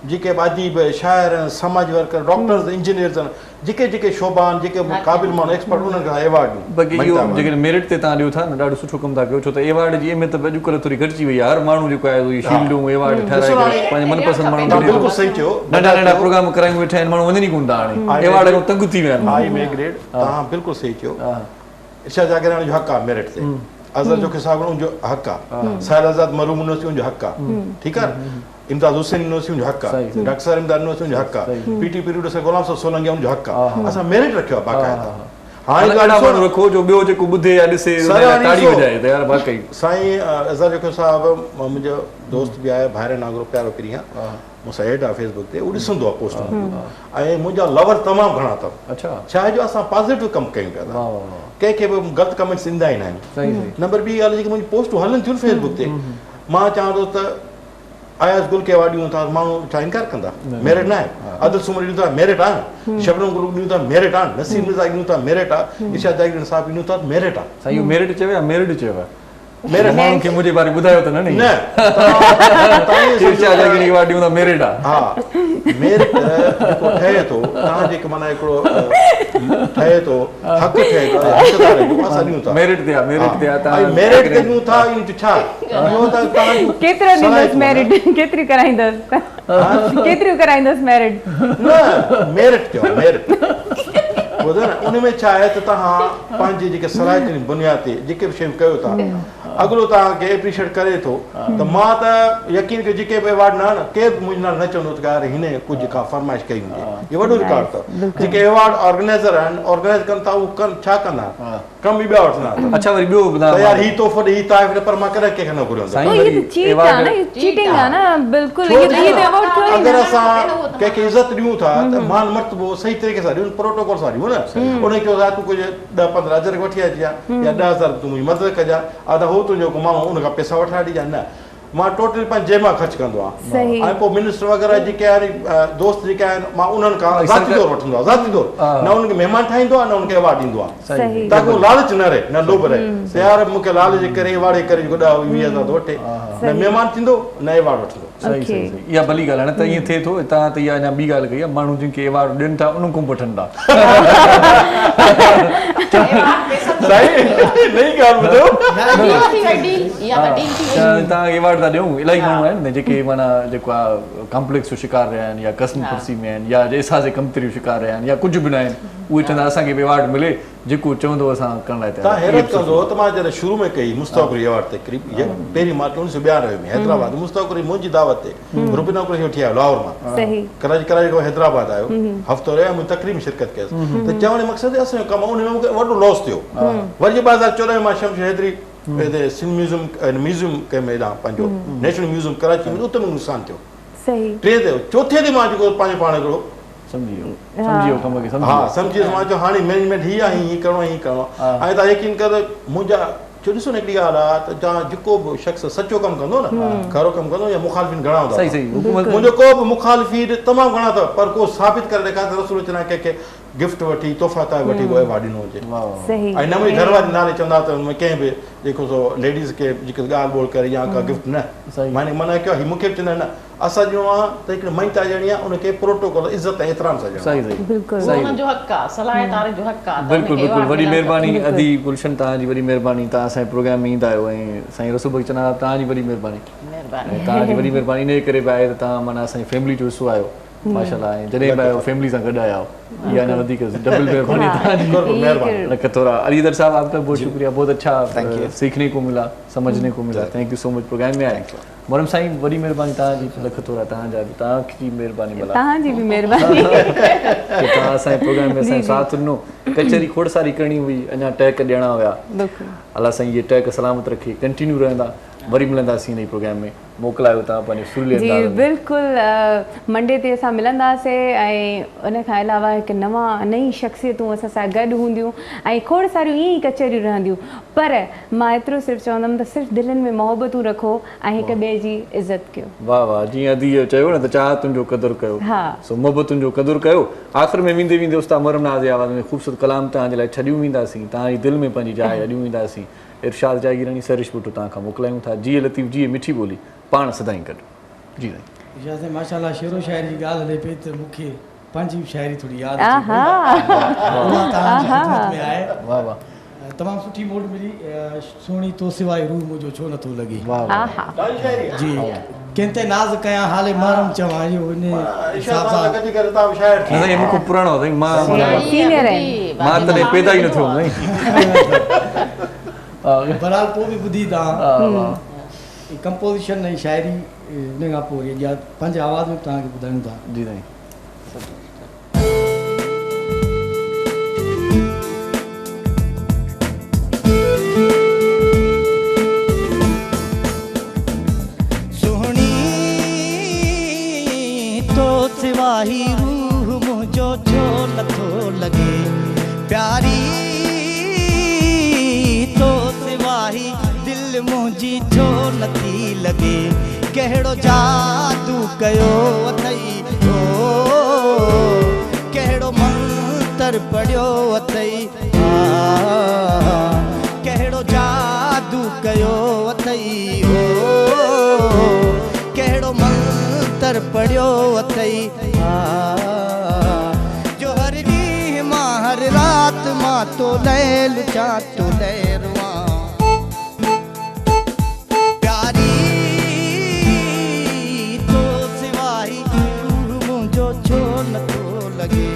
जेके अदीब शाइर आहिनि, समाज वर्कर, डॉक्टर्स, इंजीनियर्स आहिनि, जेके शोभा आहिनि, जेके क़ाबिल माण्हू एक्सपर्ट, उन्हनि खां एवार्ड बाक़ी इहो जेकॾहिं मेरिट ते तव्हां ॾियो था न, ॾाढो सुठो कमु था कयो, छो त एवार्ड जी अहमियत अॼुकल्ह थोरी घटिजी वई आहे, हर माण्हू जेको आहे उहो शील्डूं एवार्ड ठाराए करे पंहिंजे मनपसंदि माण्हू बिल्कुलु सही चयो, नंढा प्रोग्राम करायूं वेठा आहिनि, माण्हू वञनि ई कोन था, हाणे एवार्ड खां तंग थी विया आहिनि। हाई में ग्रेड, तव्हां बिल्कुलु सही चयो, इर्शाद जागरानी जो हक़ आहे मेरिट ते, अज़हर जो खिसाब उनजो हक़ आहे, साहिल आज़ाद मरूम यूनिवर्सिटी उनजो हक़ आहे, ठीकु आहे, इम्तियाज़ हुसैन यूनिवर्सिटी उनजो हक़ आहे, डॉक्टर साहिब इमदाद यूनिवर्सिटी उनजो हक़ आहे, पीटी पीरियड से गुलाम साहब सोलंकी उनजो हक़ आहे, असां मेरिट रखियो आहे बाक़ाइदा। हाणे माण्हू रखो जो ॿियो जेको ॿुधे या ॾिसे ताड़ी वॼाए त यार वाकई साईं अज़हर जो साहब मुंहिंजो दोस्त बि आहे, भाइरे नागरो प्यारो पिरी आहे, मूंसां एड आहे फेसबुक ते, उहो ॾिसंदो आहे पोस्ट, ऐं मुंहिंजा लवर तमामु घणा अथव, अच्छा छा आहे जो असां पॉज़िटिव कमु कयूं पिया था, कंहिंखे बि ग़लति कमेंट्स ईंदा ई न आहिनि। नंबर ॿी ॻाल्हि जेकी मुंहिंजी पोस्टूं हलनि थियूं फेसबुक ते, मां चवां थो त आयाज़ गुल खे अवार्ड ॾियूं था, माण्हू छा इनकार कंदा, मेरिट न आहे, अदल सुमर ॾियूं था मेरिट आहे, शबनम गुल ॾियूं था मेरिट आहे, नसीम मिर्ज़ा ॾियूं था मेरिट आहे, इर्शाद जागीर साहब ॾियूं था मेरिट आहे। साईं इहो मेरिट चयो आहे, मेरिट चयो आहे, मेरिट माण्हुनि खे मुंहिंजे बारे ॿुधायो त न इर्शाद जागीर अवार्ड ॾियूं था मेरिट आहे, हा मेरिट जेको ठहे थो तव्हां जेके माना हिकिड़ो ठहे थो हक़ ठहे थो हक़दार जो असां ॾियूं था मेरिट ते ऐं मेरिट ते ॾियूं था इन छा इहो त तव्हांजो केतिरो ॾींदसि मेरिट केतिरी कराईंदसि मेरिट न मेरिट चयो मेरिट ॿुधो न उन में छा आहे त तव्हां पंहिंजी जेके सलाहियतुनि जी बुनियाद ते जेके बि शयूं कयो था अॻिलो तव्हांखे एप्रिशिएट करे थो त मां त यकीन कयो जेके बि एवॉर्ड न के बि मुंहिंजे नाल न चवंदो त यार हिन कुझु का फरमाइश कई हूंदी इहो वॾो रिकॉर्ड अथव जेके एवॉर्ड ऑर्गेनाइज़र आहिनि ऑर्गेनाइज़ कनि था उहे कनि छा कंदा कम बि ॿिया वठंदा अच्छा वरी ॿियो ॿुधायो यार ही तोहफ़ो ॾे ही तारीफ़ पर मां कॾहिं कंहिंखे न घुरियो अगरि असां कंहिंखे इज़त ॾियूं था त मान मर्तबो सही तरीक़े सां ॾियूं प्रोटोकॉल सां ॾियूं न उन खे तूं कुझु 10-15 अजर वठी अचिजां या 10,000 तूं मुंहिंजी मदद कजां त हू तुंहिंजो माण्हू उन खां पैसा वठाए ॾिजां न मां टोटली पंहिंजे जेब मां ख़र्चु कंदो आहियां ऐं पोइ मिनिस्टर वग़ैरह जेके आहिनि दोस्त जेके आहिनि मां उन्हनि खां ज़ाती तौरु वठंदो आहियां ज़ाती तौरु न उनखे महिमान ठाहींदो आहे न उनखे एवॉर्ड ॾींदो आहे ताकी उहो लालच न रहे न लोभ रहे यार मूंखे लालच जे करे एवॉर्ड जे करे जेको 10-20 हज़ार थो वठे न महिमान थींदो न एवॉर्ड वठंदो सही इहा भली ॻाल्हि आहे न त ईअं थिए थो तव्हां त इहा अञा ॿी ॻाल्हि कई आहे माण्हू जिन खे एवॉर्ड ॾियनि था उन खां वठनि था तव्हां एवॉर्ड था ॾियूं इलाही माण्हू आहिनि जेके माना जेको आहे कॉम्प्लेक्स जो शिकार रहिया आहिनि या कसम फर्सी में आहिनि या एहसास कमतरी जो शिकार रहिया आहिनि या कुझु बि न आहिनि उहे चवंदा असांखे बि एवॉर्ड मिले जेको चवंदो असां करण लाइ तव्हां हैरत कंदो त मां जॾहिं शुरू में कई मुस्तक़बिल एवॉर्ड ते क़रीब पहिरीं मां 1992 में हैदराबाद मुस्तक़बिल मुंहिंजी दावत ते रुबीना कुरैशी वठी आयो लाहौर मां कराची खां हैदराबाद आयो हफ़्तो रहियो मुंहिंजी तकरीब में शिरकत कयसि त चवण जो मक़सदु असांजो कमु उन में मूंखे वॾो लॉस थियो वरी 2014 में मां शमश हैदरी सिंध म्यूज़ियम कंहिं में हेॾां पंहिंजो नेशनल म्यूज़ियम कराची में उते में नुक़सानु थियो टे ते चौथे ते मां जेको पंहिंजो पाण हिकिड़ो सम्झी मां चयो हाणे मैनेजमेंट हीअ आहे हीअं करिणो ऐं तव्हां यकीन कयो त मुंहिंजा छो ॾिसो न हिकिड़ी ॻाल्हि आहे त तव्हां जेको बि शख़्स सचो कमु कंदो न खरो कमु कंदो या मुखालिफ़िन घणा हूंदा मुंहिंजो को बि मुखालिफ़ी तमामु घणा अथव पर को साबित करे ॾेखारे त रसूल चवंदा कंहिंखे गिफ्ट वठी तोहफ़ा था वठी उहो एवॉर्ड ॾिनो हुजे ऐं न मुंहिंजी घरवारी नाले चवंदा त हुन में कंहिं बि जेको सो लेडीज़ खे जेके ॻाल्हि ॿोल करे या का गिफ्ट न माने मना कयो हीअ मूंखे बि चवंदा न असां ॼणो आहे त हिकिड़ी मईता ॼणी आहे उनखे प्रोटोकॉल इज़त ऐं एतिराम सां बिल्कुलु वॾी महिरबानी अदी गुलशन तव्हांजी वॾी महिरबानी तव्हां असांजे प्रोग्राम में ईंदा आहियो ऐं साईं रसूल भाई चवंदा तव्हांजी वॾी महिरबानी तव्हांजी वॾी महिरबानी इन करे बि आहे त तव्हां माना असांजी फैमिली जो हिसो आहियो माशाल्लाह ऐं जॾहिं बि आयो फैमिली सां गॾु आया इहा न वधीक डबल मेहरबानी थोड़ा अलीदर साहब आपका बहुत शुक्रिया बहुत अच्छा सीखने को मिला समझने को मिला thank you so much program में आए मोरम साईं वॾी महिरबानी तव्हांजी लख थोरा तव्हांजा बि तव्हांजी महिरबानी भला तव्हांजी बि महिरबानी तव्हां असांजे प्रोग्राम में असांजो साथ ॾिनो कचहरी खोड़ सारी करणी हुई अञा टैक ॾियणा हुया अलाह साईं इहे टैक सलामत रखे कंटिन्यू रहंदा वरी मिलंदासीं इन प्रोग्राम में मोकिलायो तव्हां पंहिंजे सुरीले जी बिल्कुलु मंडे ते असां मिलंदासीं ऐं उन खां अलावा हिकु नई शख़्सियतूं असां सां गॾु हूंदियूं ऐं खोड़ सारियूं ईअं ई कचहरियूं रहंदियूं पर मां एतिरो सिर्फ़ु चवंदमि त सिर्फ़ु दिलनि में मोहबतूं रखो ऐं हिक ॿिए जी इज़त कयो वाह वाह जीअं अदी चयो न त चाहतुनि जो क़दुरु कयो सो मोहबतुनि जो क़दुरु कयो आख़िर में वेंदे वेंदे उस्ताद मोहरम नाज़ जी आवाज़ में ख़ूबसूरत कलाम तव्हांजे लाइ छॾियूं वेंदासीं तव्हांजी दिलि में पंहिंजी जाइ अॾियूं वेंदासीं इरशाद जागीरानी सरिश बुटो तव्हां खां मोकिलायूं था जीअ लतीफ़ जीअ मिठी ॿोली पाण सदाईं गॾु जी साईं माशाल्लाह शेरो शाइरी जी ॻाल्हि हले पई त मूंखे पंहिंजी शाइरी थोरी यादि वाह वाह तमामु सुठी मोड मिली सुहिणी तो सवाइ रूह मुंहिंजो छो नथो लॻे जी कंहिं नाज़ कयां हाले मारम चवां इहो इन हिसाब सां मूंखे पुराणो साईं मां तॾहिं पैदा ई न थियो बहरहाल पोइ बि ॿुधी तव्हां कंपोज़िशन ऐं शाइरी उन खां पोइ वरी पंहिंजे आवाज़ में तव्हांखे ॿुधायूं था जी साईं सुहिणी तो सिवाही रूह मुंहिंजो छो नथो लॻे प्यारी तो सिवाही दिल मुंहिंजी छो नथी लॻे कहिड़ो जादू कयो अथई हो कहिड़ो मंत्र पढ़ियो अथई कहिड़ो जादू कयो अथई हो कहिड़ो मंत्र पढ़ियो अथई जो हर ॾींहुं मां हर राति मां तो लय लुचा तो लय रुआं प्यारी तो सिवाई रूह मुंहिंजो छो नथो लॻे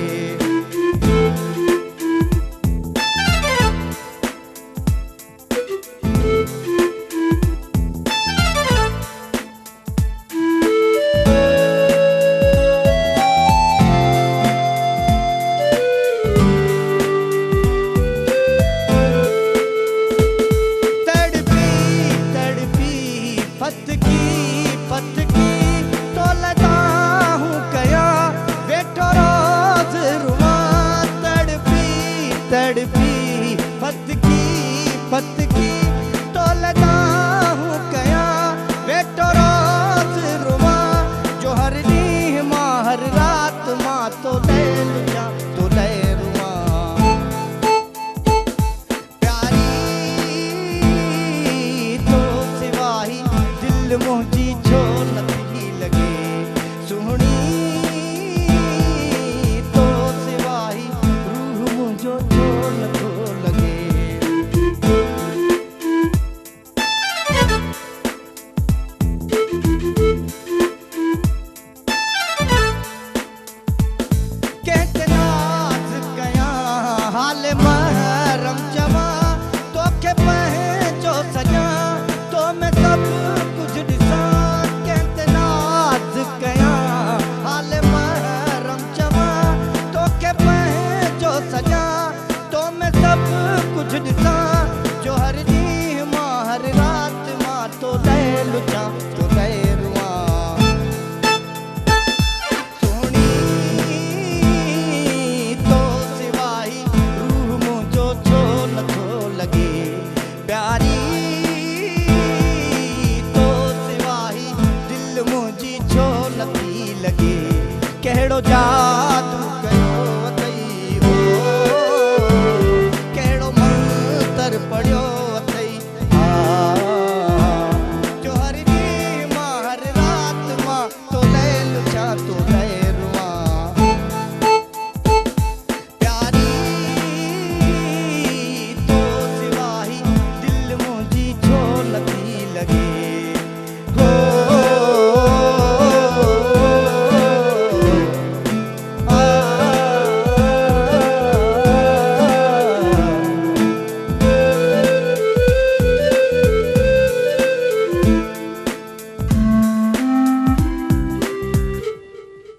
कहिड़ो जात